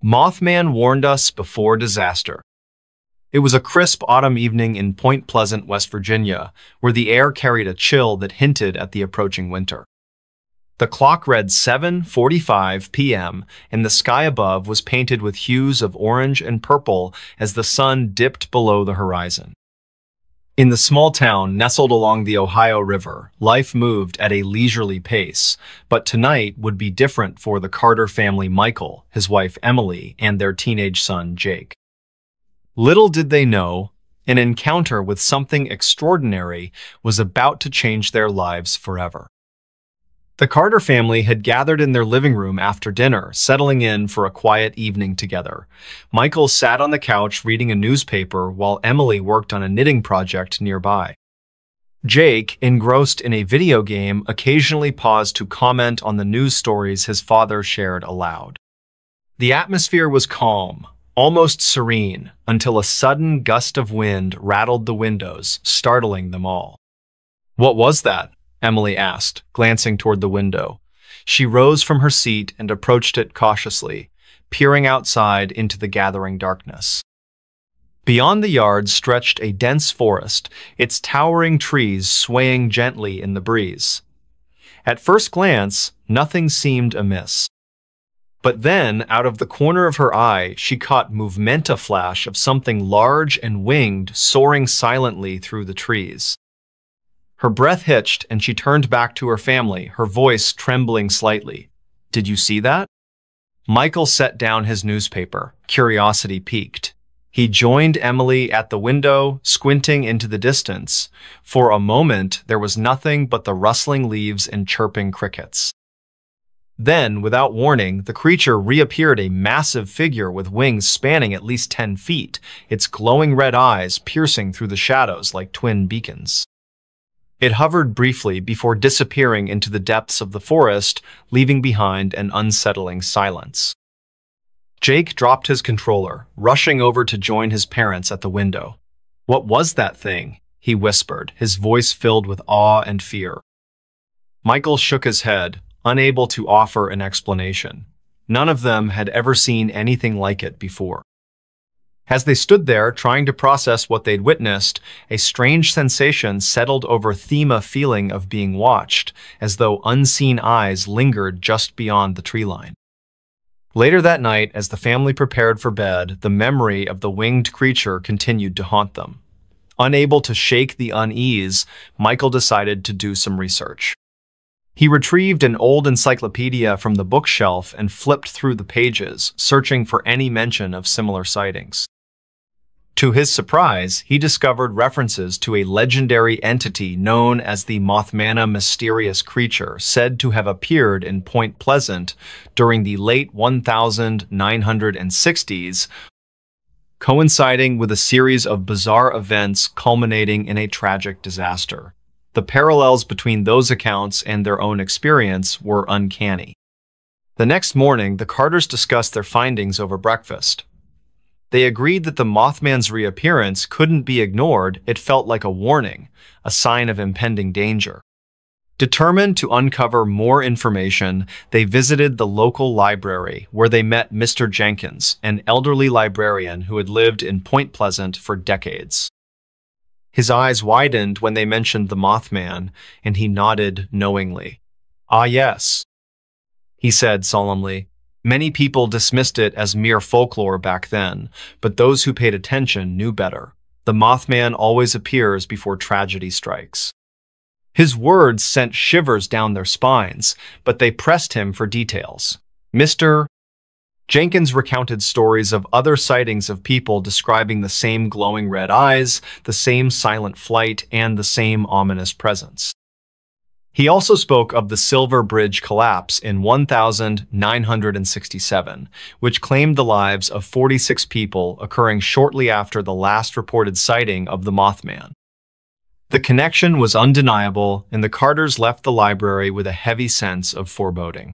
Mothman warned us before disaster. It was a crisp autumn evening in Point Pleasant, West Virginia, where the air carried a chill that hinted at the approaching winter. The clock read 7:45 p.m., and the sky above was painted with hues of orange and purple as the sun dipped below the horizon. In the small town nestled along the Ohio River, life moved at a leisurely pace, but tonight would be different for the Carter family: Michael, his wife Emily, and their teenage son Jake. Little did they know, an encounter with something extraordinary was about to change their lives forever. The Carter family had gathered in their living room after dinner, settling in for a quiet evening together. Michael sat on the couch reading a newspaper while Emily worked on a knitting project nearby. Jake, engrossed in a video game, occasionally paused to comment on the news stories his father shared aloud. The atmosphere was calm, almost serene, until a sudden gust of wind rattled the windows, startling them all. "What was that?" Emily asked, glancing toward the window. She rose from her seat and approached it cautiously, peering outside into the gathering darkness. Beyond the yard stretched a dense forest, its towering trees swaying gently in the breeze. At first glance, nothing seemed amiss. But then, out of the corner of her eye, she caught a flash of something large and winged soaring silently through the trees. Her breath hitched and she turned back to her family, her voice trembling slightly. "Did you see that?" Michael set down his newspaper, curiosity piqued. He joined Emily at the window, squinting into the distance. For a moment, there was nothing but the rustling leaves and chirping crickets. Then, without warning, the creature reappeared, a massive figure with wings spanning at least 10 feet, its glowing red eyes piercing through the shadows like twin beacons. It hovered briefly before disappearing into the depths of the forest, leaving behind an unsettling silence. Jake dropped his controller, rushing over to join his parents at the window. "What was that thing?" he whispered, his voice filled with awe and fear. Michael shook his head, unable to offer an explanation. None of them had ever seen anything like it before. As they stood there, trying to process what they'd witnessed, a strange sensation settled over them, a feeling of being watched, as though unseen eyes lingered just beyond the tree line. Later that night, as the family prepared for bed, the memory of the winged creature continued to haunt them. Unable to shake the unease, Michael decided to do some research. He retrieved an old encyclopedia from the bookshelf and flipped through the pages, searching for any mention of similar sightings. To his surprise, he discovered references to a legendary entity known as the Mothman, a mysterious creature said to have appeared in Point Pleasant during the late 1960s, coinciding with a series of bizarre events culminating in a tragic disaster. The parallels between those accounts and their own experience were uncanny. The next morning, the Carters discussed their findings over breakfast. They agreed that the Mothman's reappearance couldn't be ignored. It felt like a warning, a sign of impending danger. Determined to uncover more information, they visited the local library, where they met Mr. Jenkins, an elderly librarian who had lived in Point Pleasant for decades. His eyes widened when they mentioned the Mothman, and he nodded knowingly. "Ah, yes," he said solemnly. "Many people dismissed it as mere folklore back then, but those who paid attention knew better. The Mothman always appears before tragedy strikes." His words sent shivers down their spines, but they pressed him for details. Mr. Jenkins recounted stories of other sightings of people describing the same glowing red eyes, the same silent flight, and the same ominous presence. He also spoke of the Silver Bridge collapse in 1967, which claimed the lives of 46 people, occurring shortly after the last reported sighting of the Mothman. The connection was undeniable, and the Carters left the library with a heavy sense of foreboding.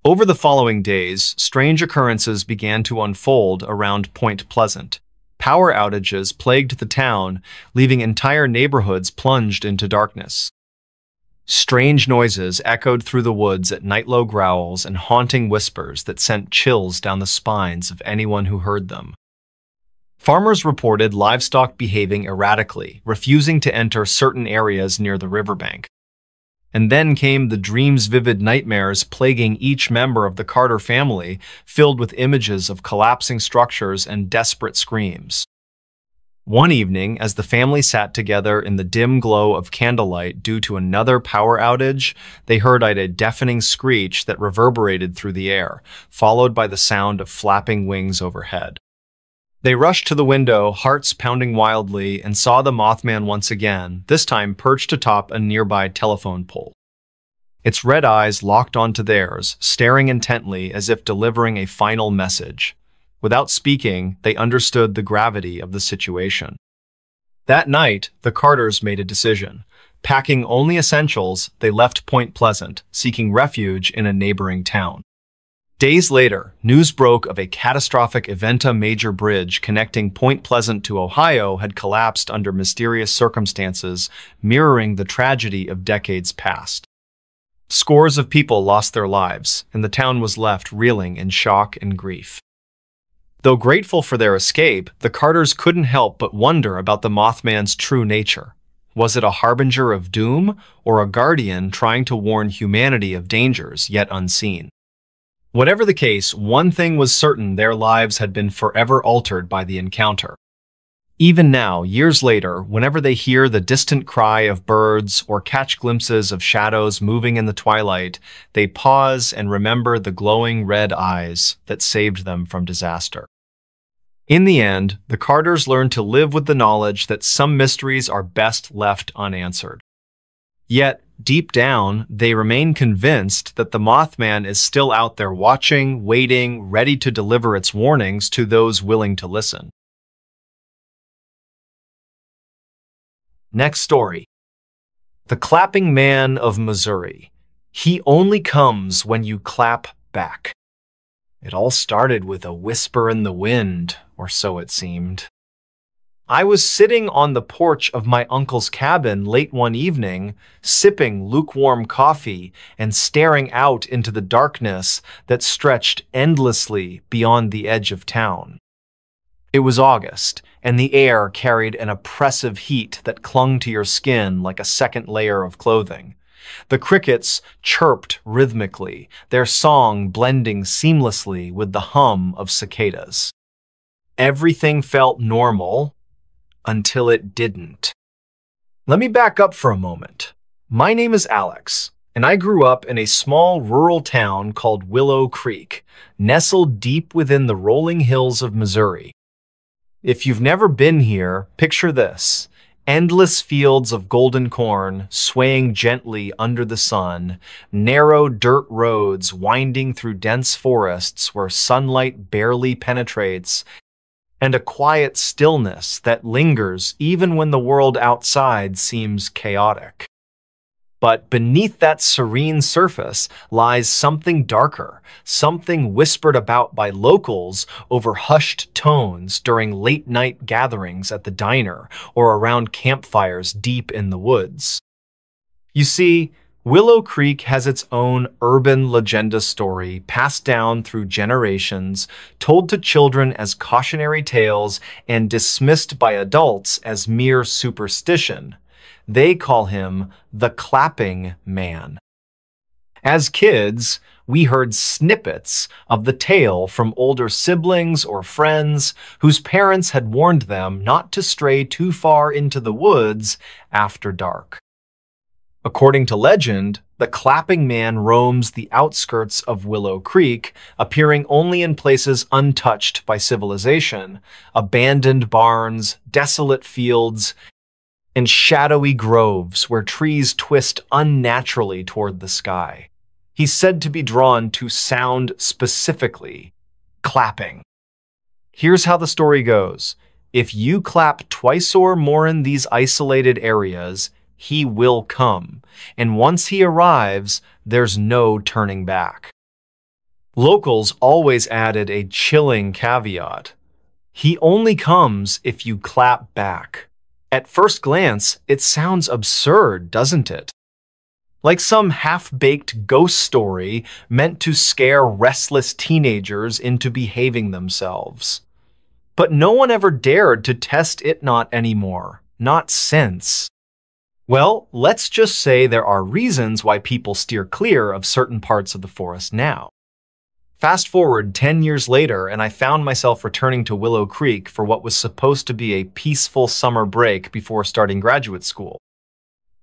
Over the following days, strange occurrences began to unfold around Point Pleasant. Power outages plagued the town, leaving entire neighborhoods plunged into darkness. Strange noises echoed through the woods at night-low growls and haunting whispers that sent chills down the spines of anyone who heard them. Farmers reported livestock behaving erratically, refusing to enter certain areas near the riverbank. And then came the dreams-vivid nightmares plaguing each member of the Carter family, filled with images of collapsing structures and desperate screams. One evening, as the family sat together in the dim glow of candlelight due to another power outage, they heard a deafening screech that reverberated through the air, followed by the sound of flapping wings overhead. They rushed to the window, hearts pounding wildly, and saw the Mothman once again, this time perched atop a nearby telephone pole. Its red eyes locked onto theirs, staring intently as if delivering a final message. Without speaking, they understood the gravity of the situation. That night, the Carters made a decision. Packing only essentials, they left Point Pleasant, seeking refuge in a neighboring town. Days later, news broke of a catastrophic Eventa major bridge connecting Point Pleasant to Ohio had collapsed under mysterious circumstances, mirroring the tragedy of decades past. Scores of people lost their lives, and the town was left reeling in shock and grief. Though grateful for their escape, the Carters couldn't help but wonder about the Mothman's true nature. Was it a harbinger of doom, or a guardian trying to warn humanity of dangers yet unseen? Whatever the case, one thing was certain: their lives had been forever altered by the encounter. Even now, years later, whenever they hear the distant cry of birds or catch glimpses of shadows moving in the twilight, they pause and remember the glowing red eyes that saved them from disaster. In the end, the Carters learned to live with the knowledge that some mysteries are best left unanswered. Yet, deep down, they remain convinced that the Mothman is still out there watching, waiting, ready to deliver its warnings to those willing to listen. Next story. The Clapping Man of Missouri. He only comes when you clap back. It all started with a whisper in the wind, or so it seemed. I was sitting on the porch of my uncle's cabin late one evening, sipping lukewarm coffee and staring out into the darkness that stretched endlessly beyond the edge of town. It was August, and the air carried an oppressive heat that clung to your skin like a second layer of clothing. The crickets chirped rhythmically, their song blending seamlessly with the hum of cicadas. Everything felt normal until it didn't. Let me back up for a moment. My name is Alex, and I grew up in a small rural town called Willow Creek, nestled deep within the rolling hills of Missouri. If you've never been here, picture this: endless fields of golden corn swaying gently under the sun, narrow dirt roads winding through dense forests where sunlight barely penetrates, and a quiet stillness that lingers even when the world outside seems chaotic. But beneath that serene surface lies something darker, something whispered about by locals over hushed tones during late-night gatherings at the diner or around campfires deep in the woods. You see, Willow Creek has its own urban legenda story passed down through generations, told to children as cautionary tales and dismissed by adults as mere superstition. They call him the Clapping Man. As kids, we heard snippets of the tale from older siblings or friends whose parents had warned them not to stray too far into the woods after dark. According to legend, the Clapping Man roams the outskirts of Willow Creek, appearing only in places untouched by civilization: abandoned barns, desolate fields, and shadowy groves where trees twist unnaturally toward the sky. He's said to be drawn to sound specifically: clapping. Here's how the story goes. If you clap twice or more in these isolated areas, he will come, and once he arrives, there's no turning back. Locals always added a chilling caveat: he only comes if you clap back. At first glance, it sounds absurd, doesn't it? like some half-baked ghost story meant to scare restless teenagers into behaving themselves. But no one ever dared to test it not anymore. Not since. Well, let's just say there are reasons why people steer clear of certain parts of the forest now. Fast forward 10 years later, and I found myself returning to Willow Creek for what was supposed to be a peaceful summer break before starting graduate school.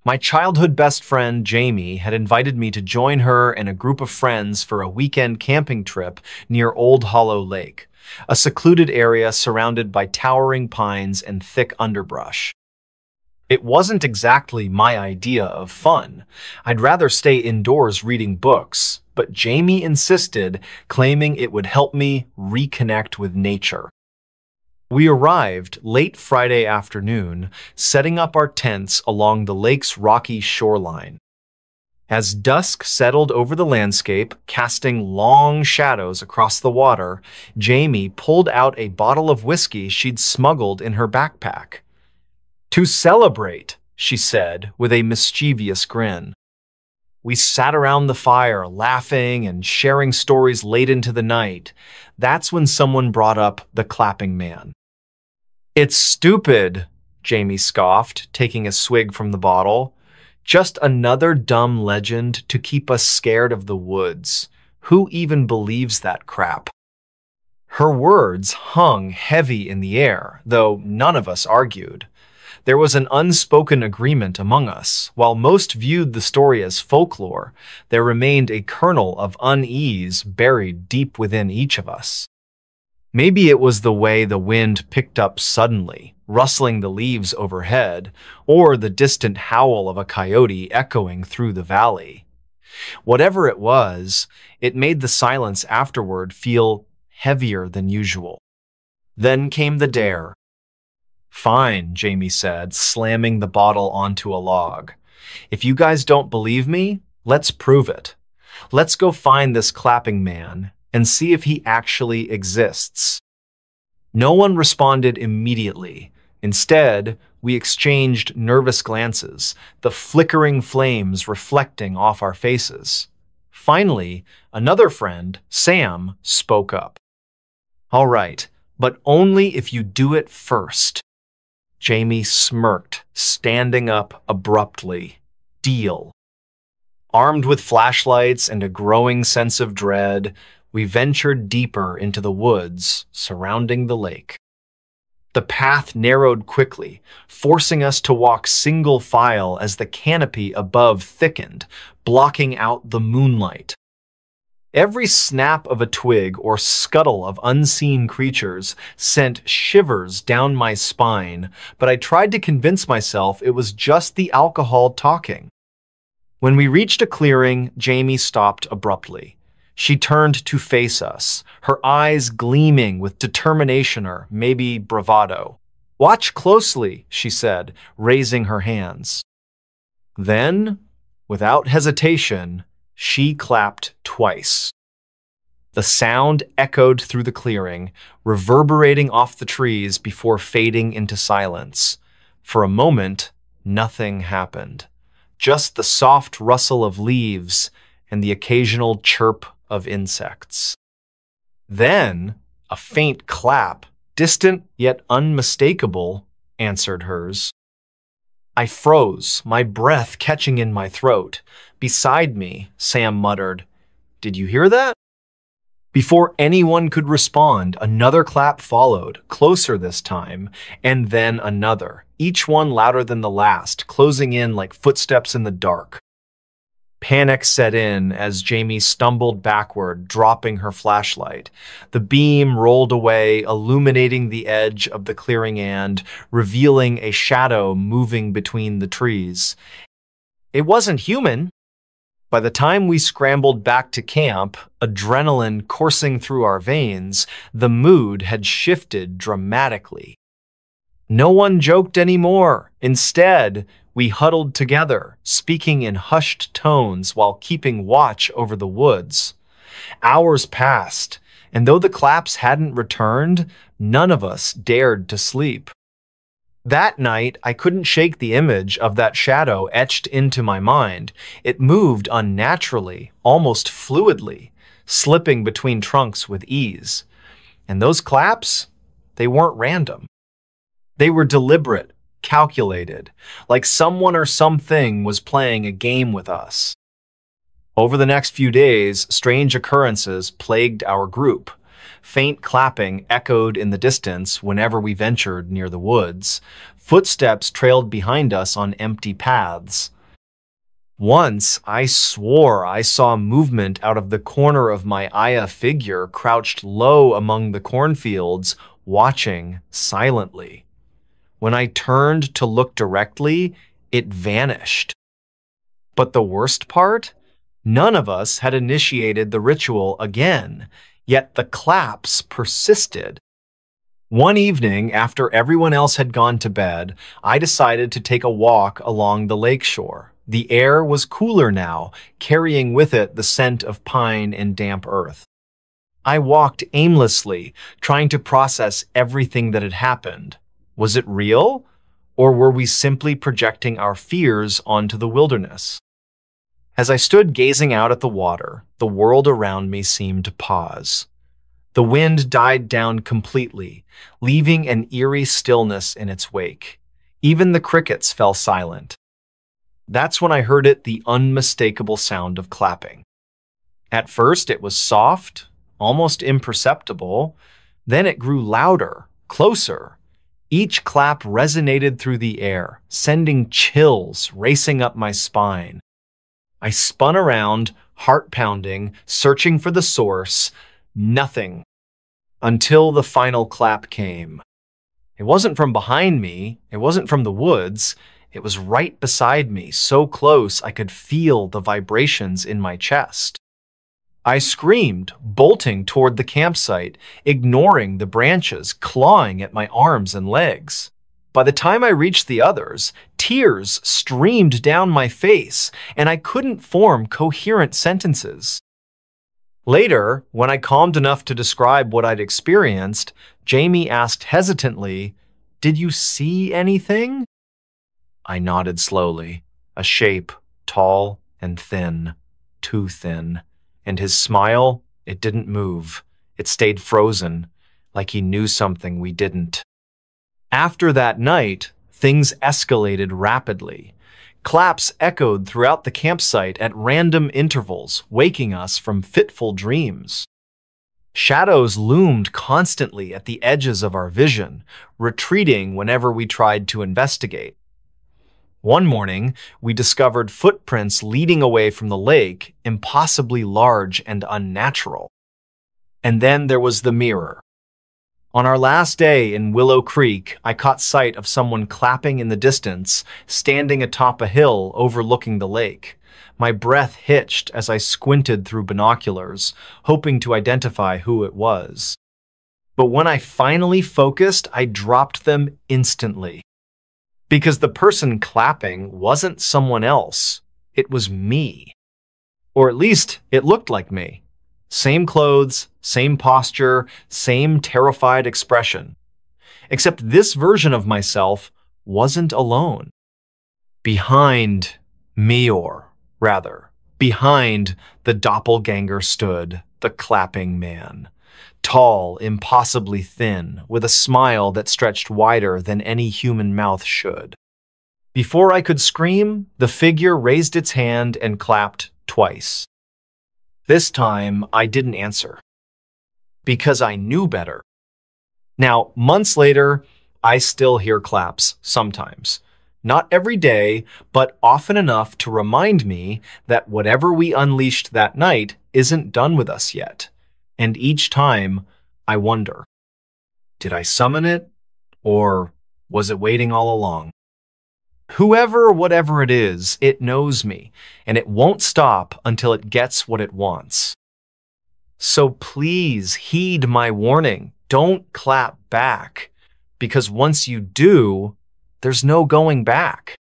My childhood best friend, Jamie, had invited me to join her and a group of friends for a weekend camping trip near Old Hollow Lake, a secluded area surrounded by towering pines and thick underbrush. It wasn't exactly my idea of fun. I'd rather stay indoors reading books, but Jamie insisted, claiming it would help me reconnect with nature. We arrived late Friday afternoon, setting up our tents along the lake's rocky shoreline. As dusk settled over the landscape, casting long shadows across the water, Jamie pulled out a bottle of whiskey she'd smuggled in her backpack. "To celebrate," she said with a mischievous grin. We sat around the fire, laughing and sharing stories late into the night. That's when someone brought up the clapping man. "It's stupid," Jamie scoffed, taking a swig from the bottle. "Just another dumb legend to keep us scared of the woods. Who even believes that crap?" Her words hung heavy in the air, though none of us argued. There was an unspoken agreement among us. While most viewed the story as folklore, there remained a kernel of unease buried deep within each of us. Maybe it was the way the wind picked up suddenly, rustling the leaves overhead, or the distant howl of a coyote echoing through the valley. Whatever it was, it made the silence afterward feel heavier than usual. Then came the dare. "Fine," Jamie said, slamming the bottle onto a log. "If you guys don't believe me, let's prove it. Let's go find this clapping man and see if he actually exists." No one responded immediately. Instead, we exchanged nervous glances, the flickering flames reflecting off our faces. Finally, another friend, Sam, spoke up. "All right, but only if you do it first." Jamie smirked, standing up abruptly. "Deal." Armed with flashlights and a growing sense of dread, we ventured deeper into the woods surrounding the lake. The path narrowed quickly, forcing us to walk single file as the canopy above thickened, blocking out the moonlight. Every snap of a twig or scuttle of unseen creatures sent shivers down my spine, but I tried to convince myself it was just the alcohol talking. When we reached a clearing, Jamie stopped abruptly. She turned to face us, her eyes gleaming with determination or maybe bravado. "Watch closely," she said, raising her hands. Then, without hesitation, she clapped twice. The sound echoed through the clearing, reverberating off the trees before fading into silence. For a moment, nothing happened. Just the soft rustle of leaves and the occasional chirp of insects. Then, a faint clap, distant yet unmistakable, answered hers. I froze, my breath catching in my throat. Beside me, Sam muttered, "Did you hear that?" Before anyone could respond, another clap followed, closer this time, and then another, each one louder than the last, closing in like footsteps in the dark. Panic set in as Jamie stumbled backward, dropping her flashlight. The beam rolled away, illuminating the edge of the clearing and revealing a shadow moving between the trees. It wasn't human. By the time we scrambled back to camp, adrenaline coursing through our veins, the mood had shifted dramatically. No one joked anymore. Instead, we huddled together, speaking in hushed tones while keeping watch over the woods. Hours passed, and though the claps hadn't returned, none of us dared to sleep. That night, I couldn't shake the image of that shadow etched into my mind. It moved unnaturally, almost fluidly, slipping between trunks with ease. And those claps, they weren't random. They were deliberate, calculated, like someone or something was playing a game with us. Over the next few days, strange occurrences plagued our group. Faint clapping echoed in the distance whenever we ventured near the woods. Footsteps trailed behind us on empty paths. Once, I swore I saw movement out of the corner of my Aya figure crouched low among the cornfields, watching silently. When I turned to look directly, it vanished. But the worst part? None of us had initiated the ritual again, yet the claps persisted. One evening, after everyone else had gone to bed, I decided to take a walk along the lakeshore. The air was cooler now, carrying with it the scent of pine and damp earth. I walked aimlessly, trying to process everything that had happened. Was it real? Or were we simply projecting our fears onto the wilderness? As I stood gazing out at the water, the world around me seemed to pause. The wind died down completely, leaving an eerie stillness in its wake. Even the crickets fell silent. That's when I heard the unmistakable sound of clapping. At first, it was soft, almost imperceptible. Then it grew louder, closer. Each clap resonated through the air, sending chills racing up my spine. I spun around, heart pounding, searching for the source. Nothing. Until the final clap came. It wasn't from behind me. It wasn't from the woods. It was right beside me, so close I could feel the vibrations in my chest. I screamed, bolting toward the campsite, ignoring the branches clawing at my arms and legs. By the time I reached the others, tears streamed down my face, and I couldn't form coherent sentences. Later, when I calmed enough to describe what I'd experienced, Jamie asked hesitantly, "Did you see anything?" I nodded slowly. A shape, tall and thin, too thin. And his smile, it didn't move. It stayed frozen, like he knew something we didn't. After that night, things escalated rapidly. Claps echoed throughout the campsite at random intervals, waking us from fitful dreams. Shadows loomed constantly at the edges of our vision, retreating whenever we tried to investigate. One morning, we discovered footprints leading away from the lake, impossibly large and unnatural. And then there was the mirror. On our last day in Willow Creek, I caught sight of someone clapping in the distance, standing atop a hill overlooking the lake. My breath hitched as I squinted through binoculars, hoping to identify who it was. But when I finally focused, I dropped them instantly. Because the person clapping wasn't someone else, it was me. Or at least, it looked like me. Same clothes, same posture, same terrified expression. Except this version of myself wasn't alone. Behind me, or rather, behind the doppelganger stood the clapping man. Tall, impossibly thin, with a smile that stretched wider than any human mouth should. Before I could scream, the figure raised its hand and clapped twice. This time, I didn't answer. Because I knew better. Now, months later, I still hear claps sometimes. Not every day, but often enough to remind me that whatever we unleashed that night isn't done with us yet. And each time, I wonder, did I summon it? Or was it waiting all along? Whoever, whatever it is, it knows me, and it won't stop until it gets what it wants. So please heed my warning. Don't clap back, because once you do, there's no going back.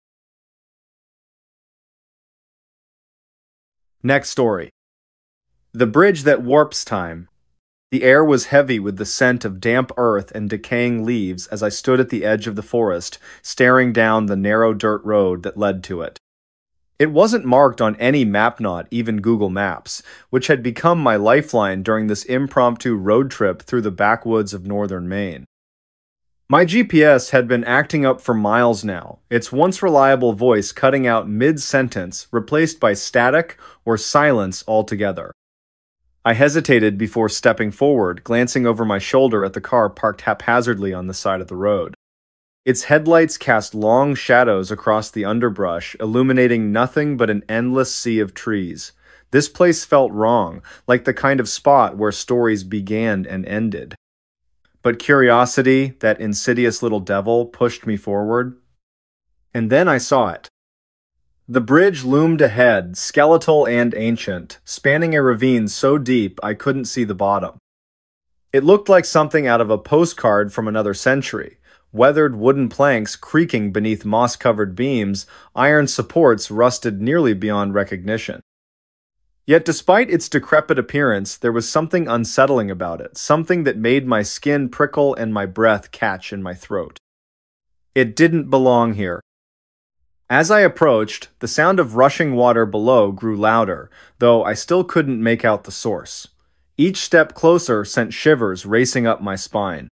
Next story. The Bridge That Warps Time. The air was heavy with the scent of damp earth and decaying leaves as I stood at the edge of the forest, staring down the narrow dirt road that led to it. It wasn't marked on any map, not even Google Maps, which had become my lifeline during this impromptu road trip through the backwoods of northern Maine. My GPS had been acting up for miles now, its once reliable voice cutting out mid-sentence, replaced by static or silence altogether. I hesitated before stepping forward, glancing over my shoulder at the car parked haphazardly on the side of the road. Its headlights cast long shadows across the underbrush, illuminating nothing but an endless sea of trees. This place felt wrong, like the kind of spot where stories began and ended. But curiosity, that insidious little devil, pushed me forward. And then I saw it. The bridge loomed ahead, skeletal and ancient, spanning a ravine so deep I couldn't see the bottom. It looked like something out of a postcard from another century. Weathered wooden planks creaking beneath moss-covered beams, iron supports rusted nearly beyond recognition. Yet despite its decrepit appearance, there was something unsettling about it, something that made my skin prickle and my breath catch in my throat. It didn't belong here. As I approached, the sound of rushing water below grew louder, though I still couldn't make out the source. Each step closer sent shivers racing up my spine.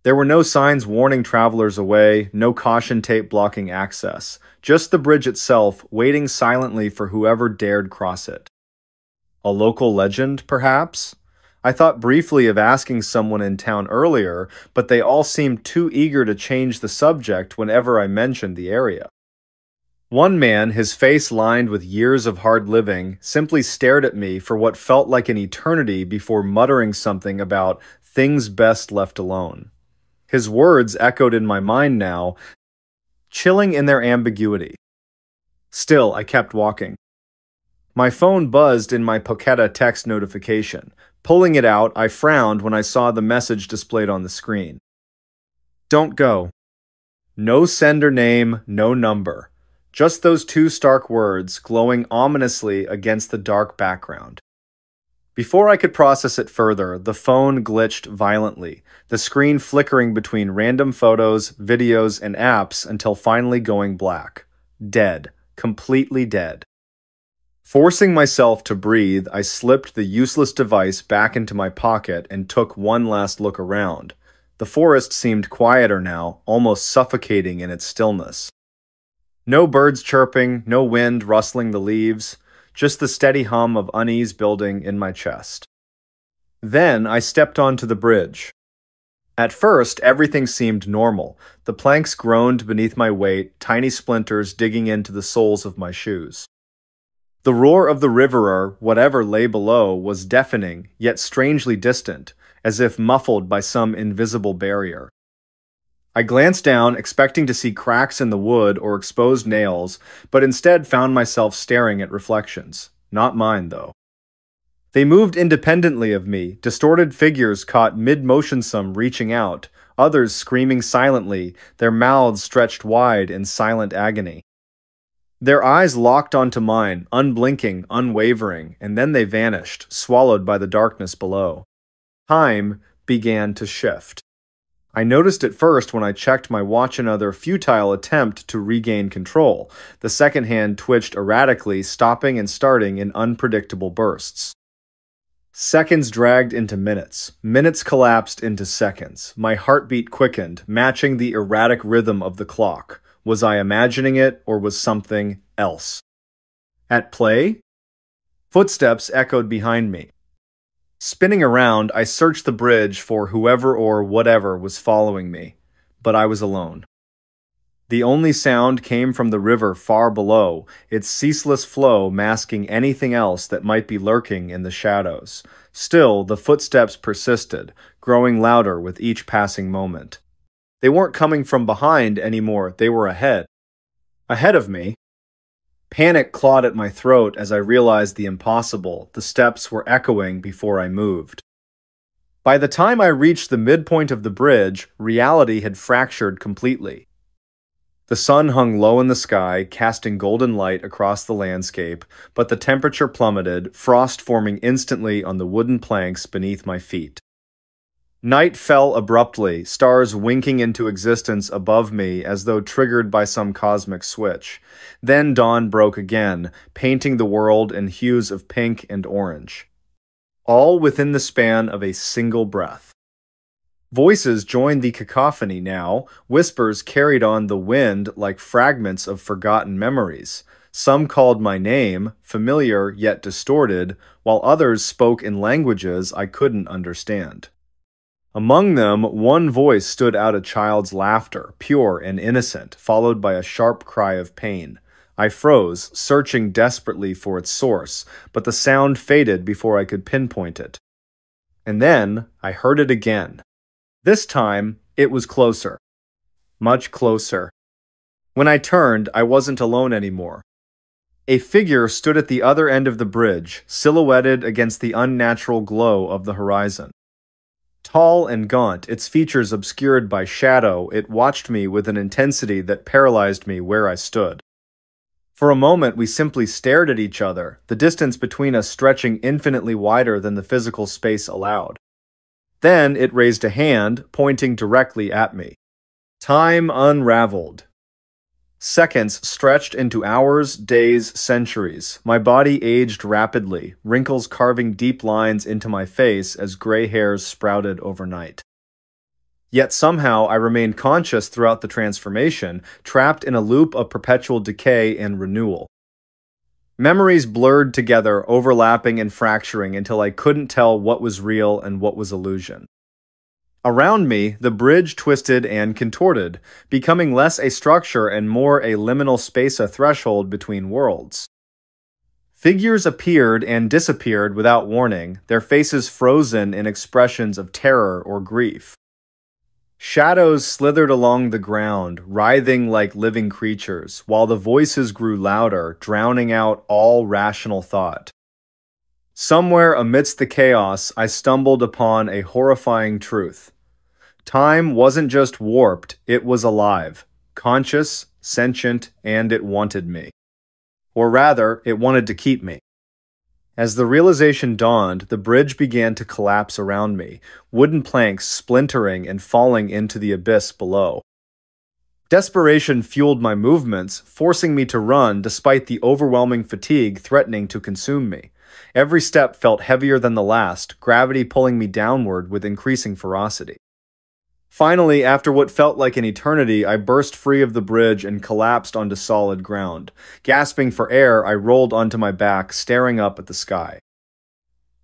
There were no signs warning travelers away, no caution tape blocking access, just the bridge itself waiting silently for whoever dared cross it. A local legend, perhaps? I thought briefly of asking someone in town earlier, but they all seemed too eager to change the subject whenever I mentioned the area. One man, his face lined with years of hard living, simply stared at me for what felt like an eternity before muttering something about things best left alone. His words echoed in my mind now, chilling in their ambiguity. Still, I kept walking. My phone buzzed in my Pocketa text notification. Pulling it out, I frowned when I saw the message displayed on the screen. Don't go. No sender name, no number. Just those two stark words glowing ominously against the dark background. Before I could process it further, the phone glitched violently, the screen flickering between random photos, videos, and apps until finally going black. Dead. Completely dead. Forcing myself to breathe, I slipped the useless device back into my pocket and took one last look around. The forest seemed quieter now, almost suffocating in its stillness. No birds chirping, no wind rustling the leaves, just the steady hum of unease building in my chest. Then I stepped onto the bridge. At first, everything seemed normal. The planks groaned beneath my weight, tiny splinters digging into the soles of my shoes. The roar of the river, or whatever lay below, was deafening, yet strangely distant, as if muffled by some invisible barrier. I glanced down, expecting to see cracks in the wood or exposed nails, but instead found myself staring at reflections. Not mine, though. They moved independently of me, distorted figures caught mid-motion, some reaching out, others screaming silently, their mouths stretched wide in silent agony. Their eyes locked onto mine, unblinking, unwavering, and then they vanished, swallowed by the darkness below. Time began to shift. I noticed it first when I checked my watch, another futile attempt to regain control. The second hand twitched erratically, stopping and starting in unpredictable bursts. Seconds dragged into minutes. Minutes collapsed into seconds. My heartbeat quickened, matching the erratic rhythm of the clock. Was I imagining it, or was something else at play? Footsteps echoed behind me. Spinning around, I searched the bridge for whoever or whatever was following me, but I was alone. The only sound came from the river far below, its ceaseless flow masking anything else that might be lurking in the shadows. Still, the footsteps persisted, growing louder with each passing moment. They weren't coming from behind anymore, they were ahead. Ahead of me. Panic clawed at my throat as I realized the impossible. The steps were echoing before I moved. By the time I reached the midpoint of the bridge, reality had fractured completely. The sun hung low in the sky, casting golden light across the landscape, but the temperature plummeted, frost forming instantly on the wooden planks beneath my feet. Night fell abruptly, stars winking into existence above me as though triggered by some cosmic switch. Then dawn broke again, painting the world in hues of pink and orange. All within the span of a single breath. Voices joined the cacophony now, whispers carried on the wind like fragments of forgotten memories. Some called my name, familiar yet distorted, while others spoke in languages I couldn't understand. Among them, one voice stood out, a child's laughter, pure and innocent, followed by a sharp cry of pain. I froze, searching desperately for its source, but the sound faded before I could pinpoint it. And then I heard it again. This time, it was closer. Much closer. When I turned, I wasn't alone anymore. A figure stood at the other end of the bridge, silhouetted against the unnatural glow of the horizon. Tall and gaunt, its features obscured by shadow, it watched me with an intensity that paralyzed me where I stood. For a moment, we simply stared at each other, the distance between us stretching infinitely wider than the physical space allowed. Then it raised a hand, pointing directly at me. Time unraveled. Seconds stretched into hours, days, centuries. My body aged rapidly, wrinkles carving deep lines into my face as gray hairs sprouted overnight. Yet somehow I remained conscious throughout the transformation, trapped in a loop of perpetual decay and renewal. Memories blurred together, overlapping and fracturing until I couldn't tell what was real and what was illusion. Around me, the bridge twisted and contorted, becoming less a structure and more a liminal space, a threshold between worlds. Figures appeared and disappeared without warning, their faces frozen in expressions of terror or grief. Shadows slithered along the ground, writhing like living creatures, while the voices grew louder, drowning out all rational thought. Somewhere amidst the chaos, I stumbled upon a horrifying truth. Time wasn't just warped, it was alive, conscious, sentient, and it wanted me. Or rather, it wanted to keep me. As the realization dawned, the bridge began to collapse around me, wooden planks splintering and falling into the abyss below. Desperation fueled my movements, forcing me to run despite the overwhelming fatigue threatening to consume me. Every step felt heavier than the last, gravity pulling me downward with increasing ferocity. Finally, after what felt like an eternity, I burst free of the bridge and collapsed onto solid ground. Gasping for air, I rolled onto my back, staring up at the sky.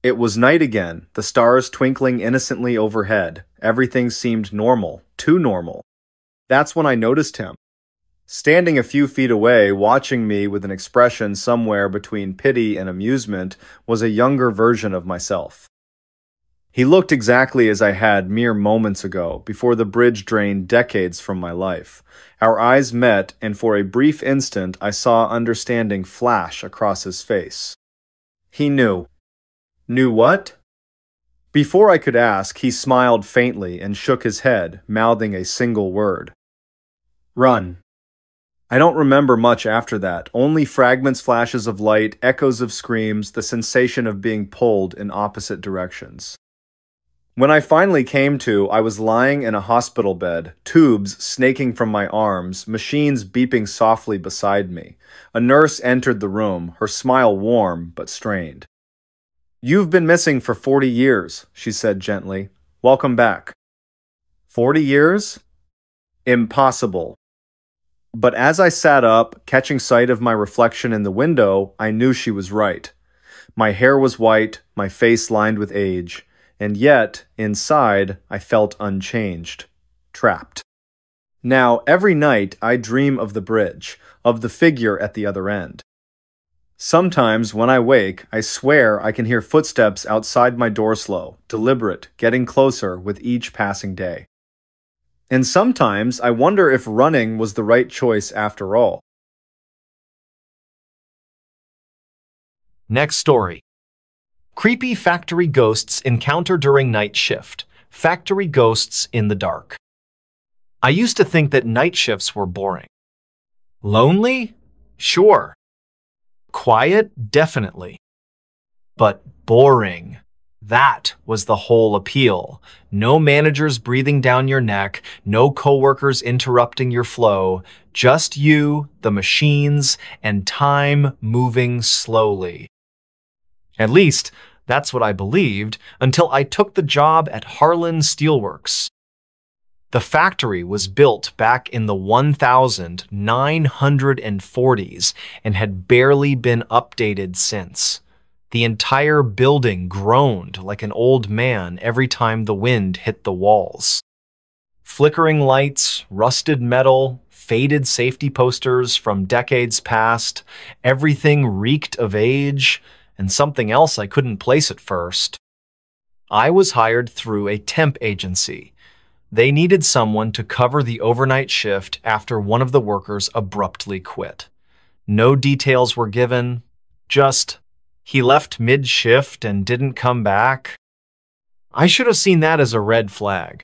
It was night again, the stars twinkling innocently overhead. Everything seemed normal, too normal. That's when I noticed him. Standing a few feet away, watching me with an expression somewhere between pity and amusement, was a younger version of myself. He looked exactly as I had mere moments ago, before the bridge drained decades from my life. Our eyes met, and for a brief instant I saw understanding flash across his face. He knew. Knew what? Before I could ask, he smiled faintly and shook his head, mouthing a single word. Run. I don't remember much after that, only fragments, flashes of light, echoes of screams, the sensation of being pulled in opposite directions. When I finally came to, I was lying in a hospital bed, tubes snaking from my arms, machines beeping softly beside me. A nurse entered the room, her smile warm but strained. "You've been missing for 40 years, she said gently. "Welcome back." 40 years? Impossible. But as I sat up, catching sight of my reflection in the window, I knew she was right. My hair was white, my face lined with age. And yet, inside, I felt unchanged, trapped. Now, every night, I dream of the bridge, of the figure at the other end. Sometimes, when I wake, I swear I can hear footsteps outside my door slow, deliberate, getting closer with each passing day. And sometimes, I wonder if running was the right choice after all. Next story. Creepy factory ghosts encounter during night shift. Factory ghosts in the dark. I used to think that night shifts were boring. Lonely? Sure. Quiet? Definitely. But boring. That was the whole appeal. No managers breathing down your neck, no coworkers interrupting your flow, just you, the machines, and time moving slowly. At least, that's what I believed until I took the job at Harlan Steelworks. The factory was built back in the 1940s and had barely been updated since. The entire building groaned like an old man every time the wind hit the walls. Flickering lights, rusted metal, faded safety posters from decades past, everything reeked of age, and something else I couldn't place at first. I was hired through a temp agency. They needed someone to cover the overnight shift after one of the workers abruptly quit. No details were given, just, he left mid-shift and didn't come back. I should have seen that as a red flag.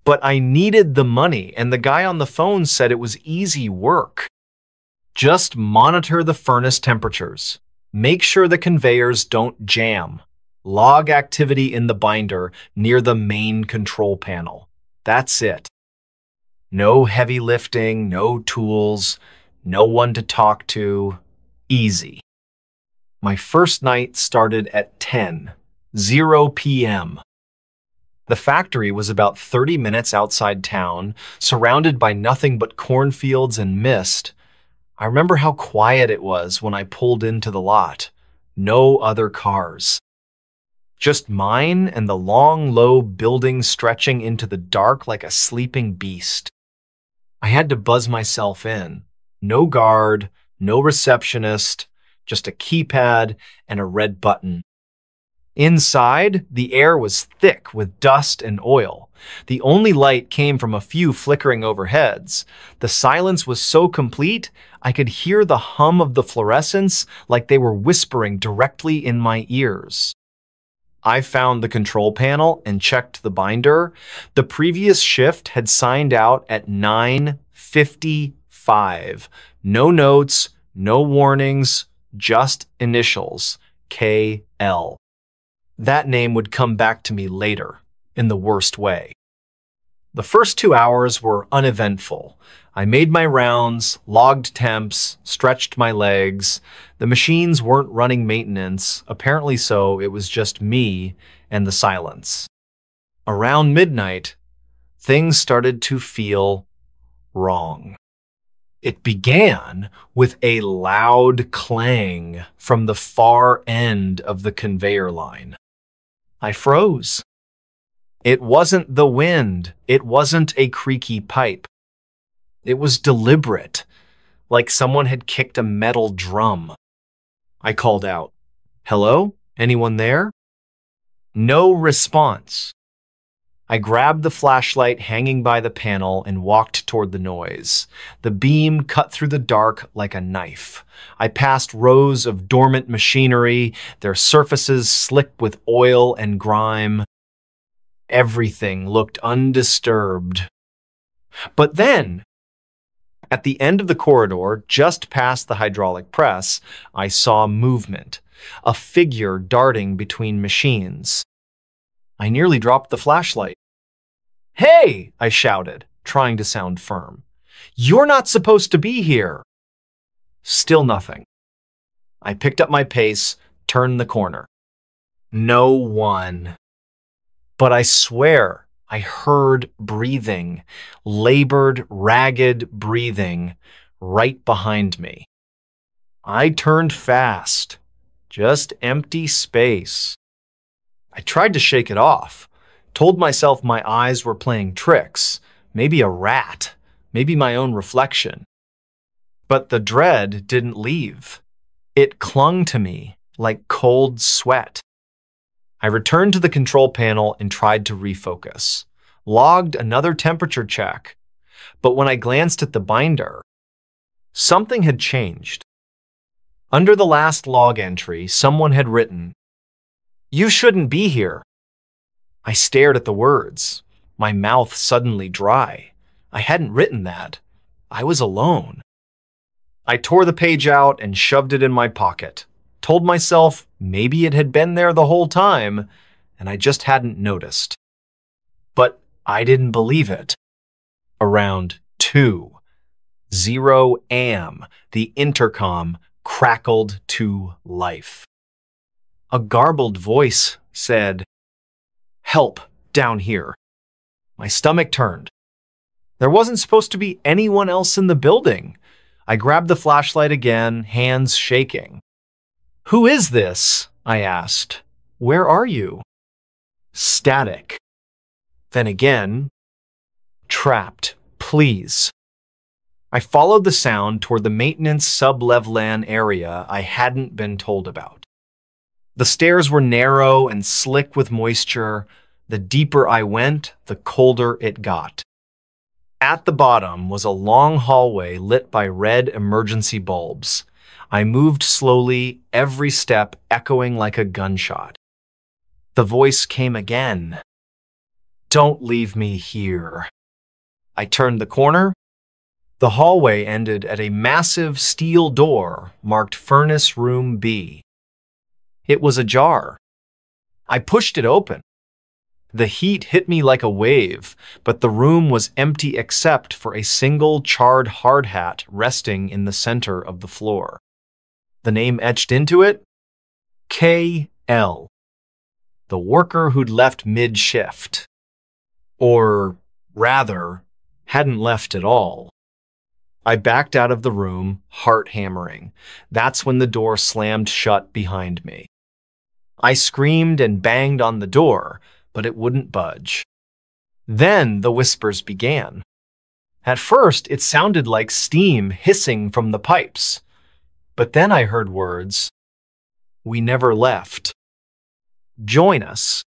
But I needed the money, and the guy on the phone said it was easy work. Just monitor the furnace temperatures. Make sure the conveyors don't jam. Log activity in the binder near the main control panel. That's it. No heavy lifting, no tools, no one to talk to. Easy. My first night started at 10:00 p.m. The factory was about 30 minutes outside town, surrounded by nothing but cornfields and mist. I remember how quiet it was when I pulled into the lot. No other cars. Just mine and the long, low building stretching into the dark like a sleeping beast. I had to buzz myself in. No guard, no receptionist, just a keypad and a red button. Inside, the air was thick with dust and oil. The only light came from a few flickering overheads. The silence was so complete, I could hear the hum of the fluorescents like they were whispering directly in my ears. I found the control panel and checked the binder. The previous shift had signed out at 9:55. No notes, no warnings, just initials, KL. That name would come back to me later, in the worst way. The first 2 hours were uneventful. I made my rounds, logged temps, stretched my legs. The machines weren't running maintenance, apparently so it was just me and the silence. Around midnight, things started to feel wrong. It began with a loud clang from the far end of the conveyor line. I froze. It wasn't the wind. It wasn't a creaky pipe. It was deliberate, like someone had kicked a metal drum. I called out, "Hello? Anyone there?" No response. I grabbed the flashlight hanging by the panel and walked toward the noise. The beam cut through the dark like a knife. I passed rows of dormant machinery, their surfaces slick with oil and grime. Everything looked undisturbed. But then, at the end of the corridor, just past the hydraulic press, I saw movement, a figure darting between machines. I nearly dropped the flashlight. "Hey!" I shouted, trying to sound firm. "You're not supposed to be here!" Still nothing. I picked up my pace, turned the corner. No one. But I swear I heard breathing, labored, ragged breathing, right behind me. I turned fast, just empty space. I tried to shake it off, told myself my eyes were playing tricks, maybe a rat, maybe my own reflection. But the dread didn't leave. It clung to me like cold sweat. I returned to the control panel and tried to refocus. Logged another temperature check. But when I glanced at the binder, something had changed. Under the last log entry, someone had written, "You shouldn't be here." I stared at the words, my mouth suddenly dry. I hadn't written that. I was alone. I tore the page out and shoved it in my pocket. Told myself maybe it had been there the whole time, and I just hadn't noticed. But I didn't believe it. Around 2:00 a.m., the intercom crackled to life. A garbled voice said, "Help, down here." My stomach turned. There wasn't supposed to be anyone else in the building. I grabbed the flashlight again, hands shaking. "Who is this?" I asked. "Where are you?" Static. Then again, "Trapped, please." I followed the sound toward the maintenance sub-levelan area I hadn't been told about. The stairs were narrow and slick with moisture. The deeper I went, the colder it got. At the bottom was a long hallway lit by red emergency bulbs. I moved slowly, every step echoing like a gunshot. The voice came again. "Don't leave me here." I turned the corner. The hallway ended at a massive steel door marked Furnace Room B. It was ajar. I pushed it open. The heat hit me like a wave, but the room was empty except for a single charred hard hat resting in the center of the floor. The name etched into it? K.L. The worker who'd left mid-shift. Or, rather, hadn't left at all. I backed out of the room, heart hammering. That's when the door slammed shut behind me. I screamed and banged on the door, but it wouldn't budge. Then the whispers began. At first, it sounded like steam hissing from the pipes. But then I heard words. "We never left." "Join us."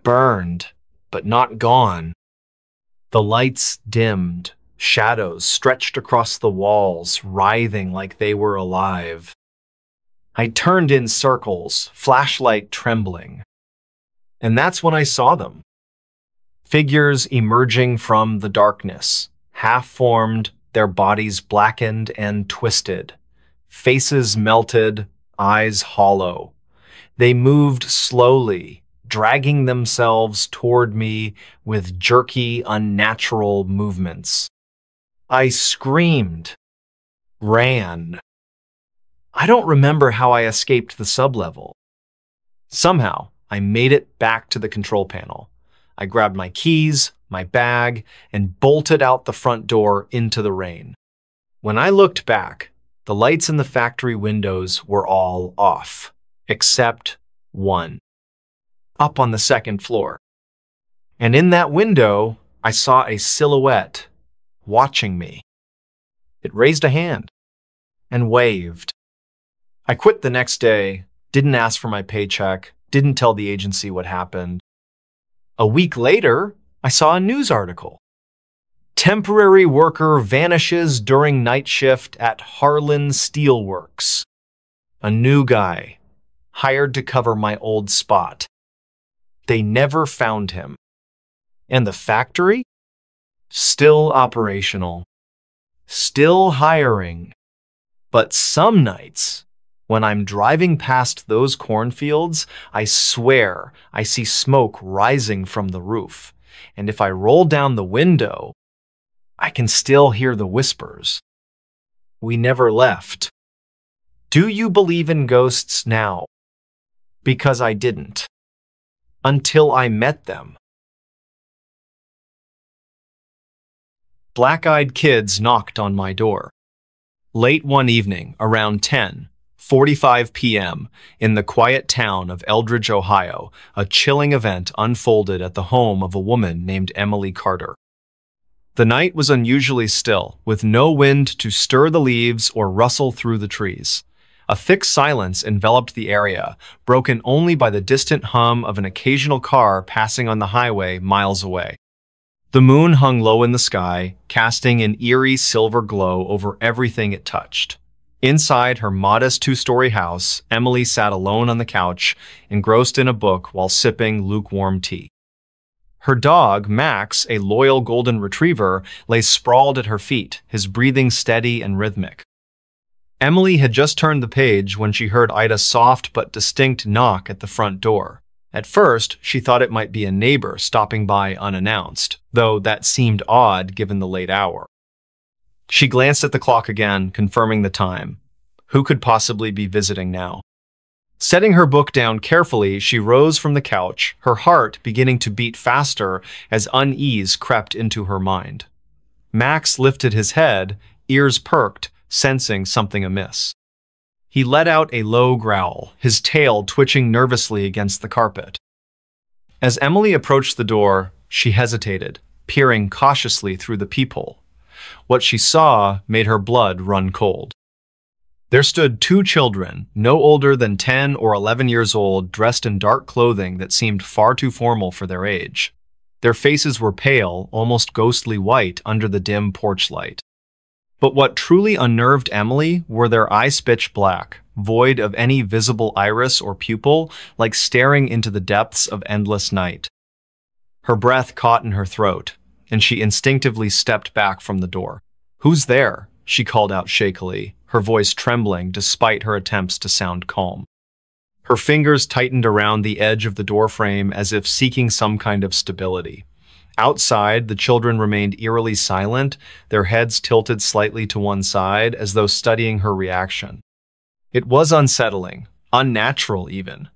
"Burned, but not gone." The lights dimmed. Shadows stretched across the walls, writhing like they were alive. I turned in circles, flashlight trembling. And that's when I saw them. Figures emerging from the darkness, half-formed, their bodies blackened and twisted. Faces melted, eyes hollow. They moved slowly, dragging themselves toward me with jerky, unnatural movements. I screamed, ran. I don't remember how I escaped the sublevel. Somehow, I made it back to the control panel. I grabbed my keys, my bag, and bolted out the front door into the rain. When I looked back, the lights in the factory windows were all off, except one, up on the second floor. And in that window, I saw a silhouette watching me. It raised a hand and waved. I quit the next day, didn't ask for my paycheck, didn't tell the agency what happened. A week later, I saw a news article. Temporary worker vanishes during night shift at Harlan Steelworks. A new guy, hired to cover my old spot. They never found him. And the factory? Still operational. Still hiring. But some nights, when I'm driving past those cornfields, I swear I see smoke rising from the roof. And if I roll down the window, I can still hear the whispers. We never left. Do you believe in ghosts now? Because I didn't. Until I met them. Black-eyed kids knocked on my door. Late one evening, around 10:45 p.m., in the quiet town of Eldridge, Ohio, a chilling event unfolded at the home of a woman named Emily Carter. The night was unusually still, with no wind to stir the leaves or rustle through the trees. A thick silence enveloped the area, broken only by the distant hum of an occasional car passing on the highway miles away. The moon hung low in the sky, casting an eerie silver glow over everything it touched. Inside her modest two-story house, Emily sat alone on the couch, engrossed in a book while sipping lukewarm tea. Her dog, Max, a loyal golden retriever, lay sprawled at her feet, his breathing steady and rhythmic. Emily had just turned the page when she heard Ida's soft but distinct knock at the front door. At first, she thought it might be a neighbor stopping by unannounced, though that seemed odd given the late hour. She glanced at the clock again, confirming the time. Who could possibly be visiting now? Setting her book down carefully, she rose from the couch, her heart beginning to beat faster as unease crept into her mind. Max lifted his head, ears perked, sensing something amiss. He let out a low growl, his tail twitching nervously against the carpet. As Emily approached the door, she hesitated, peering cautiously through the peephole. What she saw made her blood run cold. There stood two children, no older than 10 or 11 years old, dressed in dark clothing that seemed far too formal for their age. Their faces were pale, almost ghostly white under the dim porch light. But what truly unnerved Emily were their eyes pitch black, void of any visible iris or pupil, like staring into the depths of endless night. Her breath caught in her throat, and she instinctively stepped back from the door. "Who's there?" she called out shakily, her voice trembling despite her attempts to sound calm. Her fingers tightened around the edge of the doorframe as if seeking some kind of stability. Outside, the children remained eerily silent, their heads tilted slightly to one side as though studying her reaction. It was unsettling, unnatural even.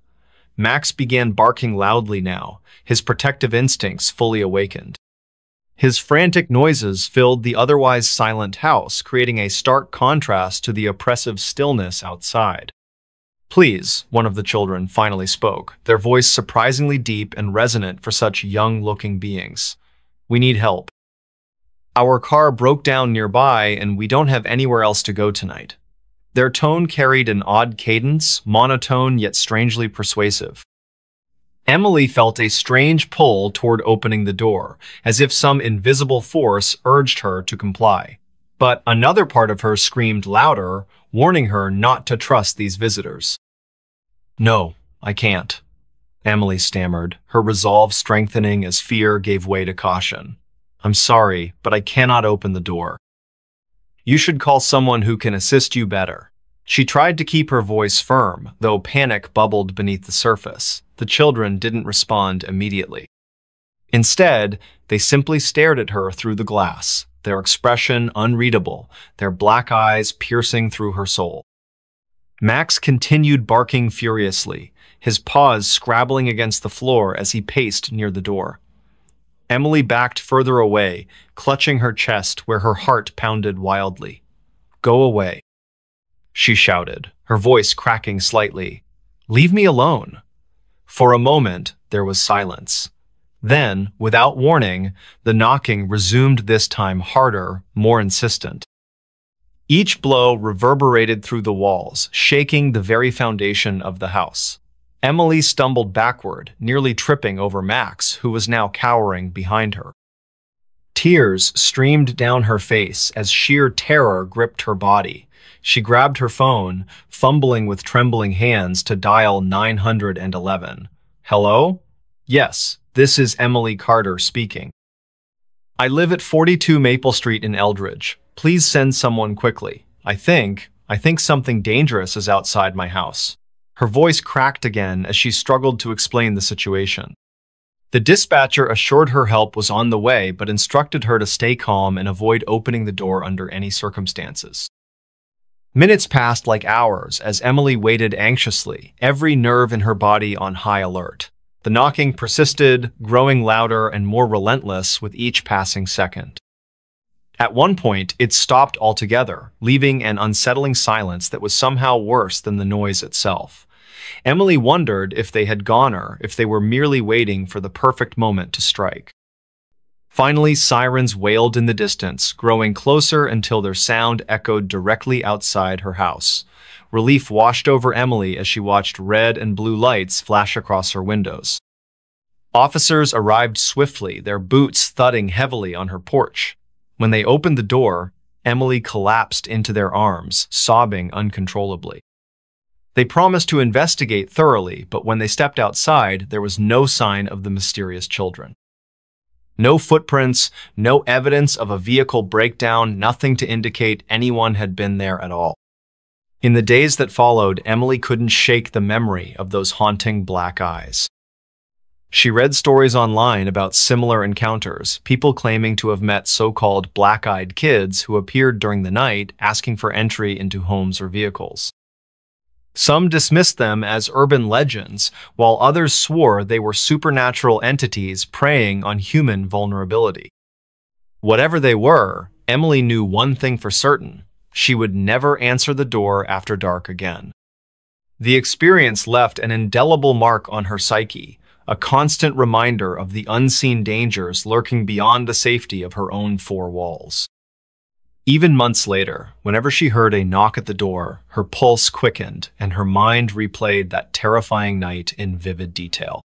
Max began barking loudly now, his protective instincts fully awakened. His frantic noises filled the otherwise silent house, creating a stark contrast to the oppressive stillness outside. "Please," one of the children finally spoke, their voice surprisingly deep and resonant for such young-looking beings. "We need help. Our car broke down nearby and we don't have anywhere else to go tonight." Their tone carried an odd cadence, monotone yet strangely persuasive. Emily felt a strange pull toward opening the door, as if some invisible force urged her to comply. But another part of her screamed louder, warning her not to trust these visitors. "No, I can't," Emily stammered, her resolve strengthening as fear gave way to caution. "I'm sorry, but I cannot open the door. You should call someone who can assist you better." She tried to keep her voice firm, though panic bubbled beneath the surface. The children didn't respond immediately. Instead, they simply stared at her through the glass, their expression unreadable, their black eyes piercing through her soul. Max continued barking furiously, his paws scrabbling against the floor as he paced near the door. Emily backed further away, clutching her chest where her heart pounded wildly. "Go away," she shouted, her voice cracking slightly. "Leave me alone." For a moment, there was silence. Then, without warning, the knocking resumed, this time harder, more insistent. Each blow reverberated through the walls, shaking the very foundation of the house. Emily stumbled backward, nearly tripping over Max, who was now cowering behind her. Tears streamed down her face as sheer terror gripped her body. She grabbed her phone, fumbling with trembling hands to dial 911. "Hello? Yes, this is Emily Carter speaking. I live at 42 Maple Street in Eldridge. Please send someone quickly. I think something dangerous is outside my house." Her voice cracked again as she struggled to explain the situation. The dispatcher assured her help was on the way, but instructed her to stay calm and avoid opening the door under any circumstances. Minutes passed like hours as Emily waited anxiously, every nerve in her body on high alert. The knocking persisted, growing louder and more relentless with each passing second. At one point, it stopped altogether, leaving an unsettling silence that was somehow worse than the noise itself. Emily wondered if they had gone or if they were merely waiting for the perfect moment to strike. Finally, sirens wailed in the distance, growing closer until their sound echoed directly outside her house. Relief washed over Emily as she watched red and blue lights flash across her windows. Officers arrived swiftly, their boots thudding heavily on her porch. When they opened the door, Emily collapsed into their arms, sobbing uncontrollably. They promised to investigate thoroughly, but when they stepped outside, there was no sign of the mysterious children. No footprints, no evidence of a vehicle breakdown, nothing to indicate anyone had been there at all. In the days that followed, Emily couldn't shake the memory of those haunting black eyes. She read stories online about similar encounters, people claiming to have met so-called black-eyed kids who appeared during the night asking for entry into homes or vehicles. Some dismissed them as urban legends, while others swore they were supernatural entities preying on human vulnerability. Whatever they were, Emily knew one thing for certain: she would never answer the door after dark again. The experience left an indelible mark on her psyche, a constant reminder of the unseen dangers lurking beyond the safety of her own four walls. Even months later, whenever she heard a knock at the door, her pulse quickened and her mind replayed that terrifying night in vivid detail.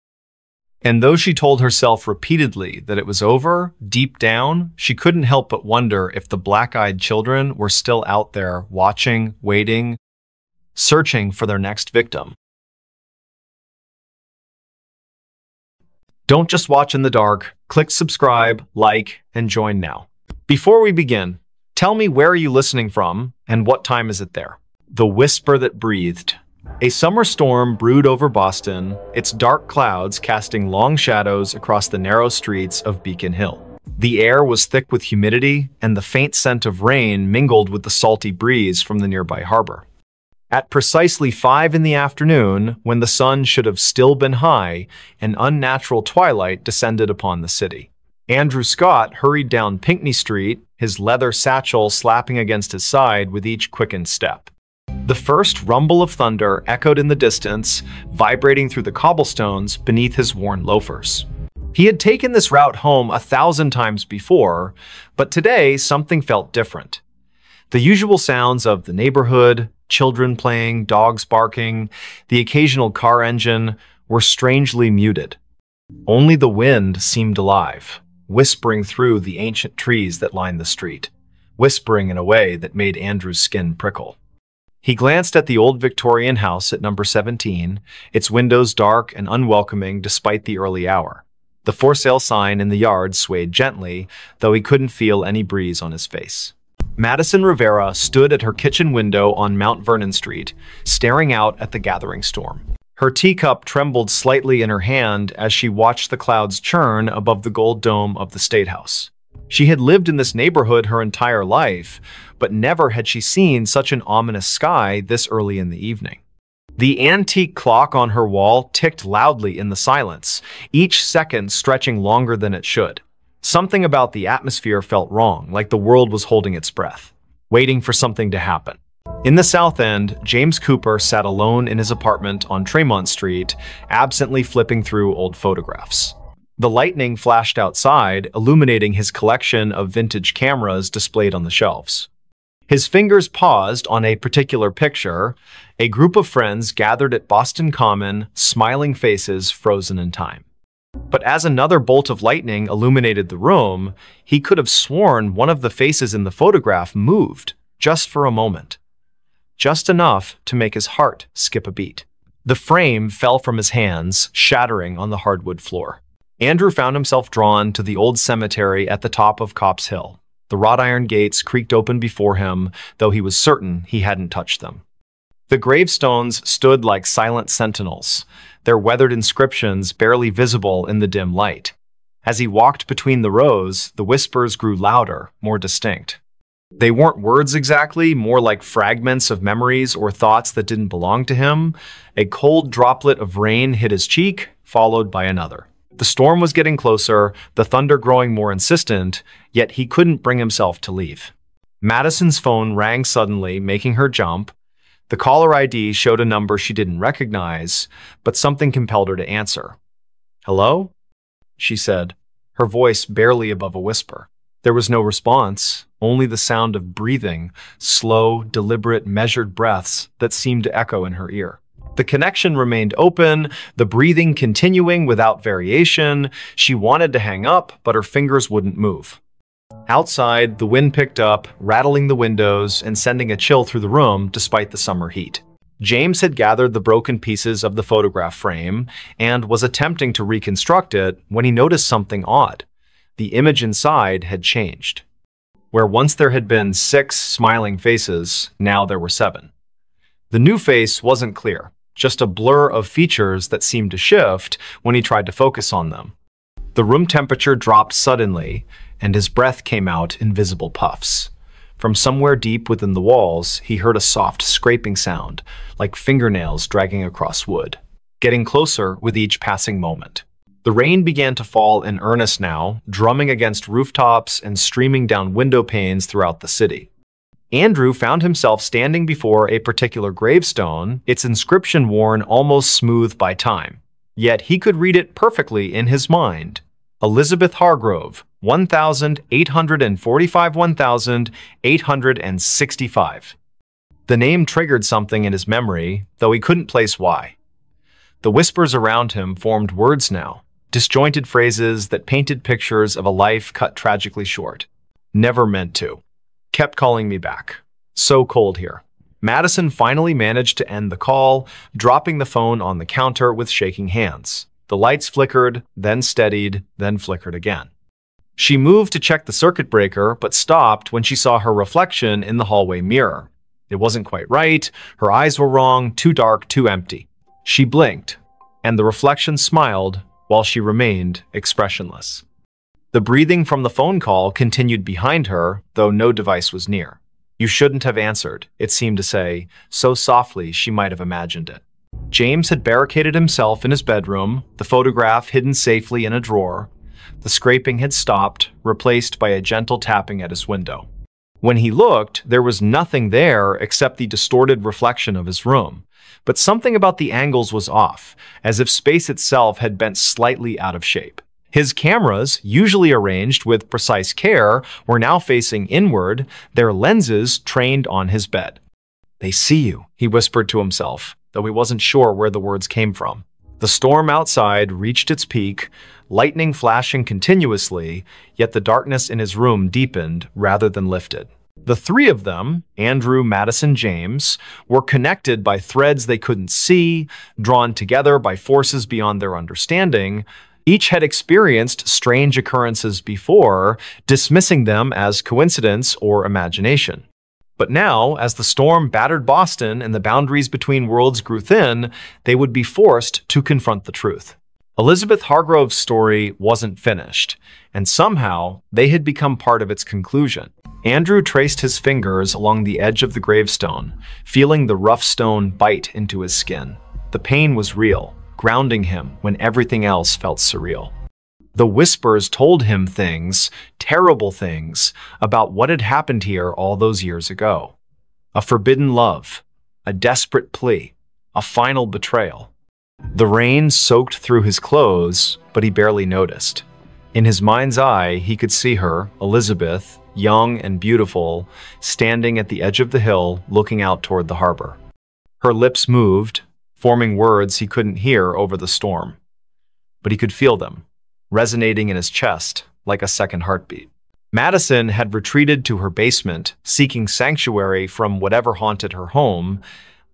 And though she told herself repeatedly that it was over, deep down, she couldn't help but wonder if the black-eyed children were still out there watching, waiting, searching for their next victim. Don't just watch in the dark. Click subscribe, like, and join now. Before we begin, tell me, where are you listening from and what time is it there? The whisper that breathed. A summer storm brewed over Boston, its dark clouds casting long shadows across the narrow streets of Beacon Hill. The air was thick with humidity, and the faint scent of rain mingled with the salty breeze from the nearby harbor. At precisely 5 in the afternoon, when the sun should have still been high, an unnatural twilight descended upon the city. Andrew Scott hurried down Pinckney Street, his leather satchel slapping against his side with each quickened step. The first rumble of thunder echoed in the distance, vibrating through the cobblestones beneath his worn loafers. He had taken this route home 1,000 times before, but today something felt different. The usual sounds of the neighborhood, children playing, dogs barking, the occasional car engine, were strangely muted. Only the wind seemed alive, whispering through the ancient trees that lined the street, whispering in a way that made Andrew's skin prickle. He glanced at the old Victorian house at number 17, its windows dark and unwelcoming despite the early hour. The for sale sign in the yard swayed gently, though he couldn't feel any breeze on his face. Madison Rivera stood at her kitchen window on Mount Vernon Street, staring out at the gathering storm. Her teacup trembled slightly in her hand as she watched the clouds churn above the gold dome of the State House. She had lived in this neighborhood her entire life, but never had she seen such an ominous sky this early in the evening. The antique clock on her wall ticked loudly in the silence, each second stretching longer than it should. Something about the atmosphere felt wrong, like the world was holding its breath, waiting for something to happen. In the South End, James Cooper sat alone in his apartment on Tremont Street, absently flipping through old photographs. The lightning flashed outside, illuminating his collection of vintage cameras displayed on the shelves. His fingers paused on a particular picture, a group of friends gathered at Boston Common, smiling faces frozen in time. But as another bolt of lightning illuminated the room, he could have sworn one of the faces in the photograph moved, just for a moment. Just enough to make his heart skip a beat. The frame fell from his hands, shattering on the hardwood floor. Andrew found himself drawn to the old cemetery at the top of Copp's Hill. The wrought iron gates creaked open before him, though he was certain he hadn't touched them. The gravestones stood like silent sentinels, their weathered inscriptions barely visible in the dim light. As he walked between the rows, the whispers grew louder, more distinct. They weren't words exactly, more like fragments of memories or thoughts that didn't belong to him. A cold droplet of rain hit his cheek, followed by another. The storm was getting closer, the thunder growing more insistent, yet he couldn't bring himself to leave. Madison's phone rang suddenly, making her jump. The caller ID showed a number she didn't recognize, but something compelled her to answer. "Hello?" she said, her voice barely above a whisper. There was no response, only the sound of breathing, slow, deliberate, measured breaths that seemed to echo in her ear. The connection remained open, the breathing continuing without variation. She wanted to hang up, but her fingers wouldn't move. Outside, the wind picked up, rattling the windows and sending a chill through the room despite the summer heat. James had gathered the broken pieces of the photograph frame and was attempting to reconstruct it when he noticed something odd. The image inside had changed. Where once there had been 6 smiling faces, now there were 7. The new face wasn't clear, just a blur of features that seemed to shift when he tried to focus on them. The room temperature dropped suddenly, and his breath came out in visible puffs. From somewhere deep within the walls, he heard a soft scraping sound, like fingernails dragging across wood, getting closer with each passing moment. The rain began to fall in earnest now, drumming against rooftops and streaming down window panes throughout the city. Andrew found himself standing before a particular gravestone, its inscription worn almost smooth by time. Yet he could read it perfectly in his mind. Elizabeth Hargrove, 1865. The name triggered something in his memory, though he couldn't place why. The whispers around him formed words now, disjointed phrases that painted pictures of a life cut tragically short. Never meant to. Kept calling me back. So cold here. Madison finally managed to end the call, dropping the phone on the counter with shaking hands. The lights flickered, then steadied, then flickered again. She moved to check the circuit breaker, but stopped when she saw her reflection in the hallway mirror. It wasn't quite right, her eyes were wrong, too dark, too empty. She blinked, and the reflection smiled while she remained expressionless. The breathing from the phone call continued behind her, though no device was near. You shouldn't have answered, it seemed to say, so softly she might have imagined it. James had barricaded himself in his bedroom, the photograph hidden safely in a drawer. The scraping had stopped, replaced by a gentle tapping at his window. When he looked, there was nothing there except the distorted reflection of his room. But something about the angles was off, as if space itself had bent slightly out of shape. His cameras, usually arranged with precise care, were now facing inward, their lenses trained on his bed. "They see you," he whispered to himself, though he wasn't sure where the words came from. The storm outside reached its peak, lightning flashing continuously, yet the darkness in his room deepened rather than lifted. The three of them, Andrew, Madison, James, were connected by threads they couldn't see, drawn together by forces beyond their understanding. Each had experienced strange occurrences before, dismissing them as coincidence or imagination. But now, as the storm battered Boston and the boundaries between worlds grew thin, they would be forced to confront the truth. Elizabeth Hargrove's story wasn't finished, and somehow they had become part of its conclusion. Andrew traced his fingers along the edge of the gravestone, feeling the rough stone bite into his skin. The pain was real, grounding him when everything else felt surreal. The whispers told him things, terrible things, about what had happened here all those years ago. A forbidden love, a desperate plea, a final betrayal. The rain soaked through his clothes, but he barely noticed. In his mind's eye, he could see her, Elizabeth, young and beautiful, standing at the edge of the hill, looking out toward the harbor. Her lips moved, forming words he couldn't hear over the storm. But he could feel them, resonating in his chest like a second heartbeat. Madison had retreated to her basement, seeking sanctuary from whatever haunted her home.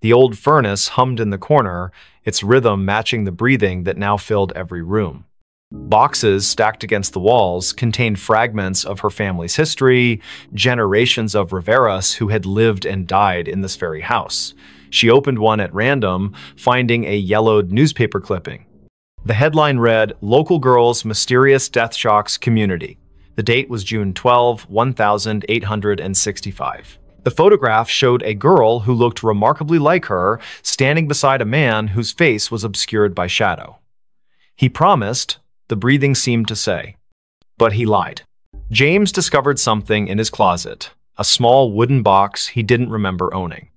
The old furnace hummed in the corner, its rhythm matching the breathing that now filled every room. Boxes stacked against the walls contained fragments of her family's history, generations of Riveras who had lived and died in this very house. She opened one at random, finding a yellowed newspaper clipping. The headline read, "Local Girl's Mysterious Death Shocks Community." The date was June 12, 1865. The photograph showed a girl who looked remarkably like her, standing beside a man whose face was obscured by shadow. He promised, the breathing seemed to say. But he lied. James discovered something in his closet, a small wooden box he didn't remember owning.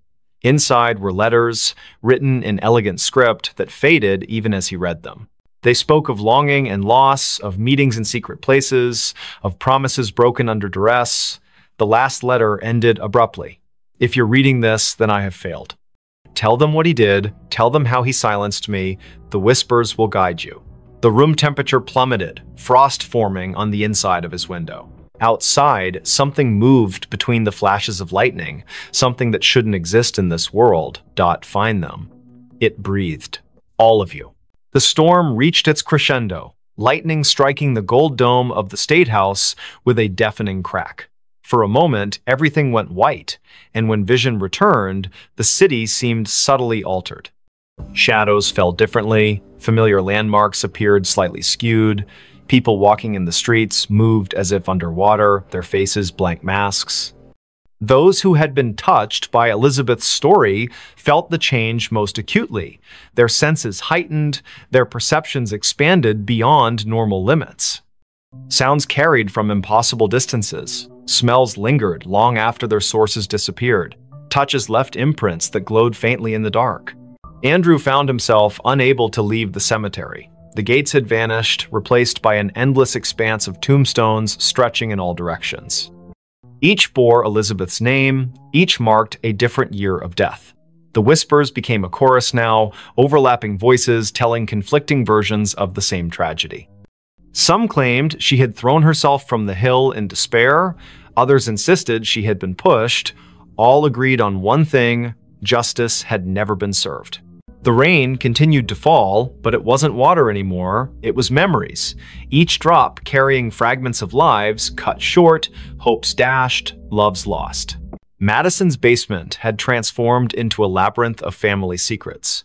Inside were letters, written in elegant script that faded even as he read them. They spoke of longing and loss, of meetings in secret places, of promises broken under duress. The last letter ended abruptly. "If you're reading this, then I have failed. Tell them what he did, tell them how he silenced me, the whispers will guide you." The room temperature plummeted, frost forming on the inside of his window. Outside, something moved between the flashes of lightning, something that shouldn't exist in this world. Find them. It breathed. All of you. The storm reached its crescendo, lightning striking the gold dome of the State House with a deafening crack. For a moment, everything went white, and when vision returned, the city seemed subtly altered. Shadows fell differently, familiar landmarks appeared slightly skewed, people walking in the streets moved as if underwater, their faces blank masks. Those who had been touched by Elizabeth's story felt the change most acutely. Their senses heightened, their perceptions expanded beyond normal limits. Sounds carried from impossible distances. Smells lingered long after their sources disappeared. Touches left imprints that glowed faintly in the dark. Andrew found himself unable to leave the cemetery. The gates had vanished, replaced by an endless expanse of tombstones stretching in all directions. Each bore Elizabeth's name, each marked a different year of death. The whispers became a chorus now, overlapping voices telling conflicting versions of the same tragedy. Some claimed she had thrown herself from the hill in despair, others insisted she had been pushed. All agreed on one thing: justice had never been served. The rain continued to fall, but it wasn't water anymore, it was memories, each drop carrying fragments of lives cut short, hopes dashed, loves lost. Madison's basement had transformed into a labyrinth of family secrets.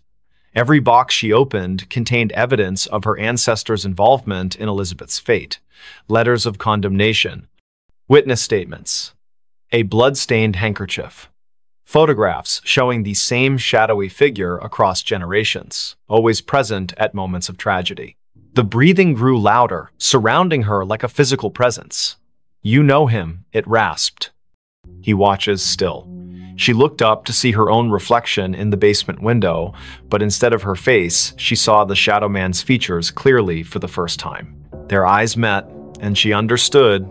Every box she opened contained evidence of her ancestors' involvement in Elizabeth's fate: letters of condemnation, witness statements, a blood-stained handkerchief, photographs showing the same shadowy figure across generations, always present at moments of tragedy. The breathing grew louder, surrounding her like a physical presence. "You know him," it rasped. "He watches still." She looked up to see her own reflection in the basement window, but instead of her face, she saw the Shadow Man's features clearly for the first time. Their eyes met, and she understood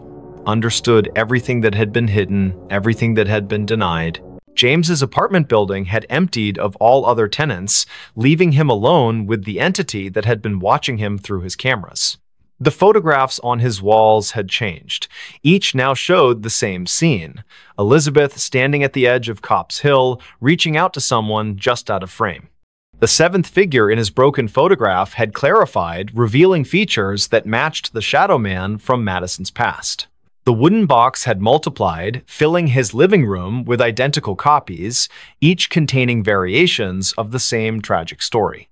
everything that had been hidden, everything that had been denied. James's apartment building had emptied of all other tenants, leaving him alone with the entity that had been watching him through his cameras. The photographs on his walls had changed. Each now showed the same scene: Elizabeth standing at the edge of Copp's Hill, reaching out to someone just out of frame. The seventh figure in his broken photograph had clarified, revealing features that matched the Shadow Man from Madison's past. The wooden box had multiplied, filling his living room with identical copies, each containing variations of the same tragic story.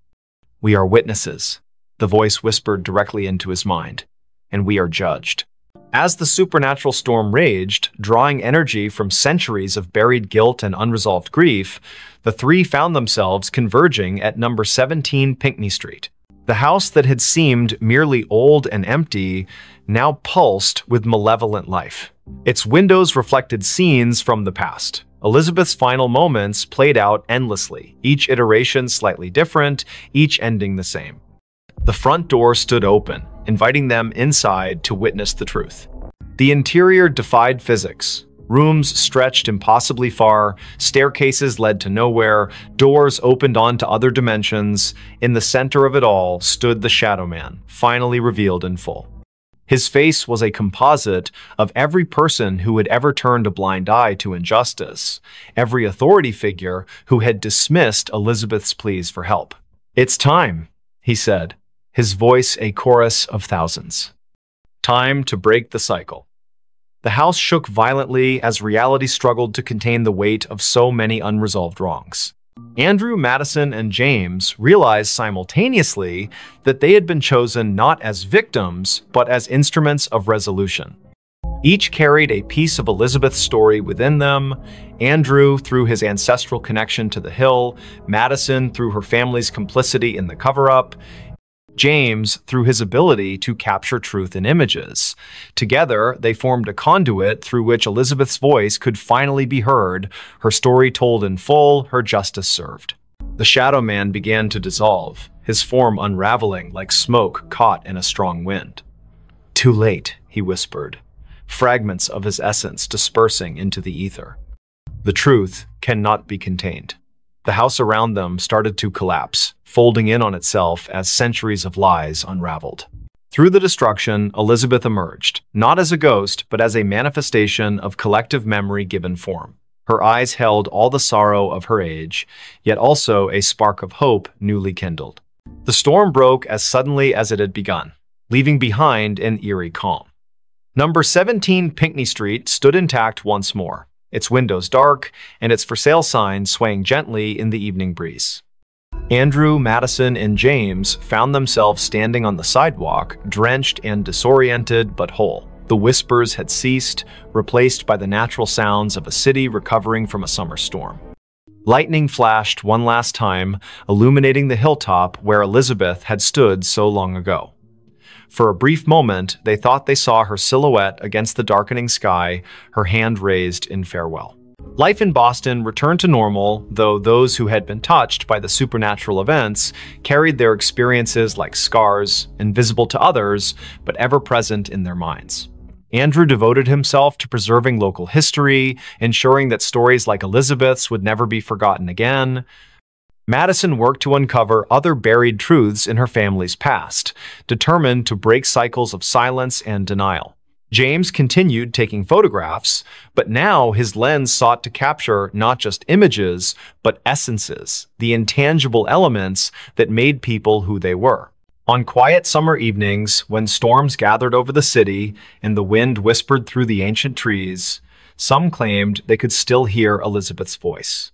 "We are witnesses," the voice whispered directly into his mind, "and we are judged." As the supernatural storm raged, drawing energy from centuries of buried guilt and unresolved grief, the three found themselves converging at number 17 Pinckney Street. The house that had seemed merely old and empty now pulsed with malevolent life. Its windows reflected scenes from the past. Elizabeth's final moments played out endlessly, each iteration slightly different, each ending the same. The front door stood open, inviting them inside to witness the truth. The interior defied physics. Rooms stretched impossibly far, staircases led to nowhere, doors opened onto other dimensions. In the center of it all stood the Shadow Man, finally revealed in full. His face was a composite of every person who had ever turned a blind eye to injustice, every authority figure who had dismissed Elizabeth's pleas for help. "It's time," he said, his voice a chorus of thousands. Time to break the cycle. The house shook violently as reality struggled to contain the weight of so many unresolved wrongs. Andrew, Madison, and James realized simultaneously that they had been chosen not as victims, but as instruments of resolution. Each carried a piece of Elizabeth's story within them: Andrew through his ancestral connection to the hill, Madison through her family's complicity in the cover-up, James through his ability to capture truth in images. Together, they formed a conduit through which Elizabeth's voice could finally be heard, her story told in full, her justice served. The Shadow Man began to dissolve, his form unraveling like smoke caught in a strong wind. "Too late," he whispered, fragments of his essence dispersing into the ether. "The truth cannot be contained." The house around them started to collapse, folding in on itself as centuries of lies unraveled. Through the destruction, Elizabeth emerged, not as a ghost, but as a manifestation of collective memory given form. Her eyes held all the sorrow of her age, yet also a spark of hope newly kindled. The storm broke as suddenly as it had begun, leaving behind an eerie calm. Number 17 Pinckney Street stood intact once more, its windows dark and its for sale sign swaying gently in the evening breeze. Andrew, Madison, and James found themselves standing on the sidewalk, drenched and disoriented but whole. The whispers had ceased, replaced by the natural sounds of a city recovering from a summer storm. Lightning flashed one last time, illuminating the hilltop where Elizabeth had stood so long ago. For a brief moment, they thought they saw her silhouette against the darkening sky, her hand raised in farewell. Life in Boston returned to normal, though those who had been touched by the supernatural events carried their experiences like scars, invisible to others, but ever present in their minds. Andrew devoted himself to preserving local history, ensuring that stories like Elizabeth's would never be forgotten again. Madison worked to uncover other buried truths in her family's past, determined to break cycles of silence and denial. James continued taking photographs, but now his lens sought to capture not just images, but essences, the intangible elements that made people who they were. On quiet summer evenings, when storms gathered over the city and the wind whispered through the ancient trees, some claimed they could still hear Elizabeth's voice.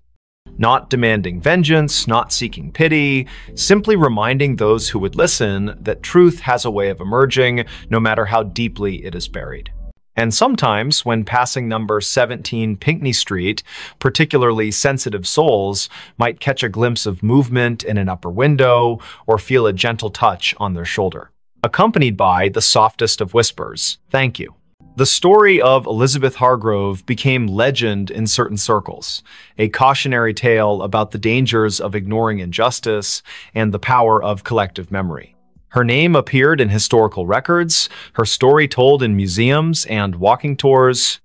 Not demanding vengeance, not seeking pity, simply reminding those who would listen that truth has a way of emerging, no matter how deeply it is buried. And sometimes, when passing number 17 Pinckney Street, particularly sensitive souls might catch a glimpse of movement in an upper window or feel a gentle touch on their shoulder, accompanied by the softest of whispers, "Thank you." The story of Elizabeth Hargrove became legend in certain circles, a cautionary tale about the dangers of ignoring injustice and the power of collective memory. Her name appeared in historical records, her story told in museums and walking tours.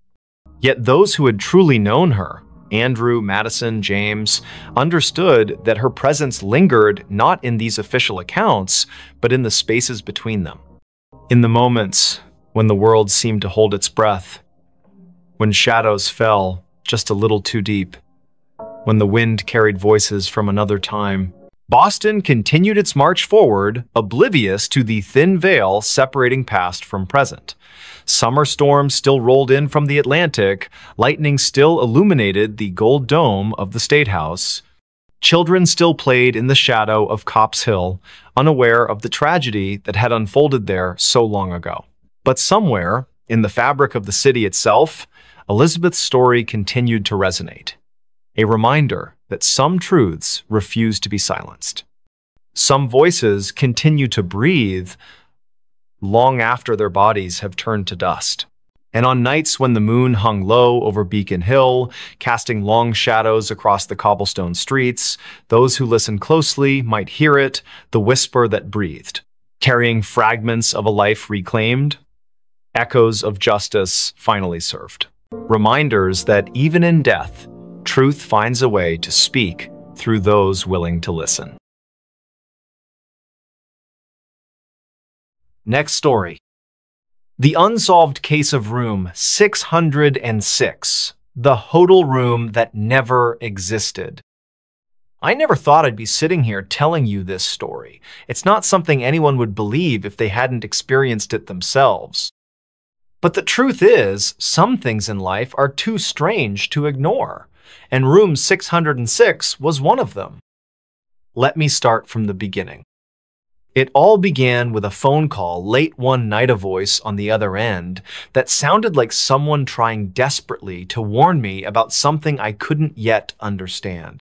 Yet those who had truly known her, Andrew, Madison, James, understood that her presence lingered not in these official accounts, but in the spaces between them. In the moments when the world seemed to hold its breath, when shadows fell just a little too deep, when the wind carried voices from another time, Boston continued its march forward, oblivious to the thin veil separating past from present. Summer storms still rolled in from the Atlantic, lightning still illuminated the gold dome of the State House. Children still played in the shadow of Copp's Hill, unaware of the tragedy that had unfolded there so long ago. But somewhere, in the fabric of the city itself, Elizabeth's story continued to resonate. A reminder that some truths refuse to be silenced. Some voices continue to breathe long after their bodies have turned to dust. And on nights when the moon hung low over Beacon Hill, casting long shadows across the cobblestone streets, those who listened closely might hear it, the whisper that breathed, carrying fragments of a life reclaimed, echoes of justice finally served. Reminders that even in death, truth finds a way to speak through those willing to listen. Next story. The unsolved case of room 606, the hotel room that never existed. I never thought I'd be sitting here telling you this story. It's not something anyone would believe if they hadn't experienced it themselves. But the truth is, some things in life are too strange to ignore, and room 606 was one of them. Let me start from the beginning. It all began with a phone call late one night, a voice on the other end that sounded like someone trying desperately to warn me about something I couldn't yet understand.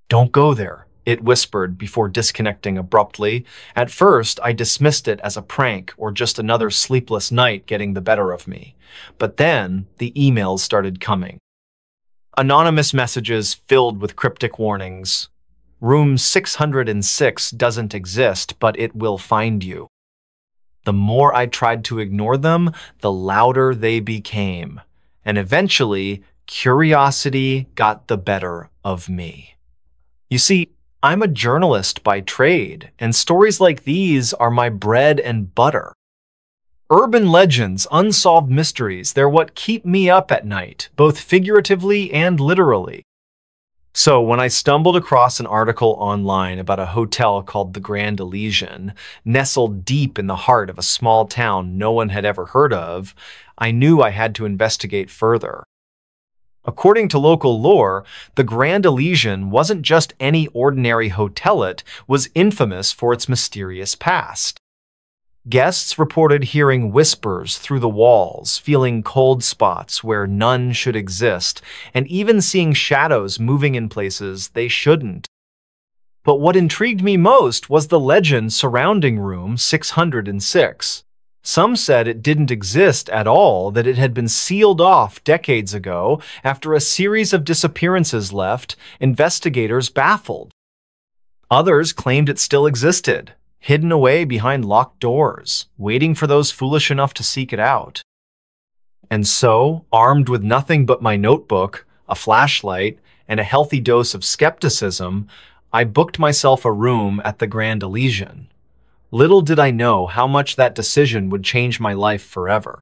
"Don't go there," it whispered before disconnecting abruptly. At first, I dismissed it as a prank or just another sleepless night getting the better of me. But then the emails started coming. Anonymous messages filled with cryptic warnings. Room 606 doesn't exist, but it will find you. The more I tried to ignore them, the louder they became. And eventually, curiosity got the better of me. You see, I'm a journalist by trade, and stories like these are my bread and butter. Urban legends, unsolved mysteries, they're what keep me up at night, both figuratively and literally. So, when I stumbled across an article online about a hotel called the Grand Elysian, nestled deep in the heart of a small town no one had ever heard of, I knew I had to investigate further. According to local lore, the Grand Elysian wasn't just any ordinary hotel, it was infamous for its mysterious past. Guests reported hearing whispers through the walls, feeling cold spots where none should exist, and even seeing shadows moving in places they shouldn't. But what intrigued me most was the legend surrounding room 606. Some said it didn't exist at all, that it had been sealed off decades ago after a series of disappearances left investigators baffled. Others claimed it still existed, hidden away behind locked doors, waiting for those foolish enough to seek it out. And so, armed with nothing but my notebook, a flashlight, and a healthy dose of skepticism, I booked myself a room at the Grand Elysian. Little did I know how much that decision would change my life forever.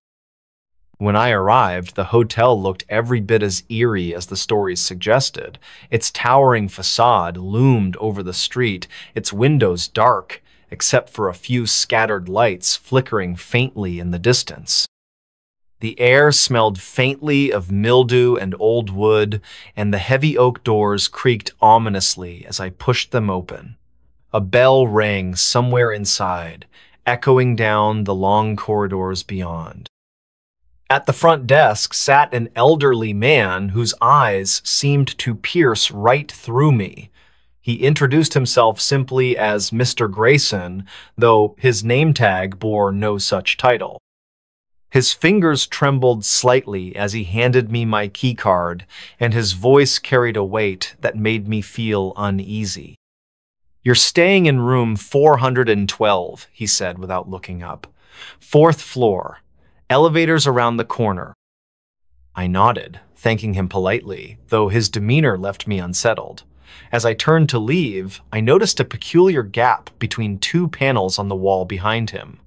When I arrived, the hotel looked every bit as eerie as the stories suggested. Its towering facade loomed over the street, its windows dark, except for a few scattered lights flickering faintly in the distance. The air smelled faintly of mildew and old wood, and the heavy oak doors creaked ominously as I pushed them open. A bell rang somewhere inside, echoing down the long corridors beyond. At the front desk sat an elderly man whose eyes seemed to pierce right through me. He introduced himself simply as Mr. Grayson, though his name tag bore no such title. His fingers trembled slightly as he handed me my keycard, and his voice carried a weight that made me feel uneasy. "You're staying in room 412, he said without looking up. "Fourth floor. Elevators around the corner." I nodded, thanking him politely, though his demeanor left me unsettled. As I turned to leave, I noticed a peculiar gap between two panels on the wall behind him.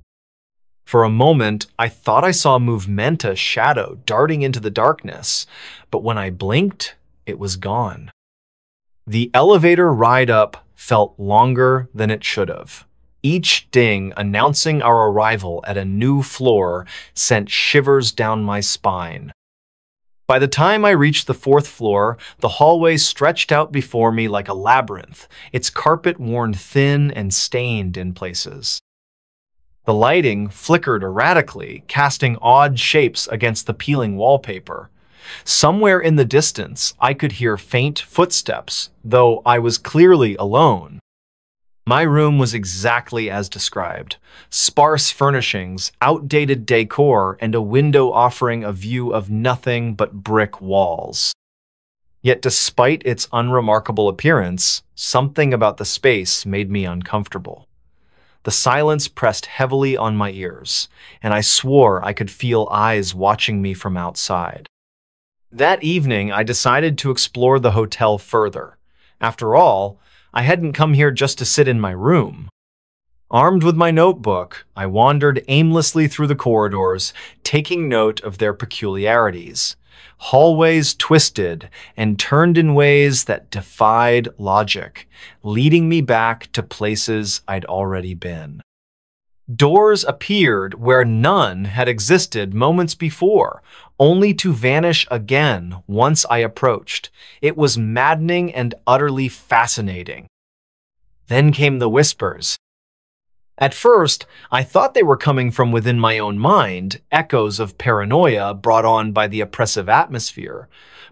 For a moment, I thought I saw a movementous shadow darting into the darkness, but when I blinked, it was gone. The elevator ride up felt longer than it should have. Each ding announcing our arrival at a new floor sent shivers down my spine. By the time I reached the fourth floor, the hallway stretched out before me like a labyrinth, its carpet worn thin and stained in places. The lighting flickered erratically, casting odd shapes against the peeling wallpaper. Somewhere in the distance, I could hear faint footsteps, though I was clearly alone. My room was exactly as described. Sparse furnishings, outdated decor, and a window offering a view of nothing but brick walls. Yet despite its unremarkable appearance, something about the space made me uncomfortable. The silence pressed heavily on my ears, and I swore I could feel eyes watching me from outside. That evening, I decided to explore the hotel further. After all, I hadn't come here just to sit in my room. Armed with my notebook, I wandered aimlessly through the corridors, taking note of their peculiarities. Hallways twisted and turned in ways that defied logic, leading me back to places I'd already been. Doors appeared where none had existed moments before, only to vanish again once I approached. It was maddening and utterly fascinating. Then came the whispers. At first, I thought they were coming from within my own mind, echoes of paranoia brought on by the oppressive atmosphere.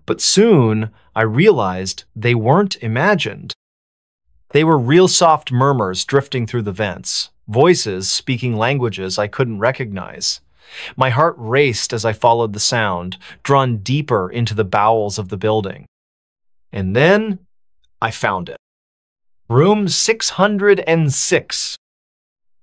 But soon, I realized they weren't imagined. They were real soft murmurs drifting through the vents, voices speaking languages I couldn't recognize. My heart raced as I followed the sound, drawn deeper into the bowels of the building. And then, I found it. Room 606.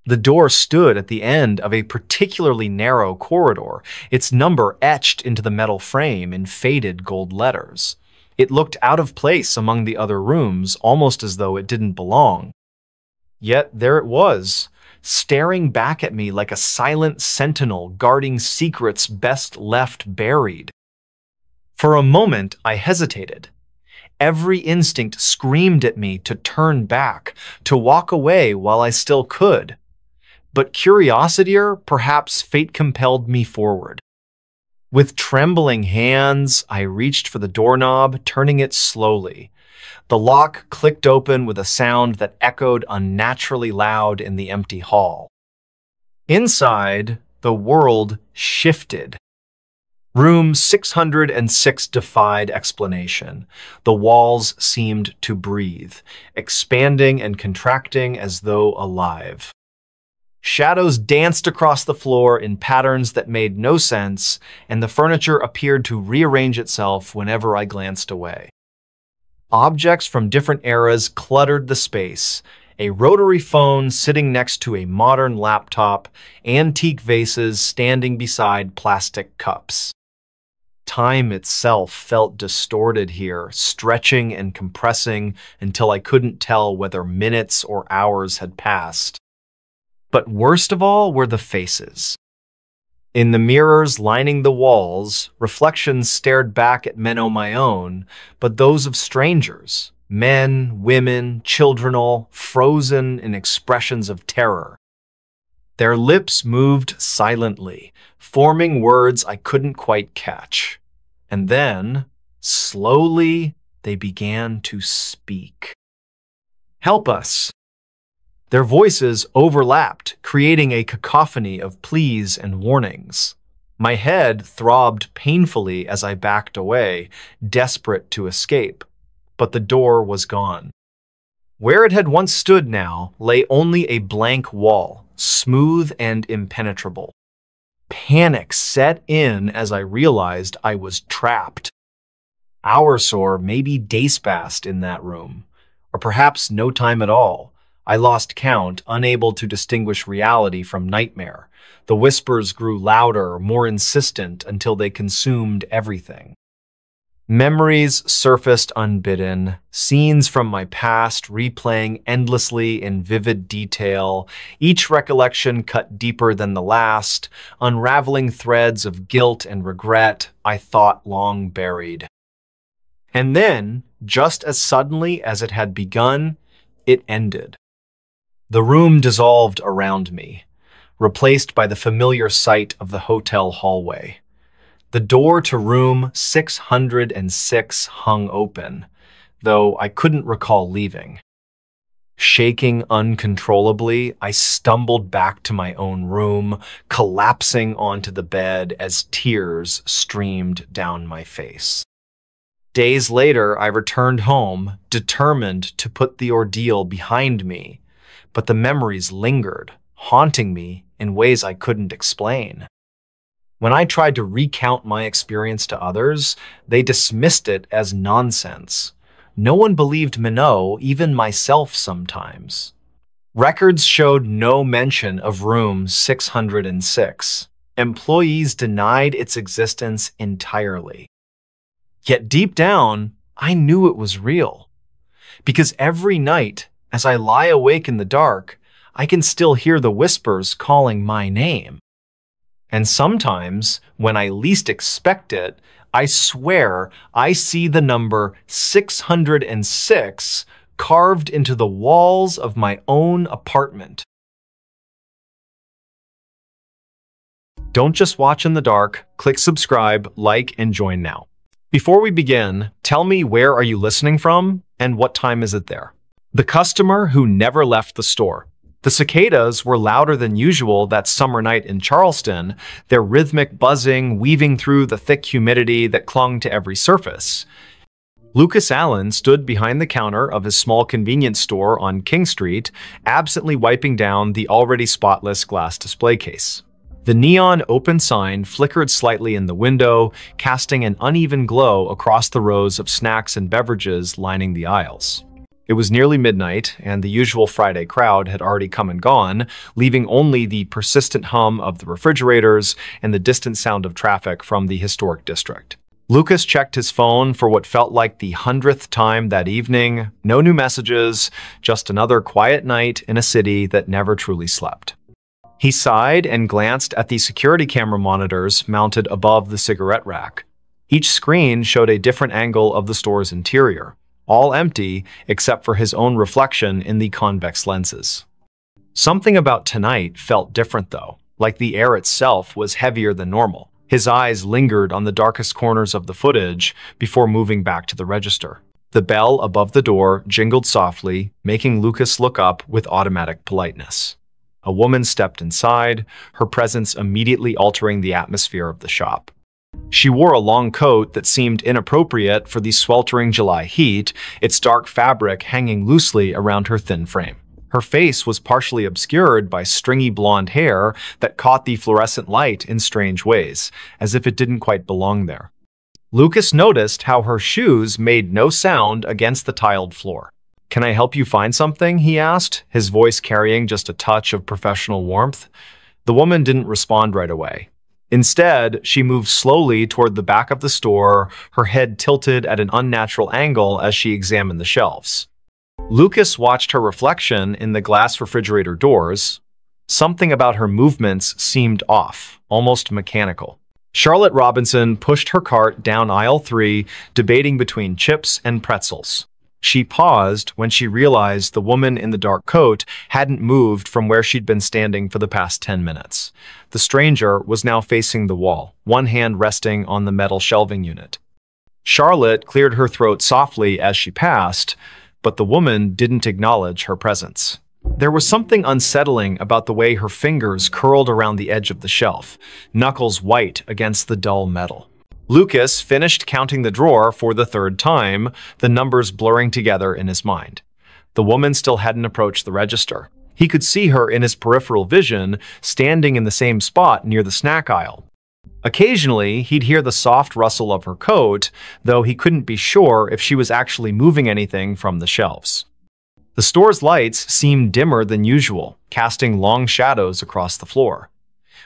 The door stood at the end of a particularly narrow corridor, its number etched into the metal frame in faded gold letters. It looked out of place among the other rooms, almost as though it didn't belong. Yet there it was, staring back at me like a silent sentinel guarding secrets best left buried. For a moment, I hesitated. Every instinct screamed at me to turn back, to walk away while I still could. But curiosity, or perhaps fate, compelled me forward. With trembling hands, I reached for the doorknob, turning it slowly. The lock clicked open with a sound that echoed unnaturally loud in the empty hall. Inside, the world shifted. Room 606 defied explanation. The walls seemed to breathe, expanding and contracting as though alive. Shadows danced across the floor in patterns that made no sense, and the furniture appeared to rearrange itself whenever I glanced away. Objects from different eras cluttered the space: a rotary phone sitting next to a modern laptop, antique vases standing beside plastic cups. Time itself felt distorted here, stretching and compressing until I couldn't tell whether minutes or hours had passed. But worst of all were the faces. In the mirrors lining the walls, reflections stared back at men of my own, but those of strangers, men, women, children, all frozen in expressions of terror. Their lips moved silently, forming words I couldn't quite catch. And then, slowly, they began to speak. "Help us." Their voices overlapped, creating a cacophony of pleas and warnings. My head throbbed painfully as I backed away, desperate to escape. But the door was gone. Where it had once stood now lay only a blank wall, smooth and impenetrable. Panic set in as I realized I was trapped. Hours or maybe days passed in that room, or perhaps no time at all. I lost count, unable to distinguish reality from nightmare. The whispers grew louder, more insistent, until they consumed everything. Memories surfaced unbidden, scenes from my past replaying endlessly in vivid detail, each recollection cut deeper than the last, unraveling threads of guilt and regret I thought long buried. And then, just as suddenly as it had begun, it ended. The room dissolved around me, replaced by the familiar sight of the hotel hallway. The door to room 606 hung open, though I couldn't recall leaving. Shaking uncontrollably, I stumbled back to my own room, collapsing onto the bed as tears streamed down my face. Days later, I returned home, determined to put the ordeal behind me, but the memories lingered, haunting me in ways I couldn't explain. When I tried to recount my experience to others, they dismissed it as nonsense. No one believed Minot, even myself sometimes. Records showed no mention of room 606. Employees denied its existence entirely. Yet deep down, I knew it was real. Because every night, as I lie awake in the dark, I can still hear the whispers calling my name. And sometimes, when I least expect it, I swear I see the number 606 carved into the walls of my own apartment. Don't just watch in the dark. Click subscribe, like, and join now. Before we begin, tell me, where are you listening from and what time is it there? The customer who never left the store. The cicadas were louder than usual that summer night in Charleston, their rhythmic buzzing weaving through the thick humidity that clung to every surface. Lucas Allen stood behind the counter of his small convenience store on King Street, absently wiping down the already spotless glass display case. The neon open sign flickered slightly in the window, casting an uneven glow across the rows of snacks and beverages lining the aisles. It was nearly midnight, and the usual Friday crowd had already come and gone, leaving only the persistent hum of the refrigerators and the distant sound of traffic from the historic district. Lucas checked his phone for what felt like the 100th time that evening. No new messages, just another quiet night in a city that never truly slept. He sighed and glanced at the security camera monitors mounted above the cigarette rack. Each screen showed a different angle of the store's interior. all empty except for his own reflection in the convex lenses. Something about tonight felt different though, like the air itself was heavier than normal. His eyes lingered on the darkest corners of the footage before moving back to the register. The bell above the door jingled softly, making Lucas look up with automatic politeness. A woman stepped inside, her presence immediately altering the atmosphere of the shop. She wore a long coat that seemed inappropriate for the sweltering July heat, its dark fabric hanging loosely around her thin frame. Her face was partially obscured by stringy blonde hair that caught the fluorescent light in strange ways, as if it didn't quite belong there. Lucas noticed how her shoes made no sound against the tiled floor. "Can I help you find something?" he asked, his voice carrying just a touch of professional warmth. The woman didn't respond right away. Instead, she moved slowly toward the back of the store, her head tilted at an unnatural angle as she examined the shelves. Lucas watched her reflection in the glass refrigerator doors. Something about her movements seemed off, almost mechanical. Charlotte Robinson pushed her cart down aisle 3, debating between chips and pretzels. She paused when she realized the woman in the dark coat hadn't moved from where she'd been standing for the past 10 minutes. The stranger was now facing the wall, one hand resting on the metal shelving unit. Charlotte cleared her throat softly as she passed, but the woman didn't acknowledge her presence. There was something unsettling about the way her fingers curled around the edge of the shelf, knuckles white against the dull metal. Lucas finished counting the drawer for the third time, the numbers blurring together in his mind. The woman still hadn't approached the register. He could see her in his peripheral vision, standing in the same spot near the snack aisle. Occasionally, he'd hear the soft rustle of her coat, though he couldn't be sure if she was actually moving anything from the shelves. The store's lights seemed dimmer than usual, casting long shadows across the floor.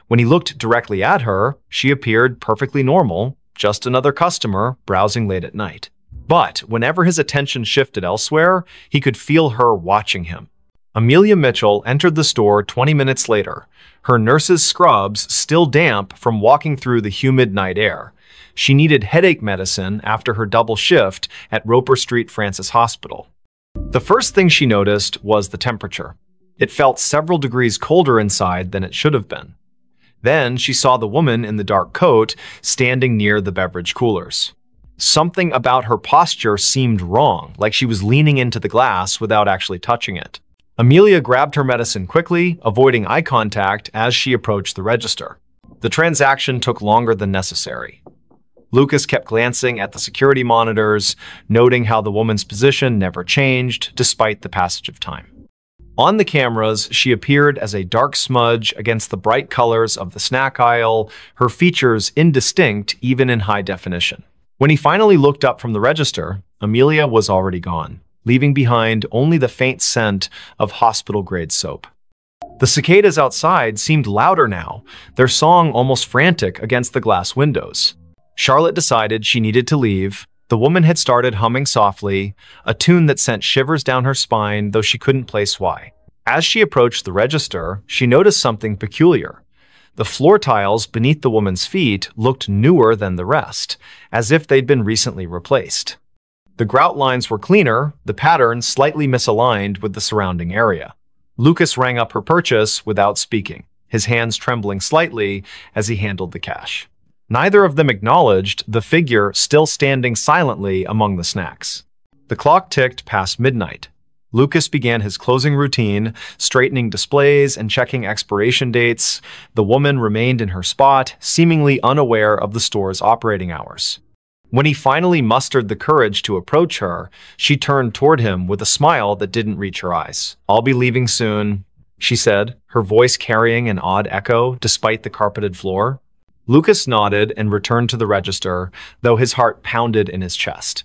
When he looked directly at her, she appeared perfectly normal, just another customer browsing late at night. But whenever his attention shifted elsewhere, he could feel her watching him. Amelia Mitchell entered the store 20 minutes later, her nurse's scrubs still damp from walking through the humid night air. She needed headache medicine after her double shift at Roper Street Francis Hospital. The first thing she noticed was the temperature. It felt several degrees colder inside than it should have been. Then she saw the woman in the dark coat standing near the beverage coolers. Something about her posture seemed wrong, like she was leaning into the glass without actually touching it. Amelia grabbed her medicine quickly, avoiding eye contact as she approached the register. The transaction took longer than necessary. Lucas kept glancing at the security monitors, noting how the woman's position never changed despite the passage of time. On the cameras, she appeared as a dark smudge against the bright colors of the snack aisle, her features indistinct even in high definition. When he finally looked up from the register, Amelia was already gone, leaving behind only the faint scent of hospital-grade soap. The cicadas outside seemed louder now, their song almost frantic against the glass windows. Charlotte decided she needed to leave. The woman had started humming softly, a tune that sent shivers down her spine, though she couldn't place why. As she approached the register, she noticed something peculiar. The floor tiles beneath the woman's feet looked newer than the rest, as if they'd been recently replaced. The grout lines were cleaner, the pattern slightly misaligned with the surrounding area. Lucas rang up her purchase without speaking, his hands trembling slightly as he handled the cash. Neither of them acknowledged the figure still standing silently among the snacks. The clock ticked past midnight. Lucas began his closing routine, straightening displays and checking expiration dates. The woman remained in her spot, seemingly unaware of the store's operating hours. When he finally mustered the courage to approach her, she turned toward him with a smile that didn't reach her eyes. "I'll be leaving soon," she said, her voice carrying an odd echo despite the carpeted floor. Lucas nodded and returned to the register, though his heart pounded in his chest.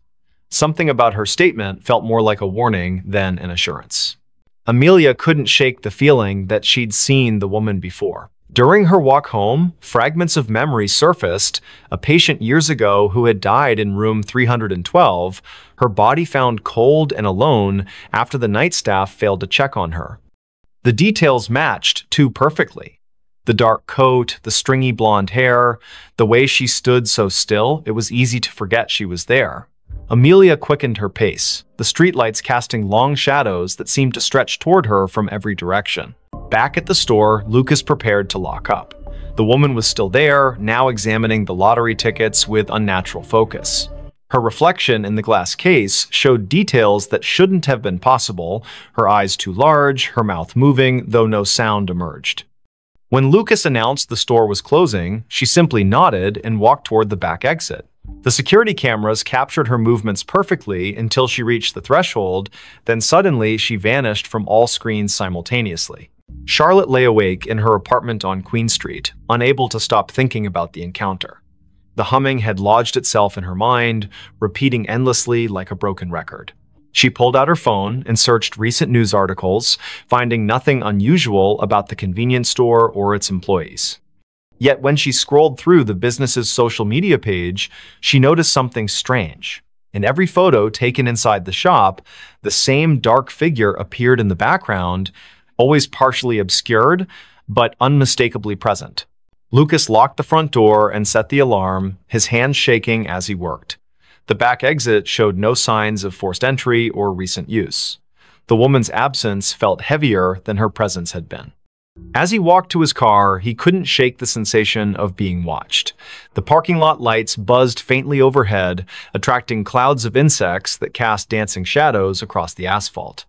Something about her statement felt more like a warning than an assurance. Amelia couldn't shake the feeling that she'd seen the woman before. During her walk home, fragments of memory surfaced, a patient years ago who had died in room 312, her body found cold and alone after the night staff failed to check on her. The details matched too perfectly. The dark coat, the stringy blonde hair, the way she stood so still, it was easy to forget she was there. Amelia quickened her pace, the streetlights casting long shadows that seemed to stretch toward her from every direction. Back at the store, Lucas prepared to lock up. The woman was still there, now examining the lottery tickets with unnatural focus. Her reflection in the glass case showed details that shouldn't have been possible, her eyes too large, her mouth moving, though no sound emerged. When Lucas announced the store was closing, she simply nodded and walked toward the back exit. The security cameras captured her movements perfectly until she reached the threshold, then suddenly she vanished from all screens simultaneously. Charlotte lay awake in her apartment on Queen Street, unable to stop thinking about the encounter. The humming had lodged itself in her mind, repeating endlessly like a broken record. She pulled out her phone and searched recent news articles, finding nothing unusual about the convenience store or its employees. Yet when she scrolled through the business's social media page, she noticed something strange. In every photo taken inside the shop, the same dark figure appeared in the background, always partially obscured, but unmistakably present. Lucas locked the front door and set the alarm, his hands shaking as he worked. The back exit showed no signs of forced entry or recent use. The woman's absence felt heavier than her presence had been. As he walked to his car, he couldn't shake the sensation of being watched. The parking lot lights buzzed faintly overhead, attracting clouds of insects that cast dancing shadows across the asphalt.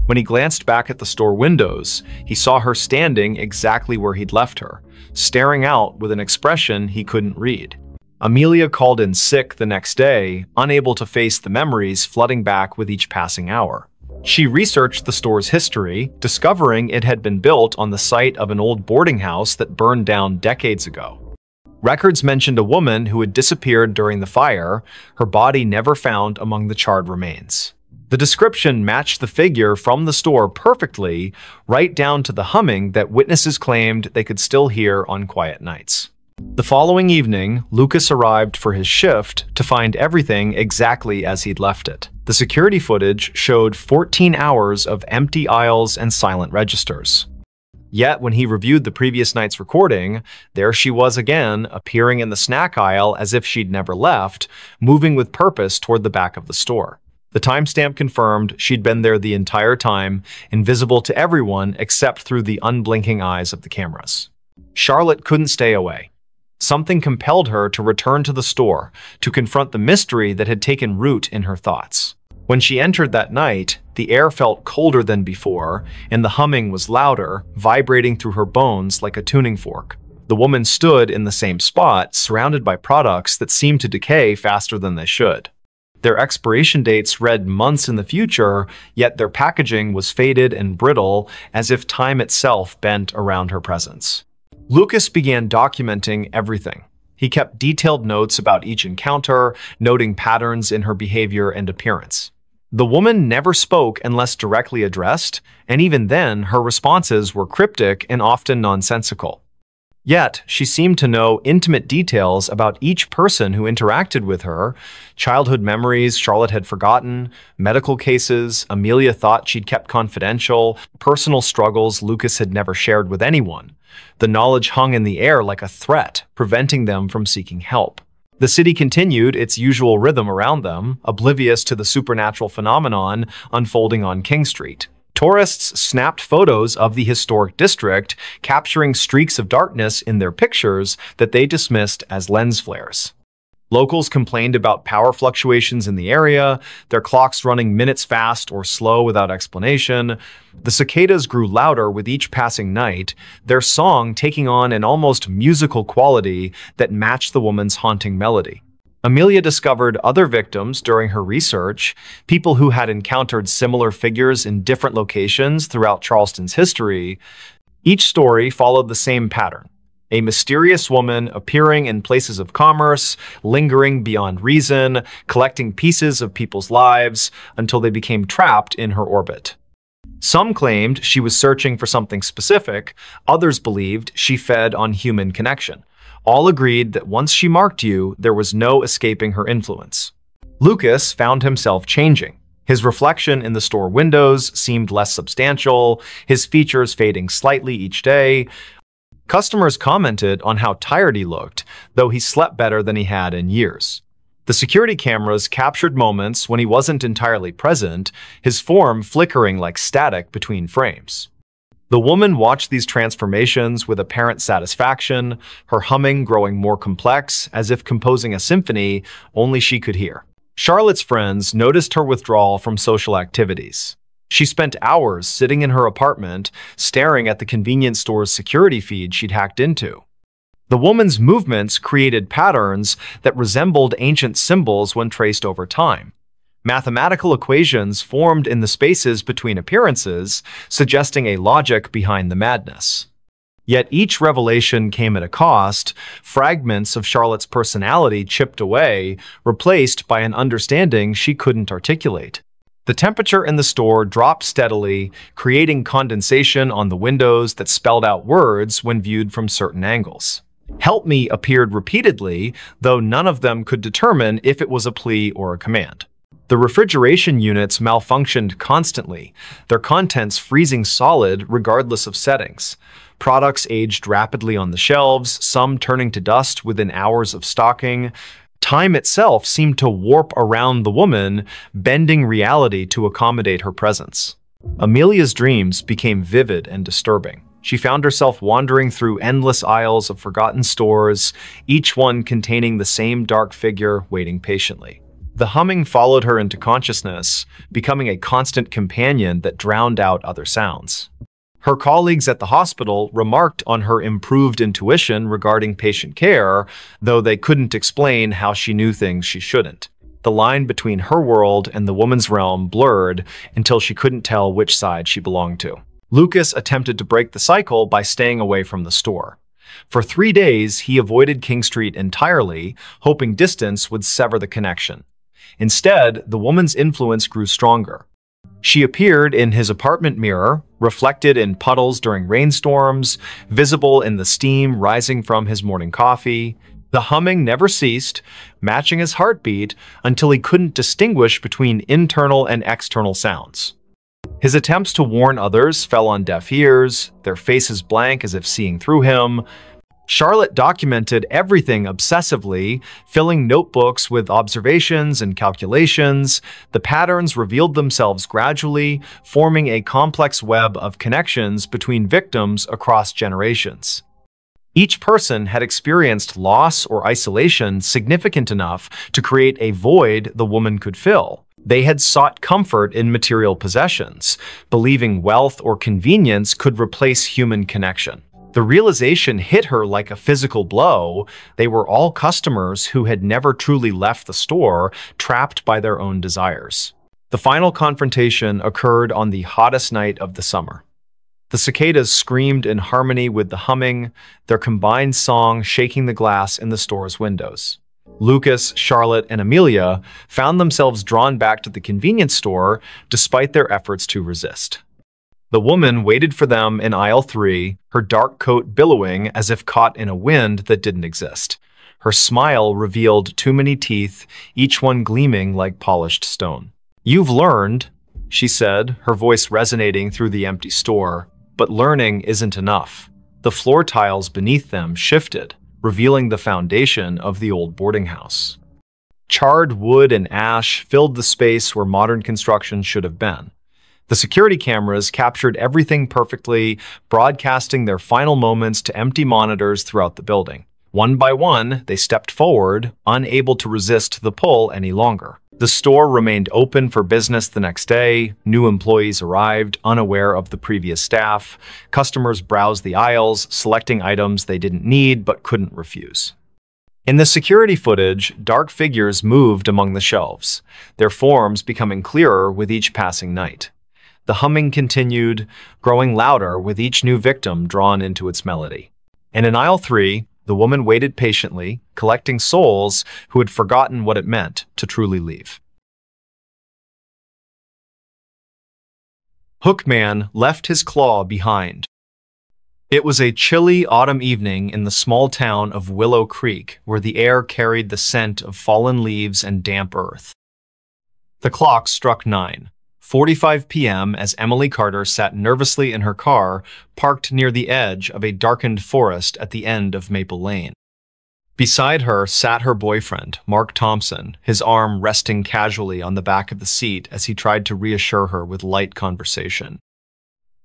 When he glanced back at the store windows, he saw her standing exactly where he'd left her, staring out with an expression he couldn't read. Amelia called in sick the next day, unable to face the memories flooding back with each passing hour. She researched the store's history, discovering it had been built on the site of an old boarding house that burned down decades ago. Records mentioned a woman who had disappeared during the fire, her body never found among the charred remains. The description matched the figure from the store perfectly, right down to the humming that witnesses claimed they could still hear on quiet nights. The following evening, Lucas arrived for his shift to find everything exactly as he'd left it. The security footage showed 14 hours of empty aisles and silent registers. Yet, when he reviewed the previous night's recording, there she was again, appearing in the snack aisle as if she'd never left, moving with purpose toward the back of the store. The timestamp confirmed she'd been there the entire time, invisible to everyone except through the unblinking eyes of the cameras. Charlotte couldn't stay away. Something compelled her to return to the store, to confront the mystery that had taken root in her thoughts. When she entered that night, the air felt colder than before, and the humming was louder, vibrating through her bones like a tuning fork. The woman stood in the same spot, surrounded by products that seemed to decay faster than they should. Their expiration dates read months in the future, yet their packaging was faded and brittle, as if time itself bent around her presence. Lucas began documenting everything. He kept detailed notes about each encounter, noting patterns in her behavior and appearance. The woman never spoke unless directly addressed, and even then, her responses were cryptic and often nonsensical. Yet, she seemed to know intimate details about each person who interacted with her, childhood memories Charlotte had forgotten, medical cases Amelia thought she'd kept confidential, personal struggles Lucas had never shared with anyone. The knowledge hung in the air like a threat, preventing them from seeking help. The city continued its usual rhythm around them, oblivious to the supernatural phenomenon unfolding on King Street. Tourists snapped photos of the historic district, capturing streaks of darkness in their pictures that they dismissed as lens flares. Locals complained about power fluctuations in the area, their clocks running minutes fast or slow without explanation. The cicadas grew louder with each passing night, their song taking on an almost musical quality that matched the woman's haunting melody. Amelia discovered other victims during her research, people who had encountered similar figures in different locations throughout Charleston's history. Each story followed the same pattern. A mysterious woman appearing in places of commerce, lingering beyond reason, collecting pieces of people's lives until they became trapped in her orbit. Some claimed she was searching for something specific, others believed she fed on human connection. All agreed that once she marked you, there was no escaping her influence. Lucas found himself changing. His reflection in the store windows seemed less substantial, his features fading slightly each day. Customers commented on how tired he looked, though he slept better than he had in years. The security cameras captured moments when he wasn't entirely present, his form flickering like static between frames. The woman watched these transformations with apparent satisfaction, her humming growing more complex, as if composing a symphony only she could hear. Charlotte's friends noticed her withdrawal from social activities. She spent hours sitting in her apartment, staring at the convenience store's security feed she'd hacked into. The woman's movements created patterns that resembled ancient symbols when traced over time. Mathematical equations formed in the spaces between appearances, suggesting a logic behind the madness. Yet each revelation came at a cost, fragments of Charlotte's personality chipped away, replaced by an understanding she couldn't articulate. The temperature in the store dropped steadily, creating condensation on the windows that spelled out words when viewed from certain angles. "Help me" appeared repeatedly, though none of them could determine if it was a plea or a command. The refrigeration units malfunctioned constantly, their contents freezing solid regardless of settings. Products aged rapidly on the shelves, some turning to dust within hours of stocking. Time itself seemed to warp around the woman, bending reality to accommodate her presence. Amelia's dreams became vivid and disturbing. She found herself wandering through endless aisles of forgotten stores, each one containing the same dark figure waiting patiently. The humming followed her into consciousness, becoming a constant companion that drowned out other sounds. Her colleagues at the hospital remarked on her improved intuition regarding patient care, though they couldn't explain how she knew things she shouldn't. The line between her world and the woman's realm blurred until she couldn't tell which side she belonged to. Lucas attempted to break the cycle by staying away from the store. For 3 days, he avoided King Street entirely, hoping distance would sever the connection. Instead, the woman's influence grew stronger. She appeared in his apartment mirror, reflected in puddles during rainstorms, visible in the steam rising from his morning coffee. The humming never ceased, matching his heartbeat until he couldn't distinguish between internal and external sounds. His attempts to warn others fell on deaf ears, their faces blank as if seeing through him. Charlotte documented everything obsessively, filling notebooks with observations and calculations. The patterns revealed themselves gradually, forming a complex web of connections between victims across generations. Each person had experienced loss or isolation significant enough to create a void the woman could fill. They had sought comfort in material possessions, believing wealth or convenience could replace human connection. The realization hit her like a physical blow. They were all customers who had never truly left the store, trapped by their own desires. The final confrontation occurred on the hottest night of the summer. The cicadas screamed in harmony with the humming, their combined song shaking the glass in the store's windows. Lucas, Charlotte, and Amelia found themselves drawn back to the convenience store despite their efforts to resist. The woman waited for them in aisle 3, her dark coat billowing as if caught in a wind that didn't exist. Her smile revealed too many teeth, each one gleaming like polished stone. "You've learned," she said, her voice resonating through the empty store. But learning isn't enough. The floor tiles beneath them shifted, revealing the foundation of the old boarding house. Charred wood and ash filled the space where modern construction should have been. The security cameras captured everything perfectly, broadcasting their final moments to empty monitors throughout the building. One by one, they stepped forward, unable to resist the pull any longer. The store remained open for business the next day. New employees arrived, unaware of the previous staff. Customers browsed the aisles, selecting items they didn't need but couldn't refuse. In the security footage, dark figures moved among the shelves, their forms becoming clearer with each passing night. The humming continued, growing louder with each new victim drawn into its melody. And in aisle 3, the woman waited patiently, collecting souls who had forgotten what it meant to truly leave. Hookman left his claw behind. It was a chilly autumn evening in the small town of Willow Creek, where the air carried the scent of fallen leaves and damp earth. The clock struck 9:45 p.m. as Emily Carter sat nervously in her car, parked near the edge of a darkened forest at the end of Maple Lane. Beside her sat her boyfriend, Mark Thompson, his arm resting casually on the back of the seat as he tried to reassure her with light conversation.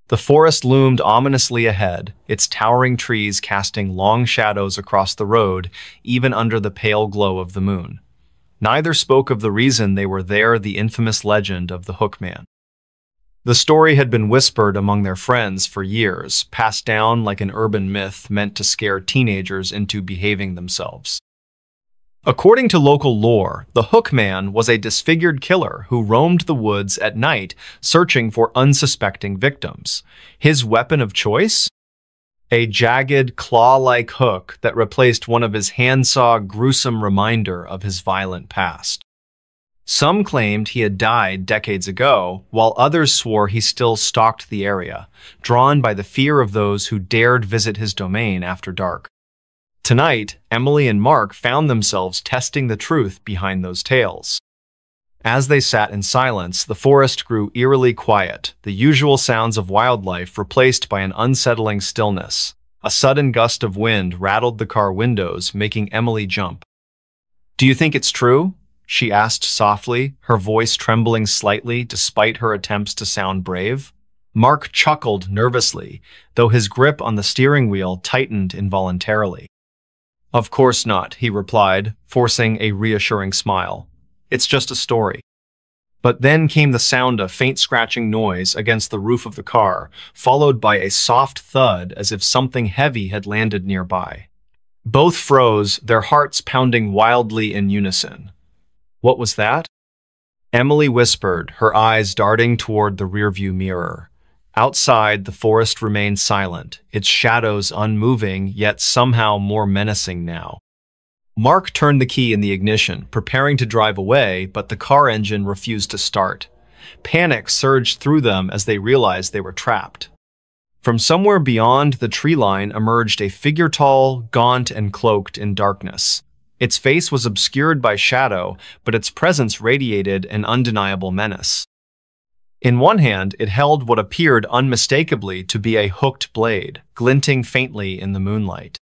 The forest loomed ominously ahead, its towering trees casting long shadows across the road, even under the pale glow of the moon. Neither spoke of the reason they were there, the infamous legend of the Hookman. The story had been whispered among their friends for years, passed down like an urban myth meant to scare teenagers into behaving themselves. According to local lore, the Hookman was a disfigured killer who roamed the woods at night searching for unsuspecting victims. His weapon of choice? A jagged, claw-like hook that replaced one of his handsaw, gruesome reminder of his violent past. Some claimed he had died decades ago, while others swore he still stalked the area, drawn by the fear of those who dared visit his domain after dark. Tonight, Emily and Mark found themselves testing the truth behind those tales. As they sat in silence, the forest grew eerily quiet, the usual sounds of wildlife replaced by an unsettling stillness. A sudden gust of wind rattled the car windows, making Emily jump. "Do you think it's true?" she asked softly, her voice trembling slightly despite her attempts to sound brave. Mark chuckled nervously, though his grip on the steering wheel tightened involuntarily. "Of course not," he replied, forcing a reassuring smile. "It's just a story." But then came the sound of faint scratching noise against the roof of the car, followed by a soft thud as if something heavy had landed nearby. Both froze, their hearts pounding wildly in unison. "What was that?" Emily whispered, her eyes darting toward the rearview mirror. Outside, the forest remained silent, its shadows unmoving, yet somehow more menacing now. Mark turned the key in the ignition, preparing to drive away, but the car engine refused to start. Panic surged through them as they realized they were trapped. From somewhere beyond the tree line emerged a figure tall, gaunt, and cloaked in darkness. Its face was obscured by shadow, but its presence radiated an undeniable menace. In one hand, it held what appeared unmistakably to be a hooked blade, glinting faintly in the moonlight.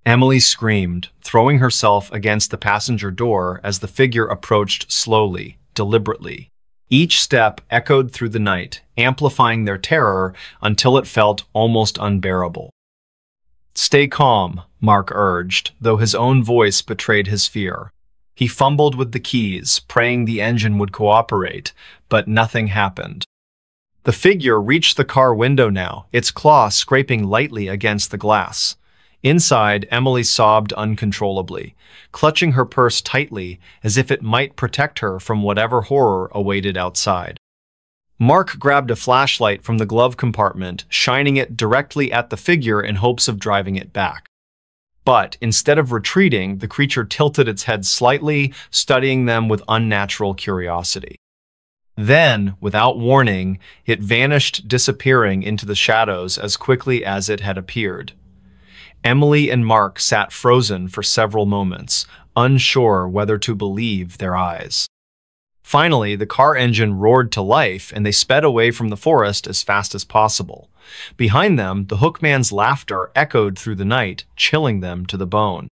Emily screamed, throwing herself against the passenger door as the figure approached slowly, deliberately. Each step echoed through the night, amplifying their terror until it felt almost unbearable. "Stay calm," Mark urged, though his own voice betrayed his fear. He fumbled with the keys, praying the engine would cooperate, but nothing happened. The figure reached the car window now, its claw scraping lightly against the glass. Inside, Emily sobbed uncontrollably, clutching her purse tightly as if it might protect her from whatever horror awaited outside. Mark grabbed a flashlight from the glove compartment, shining it directly at the figure in hopes of driving it back. But instead of retreating, the creature tilted its head slightly, studying them with unnatural curiosity. Then, without warning, it vanished, disappearing into the shadows as quickly as it had appeared. Emily and Mark sat frozen for several moments, unsure whether to believe their eyes. Finally, the car engine roared to life and they sped away from the forest as fast as possible. Behind them, the Hookman's laughter echoed through the night, chilling them to the bone.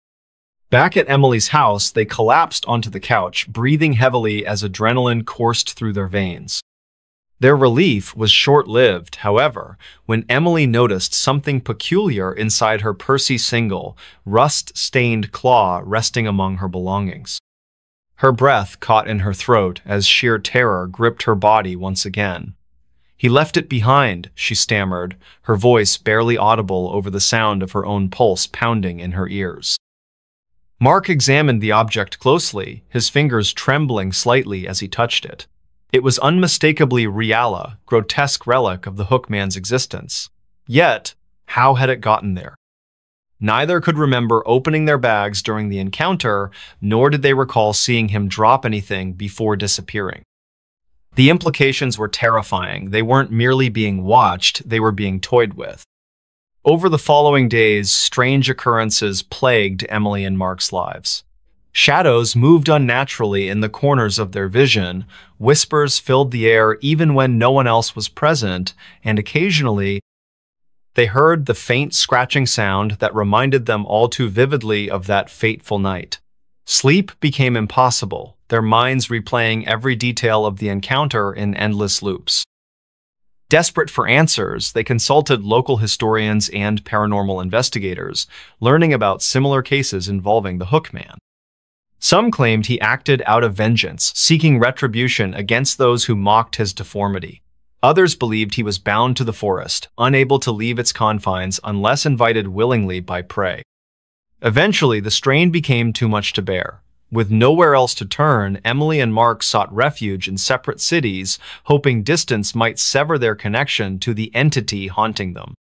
Back at Emily's house, they collapsed onto the couch, breathing heavily as adrenaline coursed through their veins. Their relief was short-lived, however, when Emily noticed something peculiar inside her Percy single, rust-stained claw resting among her belongings. Her breath caught in her throat as sheer terror gripped her body once again. "He left it behind," she stammered, her voice barely audible over the sound of her own pulse pounding in her ears. Mark examined the object closely, his fingers trembling slightly as he touched it. It was unmistakably Riala, grotesque relic of the Hookman's existence. Yet, how had it gotten there? Neither could remember opening their bags during the encounter, nor did they recall seeing him drop anything before disappearing. The implications were terrifying. They weren't merely being watched, they were being toyed with. Over the following days, strange occurrences plagued Emily and Mark's lives. Shadows moved unnaturally in the corners of their vision, whispers filled the air even when no one else was present, and occasionally, They heard the faint scratching sound that reminded them all too vividly of that fateful night. Sleep became impossible, their minds replaying every detail of the encounter in endless loops. Desperate for answers, they consulted local historians and paranormal investigators, learning about similar cases involving the Hookman. Some claimed he acted out of vengeance, seeking retribution against those who mocked his deformity. Others believed he was bound to the forest, unable to leave its confines unless invited willingly by prey. Eventually, the strain became too much to bear. With nowhere else to turn, Emily and Mark sought refuge in separate cities, hoping distance might sever their connection to the entity haunting them.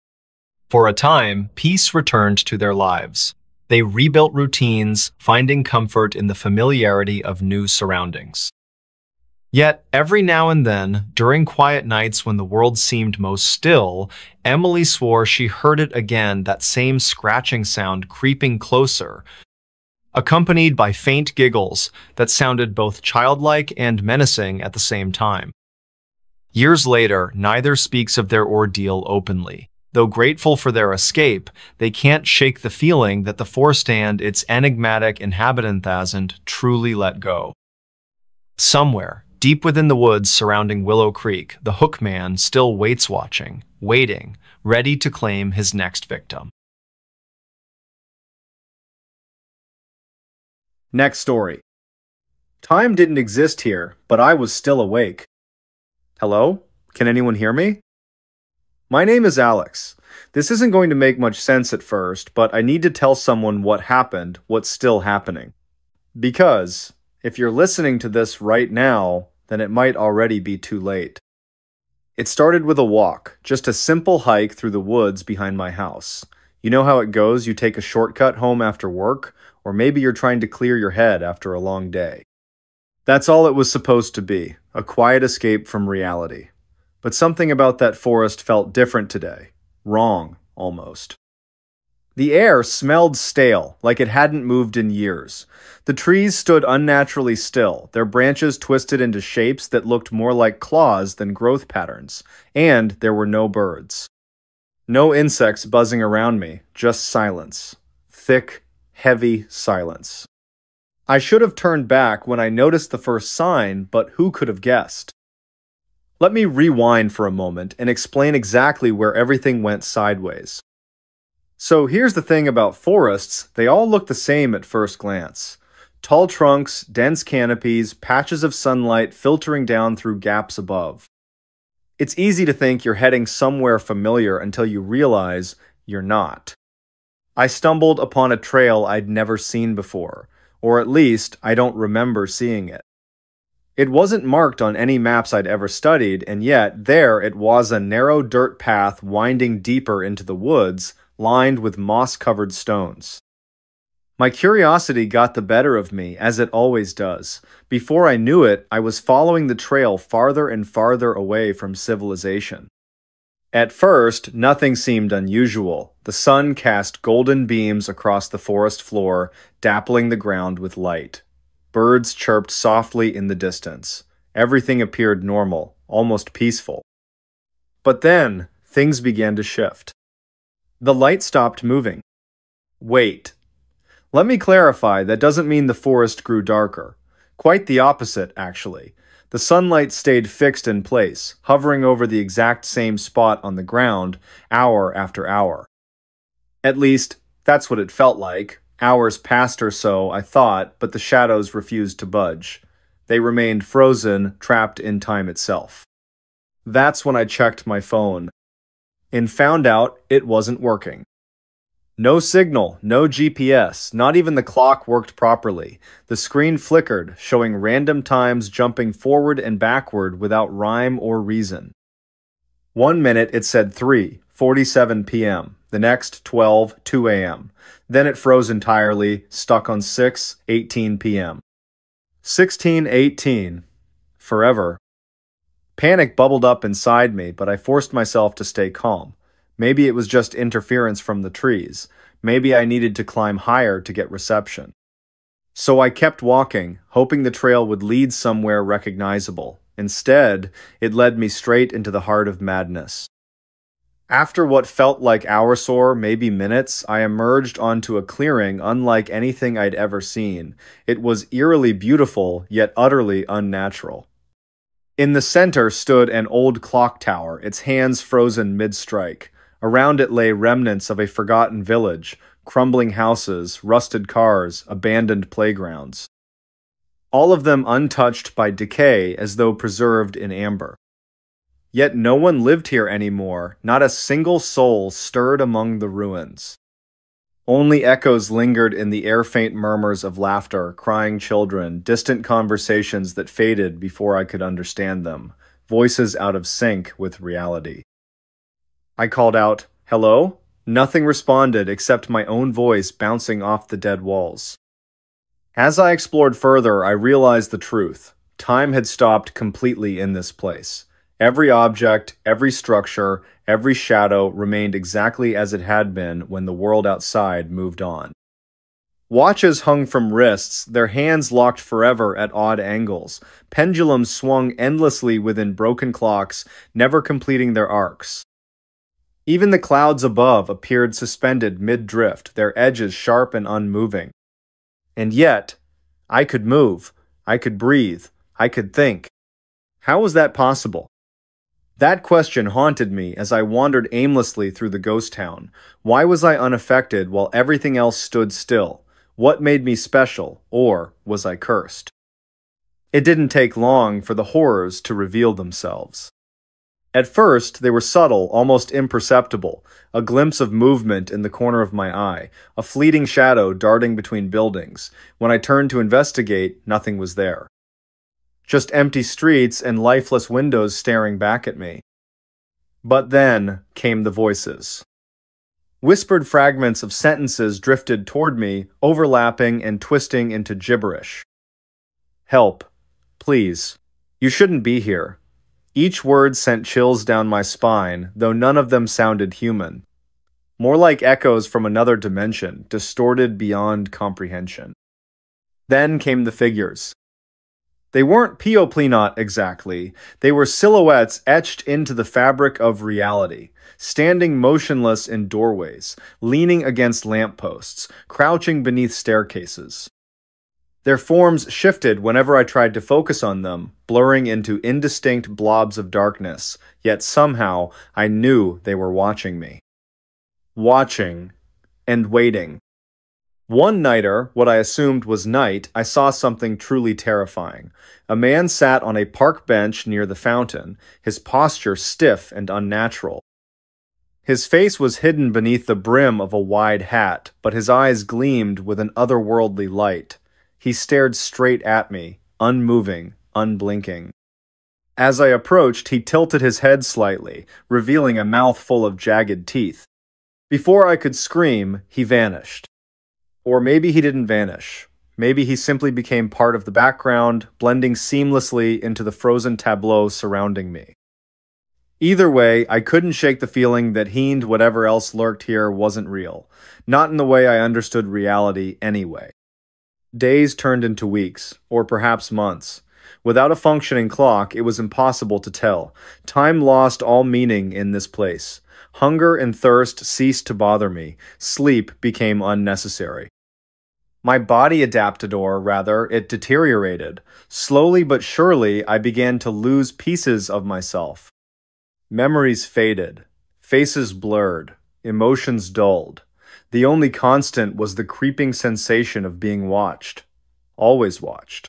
For a time, peace returned to their lives. They rebuilt routines, finding comfort in the familiarity of new surroundings. Yet, every now and then, during quiet nights when the world seemed most still, Emily swore she heard it again, that same scratching sound creeping closer, accompanied by faint giggles that sounded both childlike and menacing at the same time. Years later, neither speaks of their ordeal openly. Though grateful for their escape, they can't shake the feeling that the forest and its enigmatic inhabitant hasn't truly let go. Somewhere, deep within the woods surrounding Willow Creek, the Hookman still waits watching, waiting, ready to claim his next victim. Next story. Time didn't exist here, but I was still awake. Hello? Can anyone hear me? My name is Alex. This isn't going to make much sense at first, but I need to tell someone what happened, what's still happening. Because if you're listening to this right now, then it might already be too late. It started with a walk, just a simple hike through the woods behind my house. You know how it goes, you take a shortcut home after work, or maybe you're trying to clear your head after a long day. That's all it was supposed to be, a quiet escape from reality. But something about that forest felt different today. Wrong, almost. The air smelled stale, like it hadn't moved in years. The trees stood unnaturally still, their branches twisted into shapes that looked more like claws than growth patterns, and there were no birds. No insects buzzing around me, just silence. Thick, heavy silence. I should have turned back when I noticed the first sign, but who could have guessed? Let me rewind for a moment and explain exactly where everything went sideways. So here's the thing about forests, they all look the same at first glance. Tall trunks, dense canopies, patches of sunlight filtering down through gaps above. It's easy to think you're heading somewhere familiar until you realize you're not. I stumbled upon a trail I'd never seen before, or at least I don't remember seeing it. It wasn't marked on any maps I'd ever studied, and yet there it was, a narrow dirt path winding deeper into the woods, lined with moss-covered stones. My curiosity got the better of me, as it always does. Before I knew it, I was following the trail farther and farther away from civilization. At first, nothing seemed unusual. The sun cast golden beams across the forest floor, dappling the ground with light. Birds chirped softly in the distance. Everything appeared normal, almost peaceful. But then, things began to shift. The light stopped moving. Wait. Let me clarify, that doesn't mean the forest grew darker. Quite the opposite, actually. The sunlight stayed fixed in place, hovering over the exact same spot on the ground, hour after hour. At least, that's what it felt like. Hours passed or so, I thought, but the shadows refused to budge. They remained frozen, trapped in time itself. That's when I checked my phone, and found out it wasn't working. No signal, no GPS, not even the clock worked properly. The screen flickered, showing random times jumping forward and backward without rhyme or reason. 1 minute it said 3:47 p.m., the next 12:02 a.m. Then it froze entirely, stuck on 6:18 p.m. 16:18. Forever. Panic bubbled up inside me, but I forced myself to stay calm. Maybe it was just interference from the trees. Maybe I needed to climb higher to get reception. So I kept walking, hoping the trail would lead somewhere recognizable. Instead, it led me straight into the heart of madness. After what felt like hours or maybe minutes, I emerged onto a clearing unlike anything I'd ever seen. It was eerily beautiful, yet utterly unnatural. In the center stood an old clock tower, its hands frozen mid-strike. Around it lay remnants of a forgotten village, crumbling houses, rusted cars, abandoned playgrounds. All of them untouched by decay as though preserved in amber. Yet no one lived here anymore, not a single soul stirred among the ruins. Only echoes lingered in the air-faint murmurs of laughter, crying children, distant conversations that faded before I could understand them, voices out of sync with reality. I called out, "Hello?" Nothing responded except my own voice bouncing off the dead walls. As I explored further, I realized the truth. Time had stopped completely in this place. Every object, every structure, every shadow remained exactly as it had been when the world outside moved on. Watches hung from wrists, their hands locked forever at odd angles. Pendulums swung endlessly within broken clocks, never completing their arcs. Even the clouds above appeared suspended mid-drift, their edges sharp and unmoving. And yet, I could move, I could breathe, I could think. How was that possible? That question haunted me as I wandered aimlessly through the ghost town. Why was I unaffected while everything else stood still? What made me special, or was I cursed? It didn't take long for the horrors to reveal themselves. At first, they were subtle, almost imperceptible, a glimpse of movement in the corner of my eye, a fleeting shadow darting between buildings. When I turned to investigate, nothing was there. Just empty streets and lifeless windows staring back at me. But then came the voices. Whispered fragments of sentences drifted toward me, overlapping and twisting into gibberish. "Help. Please. You shouldn't be here." Each word sent chills down my spine, though none of them sounded human. More like echoes from another dimension, distorted beyond comprehension. Then came the figures. They weren't Pioplinot exactly. They were silhouettes etched into the fabric of reality, standing motionless in doorways, leaning against lampposts, crouching beneath staircases. Their forms shifted whenever I tried to focus on them, blurring into indistinct blobs of darkness, yet somehow I knew they were watching me. Watching and waiting. One nighter, what I assumed was night, I saw something truly terrifying. A man sat on a park bench near the fountain, his posture stiff and unnatural. His face was hidden beneath the brim of a wide hat, but his eyes gleamed with an otherworldly light. He stared straight at me, unmoving, unblinking. As I approached, he tilted his head slightly, revealing a mouth full of jagged teeth. Before I could scream, he vanished. Or maybe he didn't vanish. Maybe he simply became part of the background, blending seamlessly into the frozen tableau surrounding me. Either way, I couldn't shake the feeling that he and whatever else lurked here wasn't real. Not in the way I understood reality anyway. Days turned into weeks, or perhaps months. Without a functioning clock, it was impossible to tell. Time lost all meaning in this place. Hunger and thirst ceased to bother me. Sleep became unnecessary. My body adapted, or rather, it deteriorated. Slowly but surely, I began to lose pieces of myself. Memories faded. Faces blurred. Emotions dulled. The only constant was the creeping sensation of being watched. Always watched.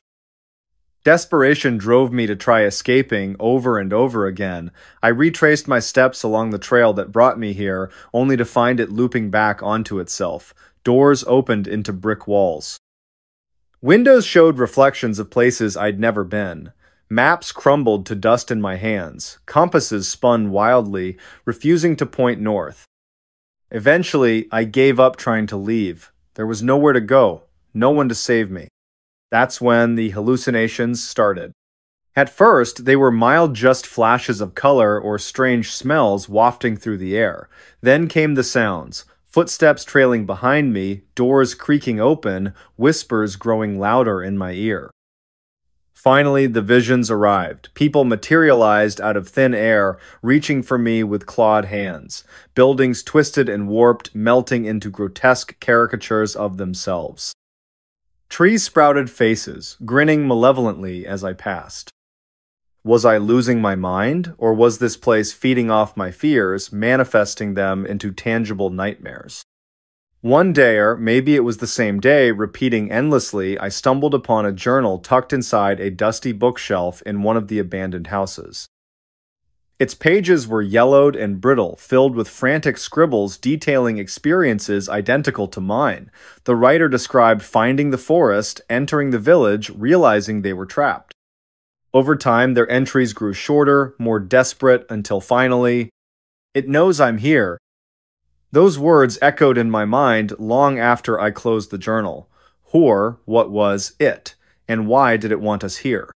Desperation drove me to try escaping over and over again. I retraced my steps along the trail that brought me here, only to find it looping back onto itself. Doors opened into brick walls. Windows showed reflections of places I'd never been. Maps crumbled to dust in my hands. Compasses spun wildly, refusing to point north. Eventually, I gave up trying to leave. There was nowhere to go, no one to save me. That's when the hallucinations started. At first, they were mild just flashes of color or strange smells wafting through the air. Then came the sounds. Footsteps trailing behind me, doors creaking open, whispers growing louder in my ear. Finally, the visions arrived. People materialized out of thin air, reaching for me with clawed hands. Buildings twisted and warped, melting into grotesque caricatures of themselves. Trees sprouted faces, grinning malevolently as I passed. Was I losing my mind, or was this place feeding off my fears, manifesting them into tangible nightmares? One day, or maybe it was the same day, repeating endlessly, I stumbled upon a journal tucked inside a dusty bookshelf in one of the abandoned houses. Its pages were yellowed and brittle, filled with frantic scribbles detailing experiences identical to mine. The writer described finding the forest, entering the village, realizing they were trapped. Over time, their entries grew shorter, more desperate, until finally, "It knows I'm here." Those words echoed in my mind long after I closed the journal. What was it? And why did it want us here?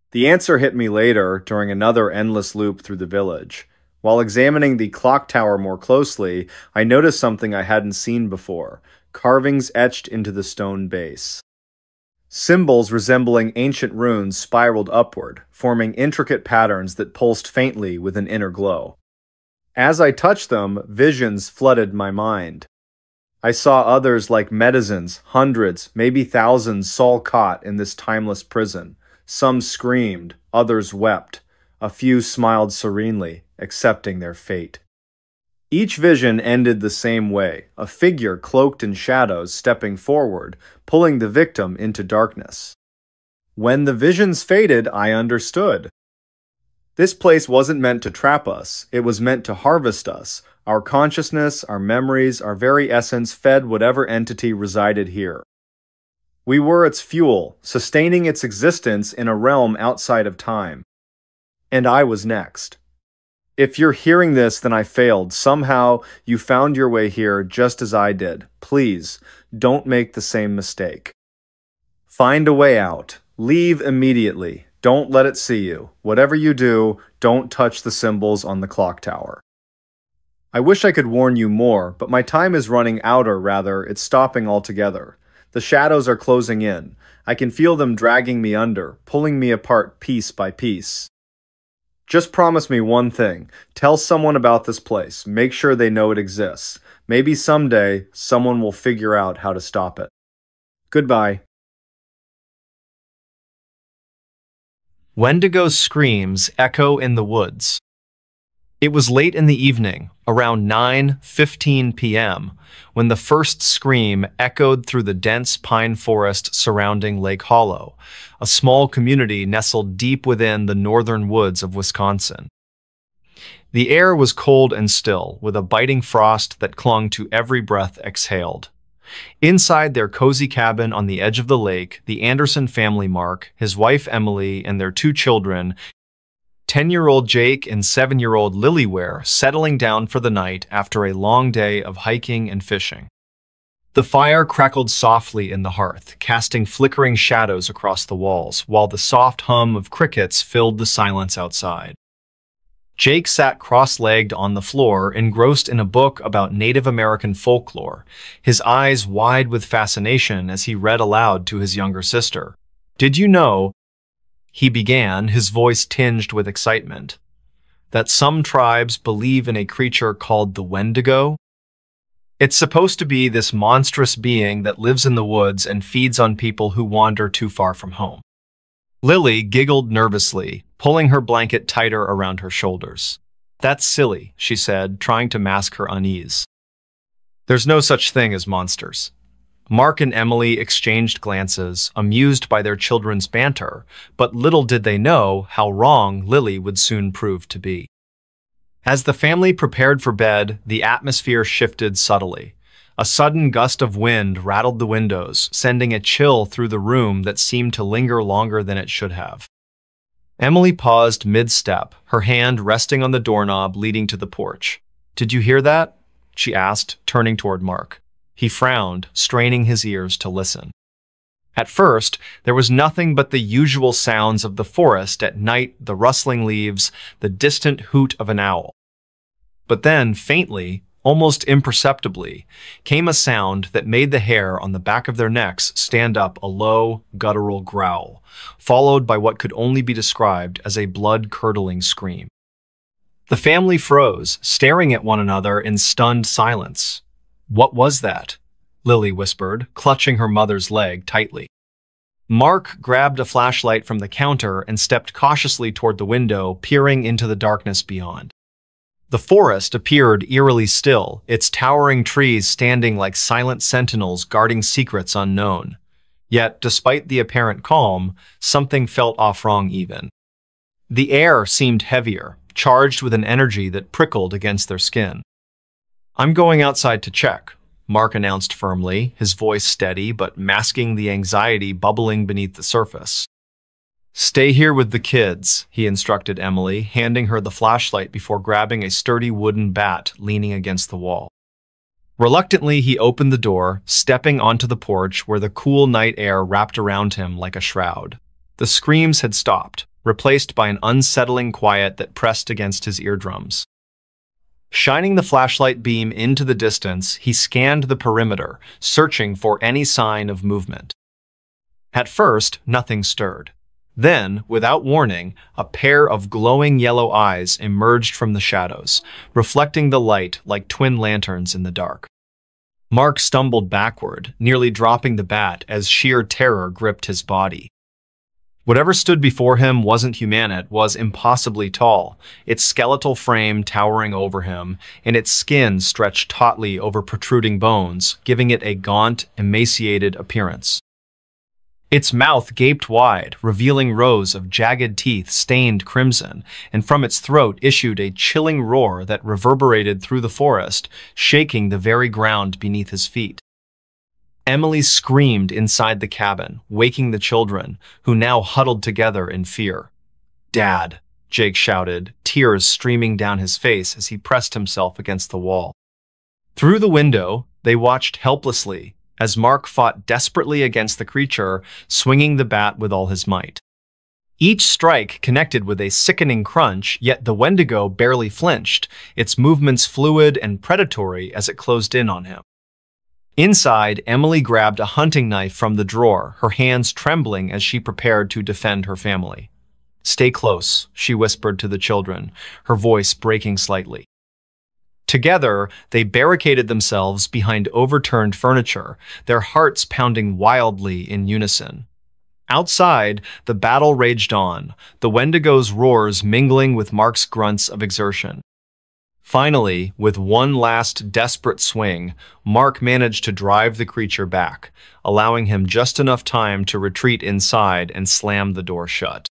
The answer hit me later during another endless loop through the village. While examining the clock tower more closely, I noticed something I hadn't seen before: carvings etched into the stone base. Symbols resembling ancient runes spiraled upward, forming intricate patterns that pulsed faintly with an inner glow. As I touched them, visions flooded my mind. I saw others like medicines, hundreds, maybe thousands, Saul caught in this timeless prison. Some screamed, others wept. A few smiled serenely, accepting their fate. Each vision ended the same way, a figure cloaked in shadows stepping forward, pulling the victim into darkness. When the visions faded, I understood. This place wasn't meant to trap us, it was meant to harvest us. Our consciousness, our memories, our very essence fed whatever entity resided here. We were its fuel, sustaining its existence in a realm outside of time. And I was next. If you're hearing this, then I failed. Somehow, you found your way here just as I did. Please, don't make the same mistake. Find a way out. Leave immediately. Don't let it see you. Whatever you do, don't touch the symbols on the clock tower. I wish I could warn you more, but my time is running out, or rather, it's stopping altogether. The shadows are closing in. I can feel them dragging me under, pulling me apart piece by piece. Just promise me one thing. Tell someone about this place. Make sure they know it exists. Maybe someday, someone will figure out how to stop it. Goodbye. Wendigo's screams echo in the woods. It was late in the evening, around 9:15 p.m., when the first scream echoed through the dense pine forest surrounding Lake Hollow, a small community nestled deep within the northern woods of Wisconsin. The air was cold and still, with a biting frost that clung to every breath exhaled. Inside their cozy cabin on the edge of the lake, the Anderson family, Mark, his wife Emily, and their two children, 10-year-old Jake and 7-year-old Lily, were settling down for the night after a long day of hiking and fishing. The fire crackled softly in the hearth, casting flickering shadows across the walls, while the soft hum of crickets filled the silence outside. Jake sat cross-legged on the floor, engrossed in a book about Native American folklore, his eyes wide with fascination as he read aloud to his younger sister. "Did you know," he began, his voice tinged with excitement, "that some tribes believe in a creature called the Wendigo? It's supposed to be this monstrous being that lives in the woods and feeds on people who wander too far from home." Lily giggled nervously, pulling her blanket tighter around her shoulders. "That's silly," she said, trying to mask her unease. "There's no such thing as monsters." Mark and Emily exchanged glances, amused by their children's banter, but little did they know how wrong Lily would soon prove to be. As the family prepared for bed, the atmosphere shifted subtly. A sudden gust of wind rattled the windows, sending a chill through the room that seemed to linger longer than it should have. Emily paused mid-step, her hand resting on the doorknob leading to the porch. "Did you hear that?" she asked, turning toward Mark. He frowned, straining his ears to listen. At first, there was nothing but the usual sounds of the forest at night, the rustling leaves, the distant hoot of an owl. But then, faintly, almost imperceptibly, came a sound that made the hair on the back of their necks stand up, a low, guttural growl, followed by what could only be described as a blood-curdling scream. The family froze, staring at one another in stunned silence. "What was that?" Lily whispered, clutching her mother's leg tightly. Mark grabbed a flashlight from the counter and stepped cautiously toward the window, peering into the darkness beyond. The forest appeared eerily still, its towering trees standing like silent sentinels guarding secrets unknown. Yet, despite the apparent calm, something felt off wrong even. The air seemed heavier, charged with an energy that prickled against their skin. "I'm going outside to check," Mark announced firmly, his voice steady but masking the anxiety bubbling beneath the surface. "Stay here with the kids," he instructed Emily, handing her the flashlight before grabbing a sturdy wooden bat leaning against the wall. Reluctantly, he opened the door, stepping onto the porch where the cool night air wrapped around him like a shroud. The screams had stopped, replaced by an unsettling quiet that pressed against his eardrums. Shining the flashlight beam into the distance, he scanned the perimeter, searching for any sign of movement. At first, nothing stirred. Then, without warning, a pair of glowing yellow eyes emerged from the shadows, reflecting the light like twin lanterns in the dark. Mark stumbled backward, nearly dropping the bat as sheer terror gripped his body. Whatever stood before him wasn't human, it was impossibly tall, its skeletal frame towering over him, and its skin stretched tautly over protruding bones, giving it a gaunt, emaciated appearance. Its mouth gaped wide, revealing rows of jagged teeth stained crimson, and from its throat issued a chilling roar that reverberated through the forest, shaking the very ground beneath his feet. Emily screamed inside the cabin, waking the children, who now huddled together in fear. "Dad," Jake shouted, tears streaming down his face as he pressed himself against the wall. Through the window, they watched helplessly as Mark fought desperately against the creature, swinging the bat with all his might. Each strike connected with a sickening crunch, yet the Wendigo barely flinched, its movements fluid and predatory as it closed in on him. Inside, Emily grabbed a hunting knife from the drawer, her hands trembling as she prepared to defend her family. "Stay close," she whispered to the children, her voice breaking slightly. Together, they barricaded themselves behind overturned furniture, their hearts pounding wildly in unison. Outside, the battle raged on, the Wendigo's roars mingling with Mark's grunts of exertion. Finally, with one last desperate swing, Mark managed to drive the creature back, allowing him just enough time to retreat inside and slam the door shut.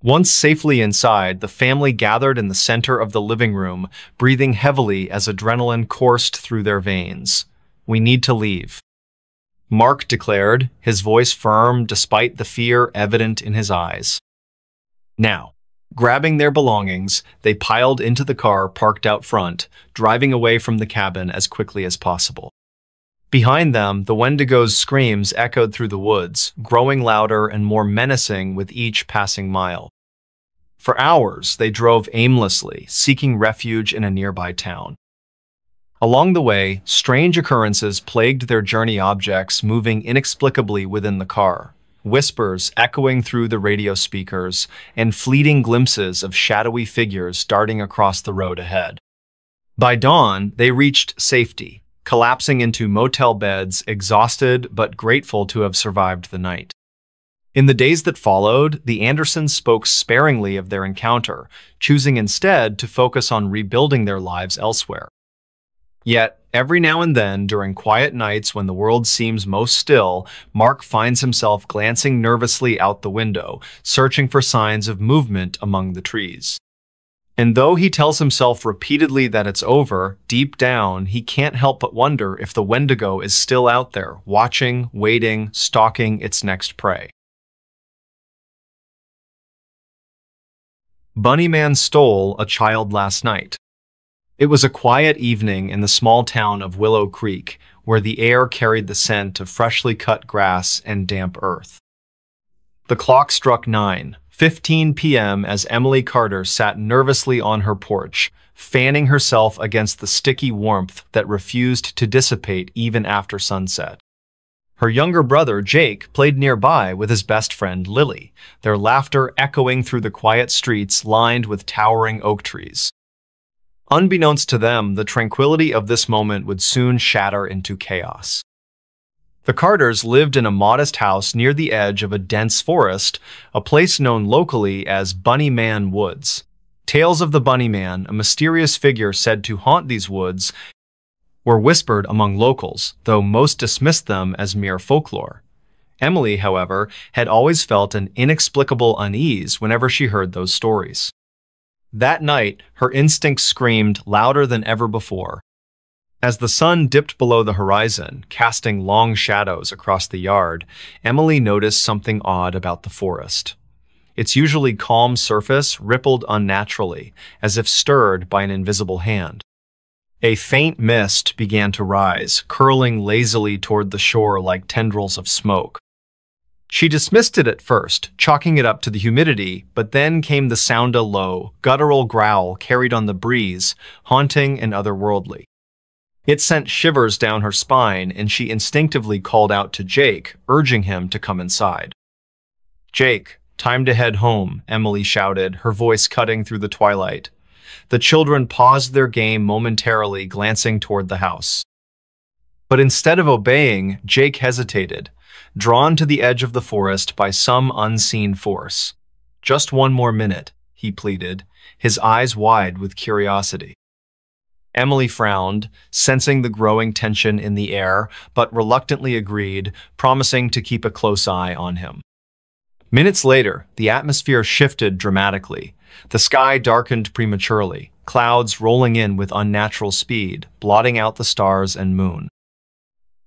Once safely inside, the family gathered in the center of the living room, breathing heavily as adrenaline coursed through their veins. "We need to leave," Mark declared, his voice firm despite the fear evident in his eyes. Now, grabbing their belongings, they piled into the car parked out front, driving away from the cabin as quickly as possible. Behind them, the Wendigo's screams echoed through the woods, growing louder and more menacing with each passing mile. For hours, they drove aimlessly, seeking refuge in a nearby town. Along the way, strange occurrences plagued their journey, objects moving inexplicably within the car, whispers echoing through the radio speakers, and fleeting glimpses of shadowy figures darting across the road ahead. By dawn, they reached safety, collapsing into motel beds, exhausted but grateful to have survived the night. In the days that followed, the Andersons spoke sparingly of their encounter, choosing instead to focus on rebuilding their lives elsewhere. Yet, every now and then, during quiet nights when the world seems most still, Mark finds himself glancing nervously out the window, searching for signs of movement among the trees. And though he tells himself repeatedly that it's over, deep down, he can't help but wonder if the Wendigo is still out there, watching, waiting, stalking its next prey. Bunnyman stole a child last night. It was a quiet evening in the small town of Willow Creek, where the air carried the scent of freshly cut grass and damp earth. The clock struck 9:15 p.m. as Emily Carter sat nervously on her porch, fanning herself against the sticky warmth that refused to dissipate even after sunset. Her younger brother, Jake, played nearby with his best friend, Lily, their laughter echoing through the quiet streets lined with towering oak trees. Unbeknownst to them, the tranquility of this moment would soon shatter into chaos. The Carters lived in a modest house near the edge of a dense forest, a place known locally as Bunny Man Woods. Tales of the Bunny Man, a mysterious figure said to haunt these woods, were whispered among locals, though most dismissed them as mere folklore. Emily, however, had always felt an inexplicable unease whenever she heard those stories. That night, her instincts screamed louder than ever before. As the sun dipped below the horizon, casting long shadows across the yard, Emily noticed something odd about the forest. Its usually calm surface rippled unnaturally, as if stirred by an invisible hand. A faint mist began to rise, curling lazily toward the shore like tendrils of smoke. She dismissed it at first, chalking it up to the humidity, but then came the sound, a low, guttural growl carried on the breeze, haunting and otherworldly. It sent shivers down her spine, and she instinctively called out to Jake, urging him to come inside. "Jake, time to head home," Emily shouted, her voice cutting through the twilight. The children paused their game momentarily, glancing toward the house. But instead of obeying, Jake hesitated, drawn to the edge of the forest by some unseen force. "Just one more minute," he pleaded, his eyes wide with curiosity. Emily frowned, sensing the growing tension in the air, but reluctantly agreed, promising to keep a close eye on him. Minutes later, the atmosphere shifted dramatically. The sky darkened prematurely, clouds rolling in with unnatural speed, blotting out the stars and moon.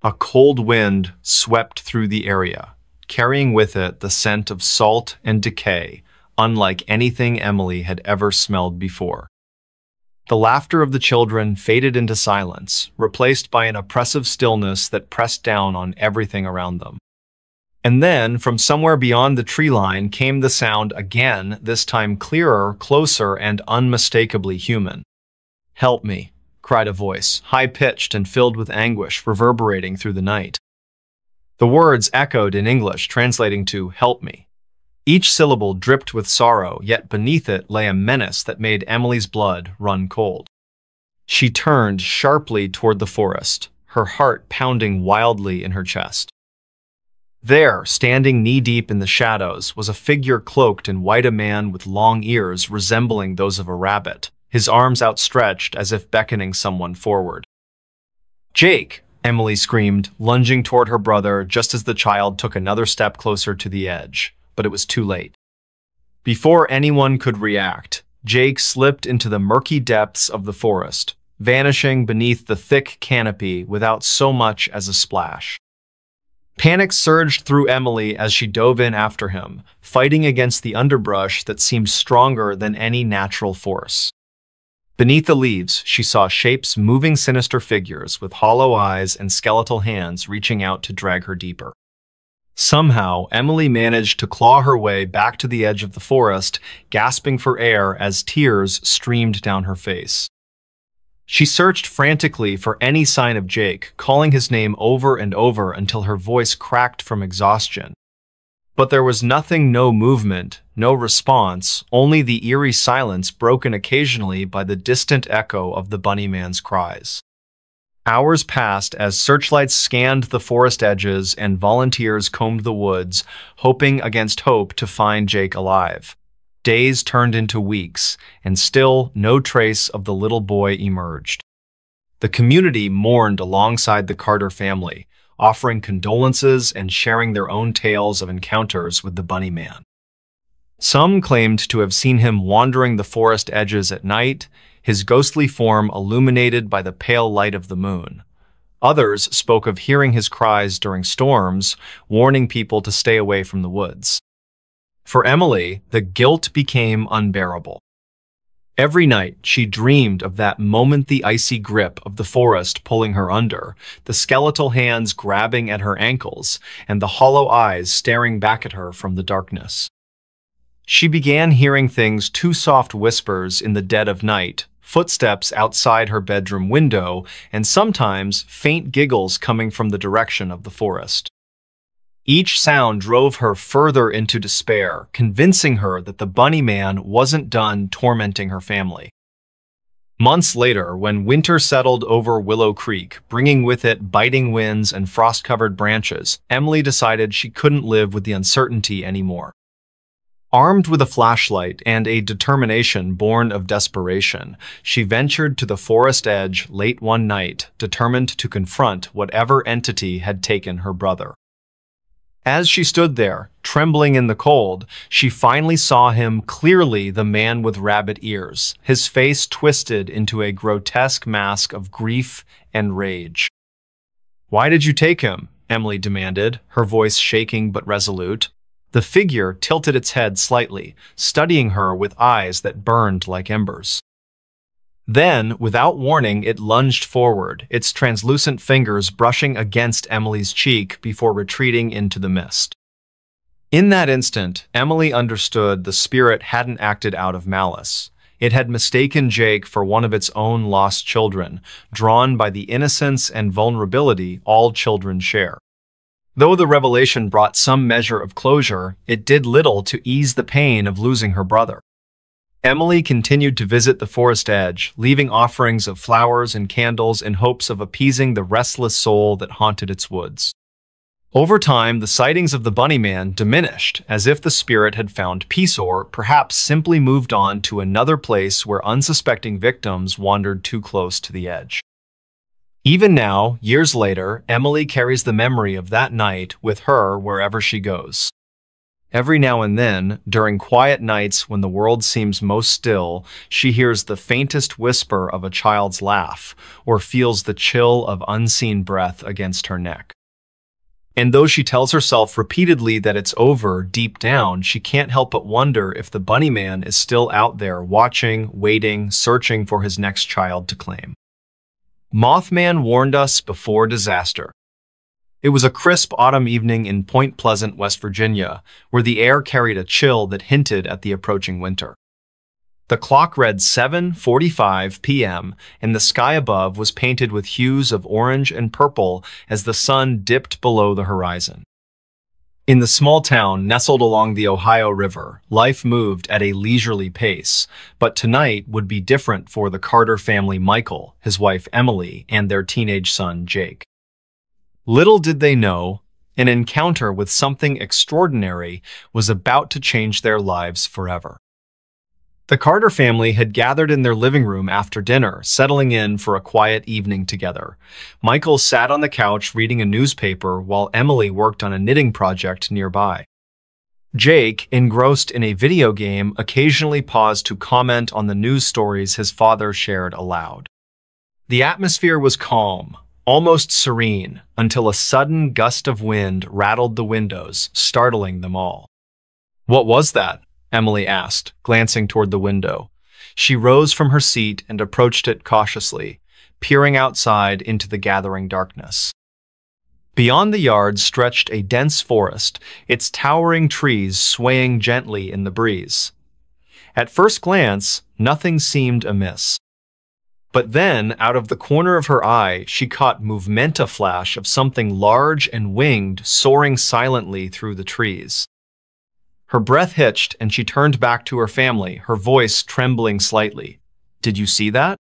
A cold wind swept through the area, carrying with it the scent of salt and decay, unlike anything Emily had ever smelled before. The laughter of the children faded into silence, replaced by an oppressive stillness that pressed down on everything around them. And then, from somewhere beyond the tree line, came the sound again, this time clearer, closer, and unmistakably human. "Help me," cried a voice, high-pitched and filled with anguish, reverberating through the night. The words echoed in English, translating to "help me." Each syllable dripped with sorrow, yet beneath it lay a menace that made Emily's blood run cold. She turned sharply toward the forest, her heart pounding wildly in her chest. There, standing knee-deep in the shadows, was a figure cloaked in white, a man with long ears resembling those of a rabbit, his arms outstretched as if beckoning someone forward. "Jake!" Emily screamed, lunging toward her brother just as the child took another step closer to the edge. But it was too late. Before anyone could react, Jake slipped into the murky depths of the forest, vanishing beneath the thick canopy without so much as a splash. Panic surged through Emily as she dove in after him, fighting against the underbrush that seemed stronger than any natural force. Beneath the leaves, she saw shapes, moving sinister figures with hollow eyes and skeletal hands reaching out to drag her deeper. Somehow, Emily managed to claw her way back to the edge of the forest, gasping for air as tears streamed down her face. She searched frantically for any sign of Jake, calling his name over and over until her voice cracked from exhaustion. But there was nothing, no movement, no response, only the eerie silence broken occasionally by the distant echo of the bunny man's cries. Hours passed as searchlights scanned the forest edges and volunteers combed the woods, hoping against hope to find Jake alive. Days turned into weeks, and still no trace of the little boy emerged. The community mourned alongside the Carter family, offering condolences and sharing their own tales of encounters with the bunny man. Some claimed to have seen him wandering the forest edges at night, his ghostly form illuminated by the pale light of the moon. Others spoke of hearing his cries during storms, warning people to stay away from the woods. For Emily, the guilt became unbearable. Every night, she dreamed of that moment, the icy grip of the forest pulling her under, the skeletal hands grabbing at her ankles, and the hollow eyes staring back at her from the darkness. She began hearing things, too soft whispers in the dead of night, footsteps outside her bedroom window, and sometimes faint giggles coming from the direction of the forest. Each sound drove her further into despair, convincing her that the bunny man wasn't done tormenting her family. Months later, when winter settled over Willow Creek, bringing with it biting winds and frost-covered branches, Emily decided she couldn't live with the uncertainty anymore. Armed with a flashlight and a determination born of desperation, she ventured to the forest edge late one night, determined to confront whatever entity had taken her brother. As she stood there, trembling in the cold, she finally saw him clearly, the man with rabbit ears, his face twisted into a grotesque mask of grief and rage. "Why did you take him?" Emily demanded, her voice shaking but resolute. The figure tilted its head slightly, studying her with eyes that burned like embers. Then, without warning, it lunged forward, its translucent fingers brushing against Emily's cheek before retreating into the mist. In that instant, Emily understood the spirit hadn't acted out of malice. It had mistaken Jake for one of its own lost children, drawn by the innocence and vulnerability all children share. Though the revelation brought some measure of closure, it did little to ease the pain of losing her brother. Emily continued to visit the forest edge, leaving offerings of flowers and candles in hopes of appeasing the restless soul that haunted its woods. Over time, the sightings of the bunny man diminished, as if the spirit had found peace or, perhaps, simply moved on to another place where unsuspecting victims wandered too close to the edge. Even now, years later, Emily carries the memory of that night with her wherever she goes. Every now and then, during quiet nights when the world seems most still, she hears the faintest whisper of a child's laugh or feels the chill of unseen breath against her neck. And though she tells herself repeatedly that it's over, deep down, she can't help but wonder if the bunny man is still out there watching, waiting, searching for his next child to claim. Mothman warned us before disaster. It was a crisp autumn evening in Point Pleasant, West Virginia, where the air carried a chill that hinted at the approaching winter. The clock read 7:45 p.m., and the sky above was painted with hues of orange and purple as the sun dipped below the horizon. In the small town nestled along the Ohio River, life moved at a leisurely pace, but tonight would be different for the Carter family: Michael, his wife Emily, and their teenage son Jake. Little did they know, an encounter with something extraordinary was about to change their lives forever. The Carter family had gathered in their living room after dinner, settling in for a quiet evening together. Michael sat on the couch reading a newspaper while Emily worked on a knitting project nearby. Jake, engrossed in a video game, occasionally paused to comment on the news stories his father shared aloud. The atmosphere was calm, almost serene, until a sudden gust of wind rattled the windows, startling them all. "What was that?" Emily asked, glancing toward the window. She rose from her seat and approached it cautiously, peering outside into the gathering darkness. Beyond the yard stretched a dense forest, its towering trees swaying gently in the breeze. At first glance, nothing seemed amiss. But then, out of the corner of her eye, she caught a flash of something large and winged soaring silently through the trees. Her breath hitched and she turned back to her family, her voice trembling slightly. "Did you see that?"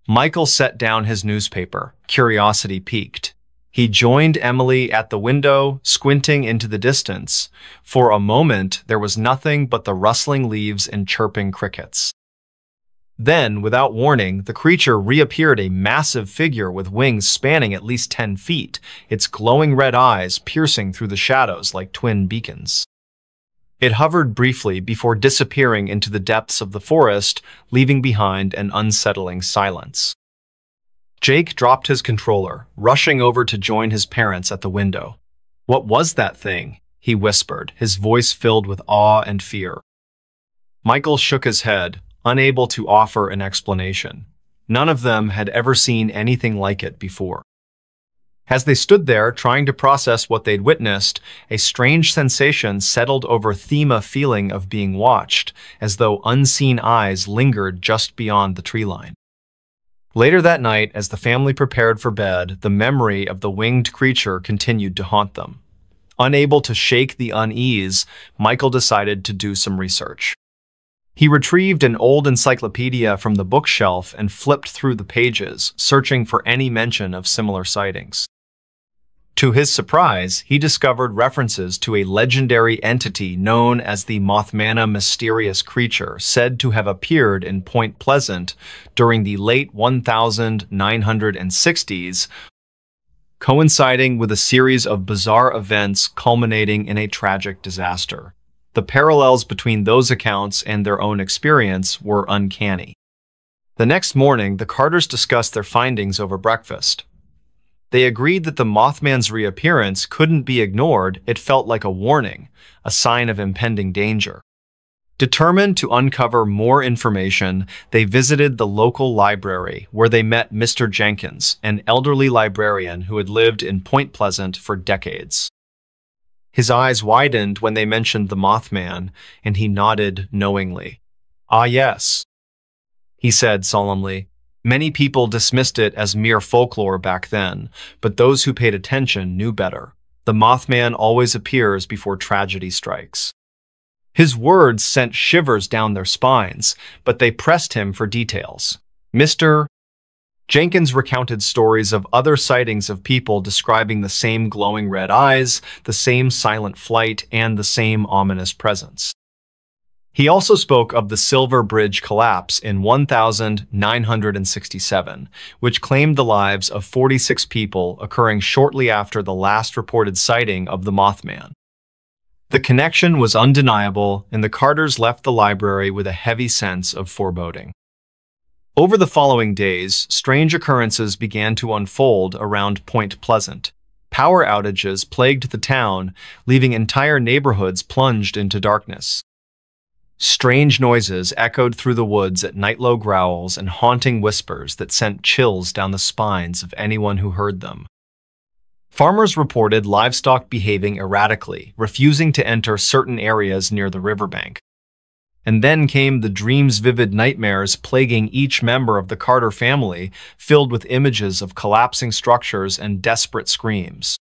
Michael set down his newspaper, curiosity piqued. He joined Emily at the window, squinting into the distance. For a moment, there was nothing but the rustling leaves and chirping crickets. Then, without warning, the creature reappeared, a massive figure with wings spanning at least 10 feet, its glowing red eyes piercing through the shadows like twin beacons. It hovered briefly before disappearing into the depths of the forest, leaving behind an unsettling silence. Jake dropped his controller, rushing over to join his parents at the window. "What was that thing?" he whispered, his voice filled with awe and fear. Michael shook his head, unable to offer an explanation. None of them had ever seen anything like it before. As they stood there trying to process what they'd witnessed, a strange sensation settled over Thema feeling of being watched, as though unseen eyes lingered just beyond the tree line. Later that night, as the family prepared for bed, the memory of the winged creature continued to haunt them. Unable to shake the unease, Michael decided to do some research. He retrieved an old encyclopedia from the bookshelf and flipped through the pages, searching for any mention of similar sightings. To his surprise, he discovered references to a legendary entity known as the Mothmanna mysterious creature said to have appeared in Point Pleasant during the late 1960s, coinciding with a series of bizarre events culminating in a tragic disaster. The parallels between those accounts and their own experience were uncanny. The next morning, the Carters discussed their findings over breakfast. They agreed that the Mothman's reappearance couldn't be ignored. It felt like a warning, a sign of impending danger. Determined to uncover more information, they visited the local library where they met Mr. Jenkins, an elderly librarian who had lived in Point Pleasant for decades. His eyes widened when they mentioned the Mothman, and he nodded knowingly. "Ah, yes," he said solemnly. Many people dismissed it as mere folklore back then, but those who paid attention knew better. The Mothman always appears before tragedy strikes. His words sent shivers down their spines, but they pressed him for details. Mr. Jenkins recounted stories of other sightings of people describing the same glowing red eyes, the same silent flight, and the same ominous presence. He also spoke of the Silver Bridge collapse in 1967, which claimed the lives of 46 people, occurring shortly after the last reported sighting of the Mothman. The connection was undeniable, and the Carters left the library with a heavy sense of foreboding. Over the following days, strange occurrences began to unfold around Point Pleasant. Power outages plagued the town, leaving entire neighborhoods plunged into darkness. Strange noises echoed through the woods at night-low growls and haunting whispers that sent chills down the spines of anyone who heard them. Farmers reported livestock behaving erratically, refusing to enter certain areas near the riverbank. And then came the dreams, vivid nightmares plaguing each member of the Carter family, filled with images of collapsing structures and desperate screams.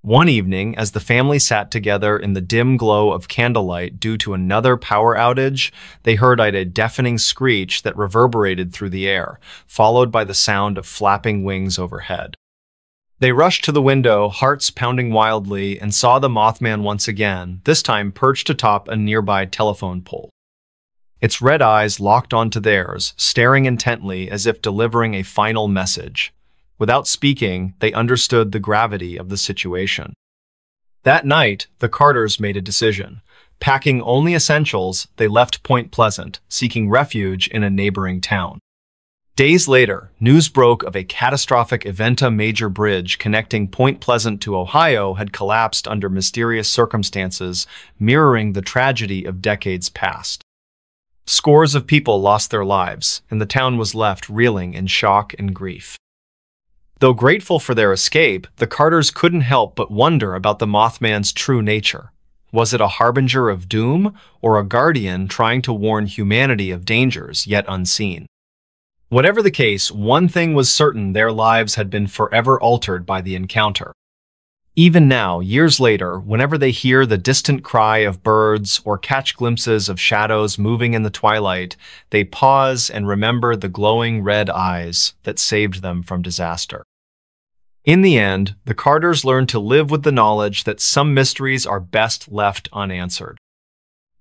One evening, as the family sat together in the dim glow of candlelight due to another power outage, they heard a deafening screech that reverberated through the air, followed by the sound of flapping wings overhead. They rushed to the window, hearts pounding wildly, and saw the Mothman once again, this time perched atop a nearby telephone pole. Its red eyes locked onto theirs, staring intently as if delivering a final message. Without speaking, they understood the gravity of the situation. That night, the Carters made a decision. Packing only essentials, they left Point Pleasant, seeking refuge in a neighboring town. Days later, news broke of a catastrophic event. A major bridge connecting Point Pleasant to Ohio had collapsed under mysterious circumstances, mirroring the tragedy of decades past. Scores of people lost their lives, and the town was left reeling in shock and grief. Though grateful for their escape, the Carters couldn't help but wonder about the Mothman's true nature. Was it a harbinger of doom, or a guardian trying to warn humanity of dangers yet unseen? Whatever the case, one thing was certain: their lives had been forever altered by the encounter. Even now, years later, whenever they hear the distant cry of birds or catch glimpses of shadows moving in the twilight, they pause and remember the glowing red eyes that saved them from disaster. In the end, the Carters learned to live with the knowledge that some mysteries are best left unanswered.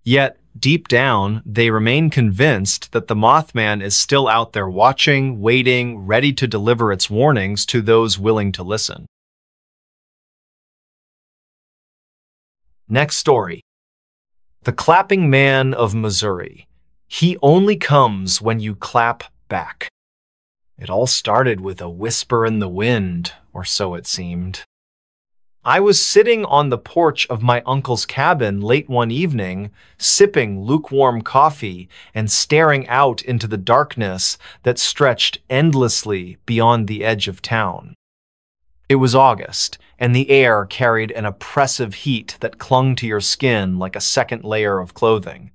Yet, deep down, they remain convinced that the Mothman is still out there watching, waiting, ready to deliver its warnings to those willing to listen. Next story. The Clapping Man of Missouri. He only comes when you clap back. It all started with a whisper in the wind, or so it seemed. I was sitting on the porch of my uncle's cabin late one evening, sipping lukewarm coffee and staring out into the darkness that stretched endlessly beyond the edge of town. It was August, and the air carried an oppressive heat that clung to your skin like a second layer of clothing.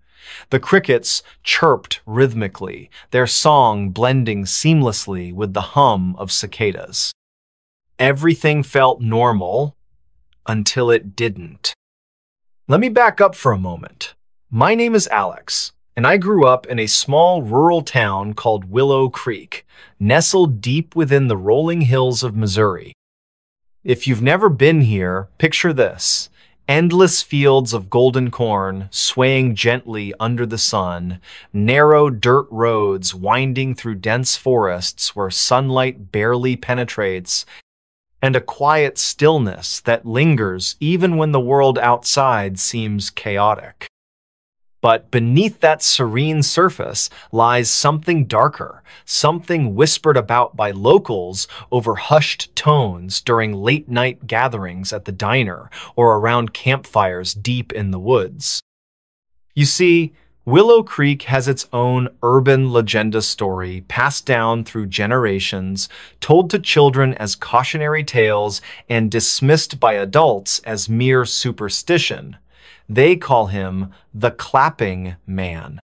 The crickets chirped rhythmically, their song blending seamlessly with the hum of cicadas. Everything felt normal until it didn't. Let me back up for a moment. My name is Alex, and I grew up in a small rural town called Willow Creek, nestled deep within the rolling hills of Missouri. If you've never been here, picture this. Endless fields of golden corn swaying gently under the sun, narrow dirt roads winding through dense forests where sunlight barely penetrates, and a quiet stillness that lingers even when the world outside seems chaotic. But beneath that serene surface lies something darker, something whispered about by locals over hushed tones during late-night gatherings at the diner or around campfires deep in the woods. You see, Willow Creek has its own urban legenda story passed down through generations, told to children as cautionary tales and dismissed by adults as mere superstition. They call him the Clapping Man.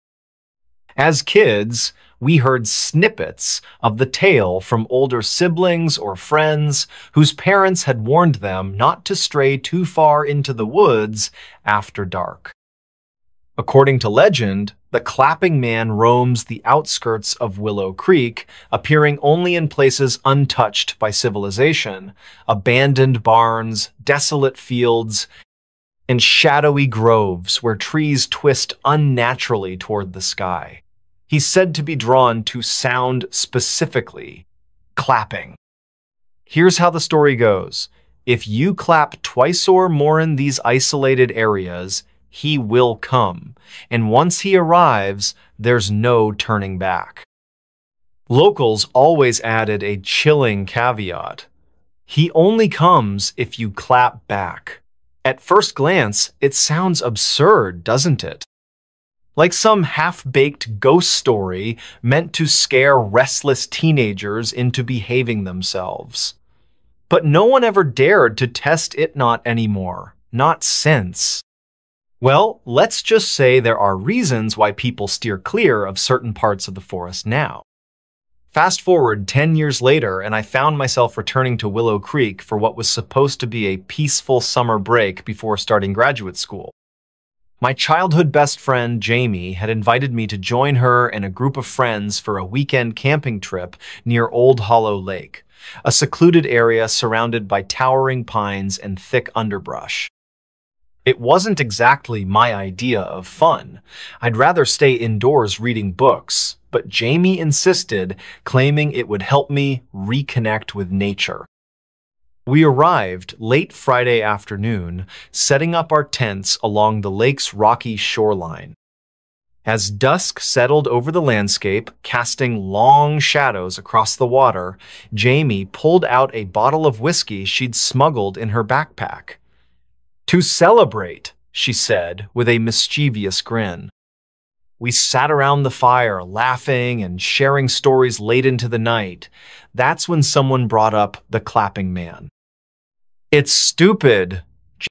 As kids, we heard snippets of the tale from older siblings or friends whose parents had warned them not to stray too far into the woods after dark. According to legend, the Clapping Man roams the outskirts of Willow Creek, appearing only in places untouched by civilization, abandoned barns, desolate fields, and shadowy groves where trees twist unnaturally toward the sky. He's said to be drawn to sound specifically, clapping. Here's how the story goes. If you clap twice or more in these isolated areas, he will come, and once he arrives, there's no turning back. Locals always added a chilling caveat. He only comes if you clap back. At first glance, it sounds absurd, doesn't it? Like some half-baked ghost story meant to scare restless teenagers into behaving themselves. But no one ever dared to test it not anymore. Not since. Well, let's just say there are reasons why people steer clear of certain parts of the forest now. Fast forward 10 years later, and I found myself returning to Willow Creek for what was supposed to be a peaceful summer break before starting graduate school. My childhood best friend, Jamie, had invited me to join her and a group of friends for a weekend camping trip near Old Hollow Lake, a secluded area surrounded by towering pines and thick underbrush. It wasn't exactly my idea of fun. I'd rather stay indoors reading books, but Jamie insisted, claiming it would help me reconnect with nature. We arrived late Friday afternoon, setting up our tents along the lake's rocky shoreline. As dusk settled over the landscape, casting long shadows across the water, Jamie pulled out a bottle of whiskey she'd smuggled in her backpack. "To celebrate," she said with a mischievous grin. We sat around the fire, laughing and sharing stories late into the night. That's when someone brought up the Clapping Man. "It's stupid,"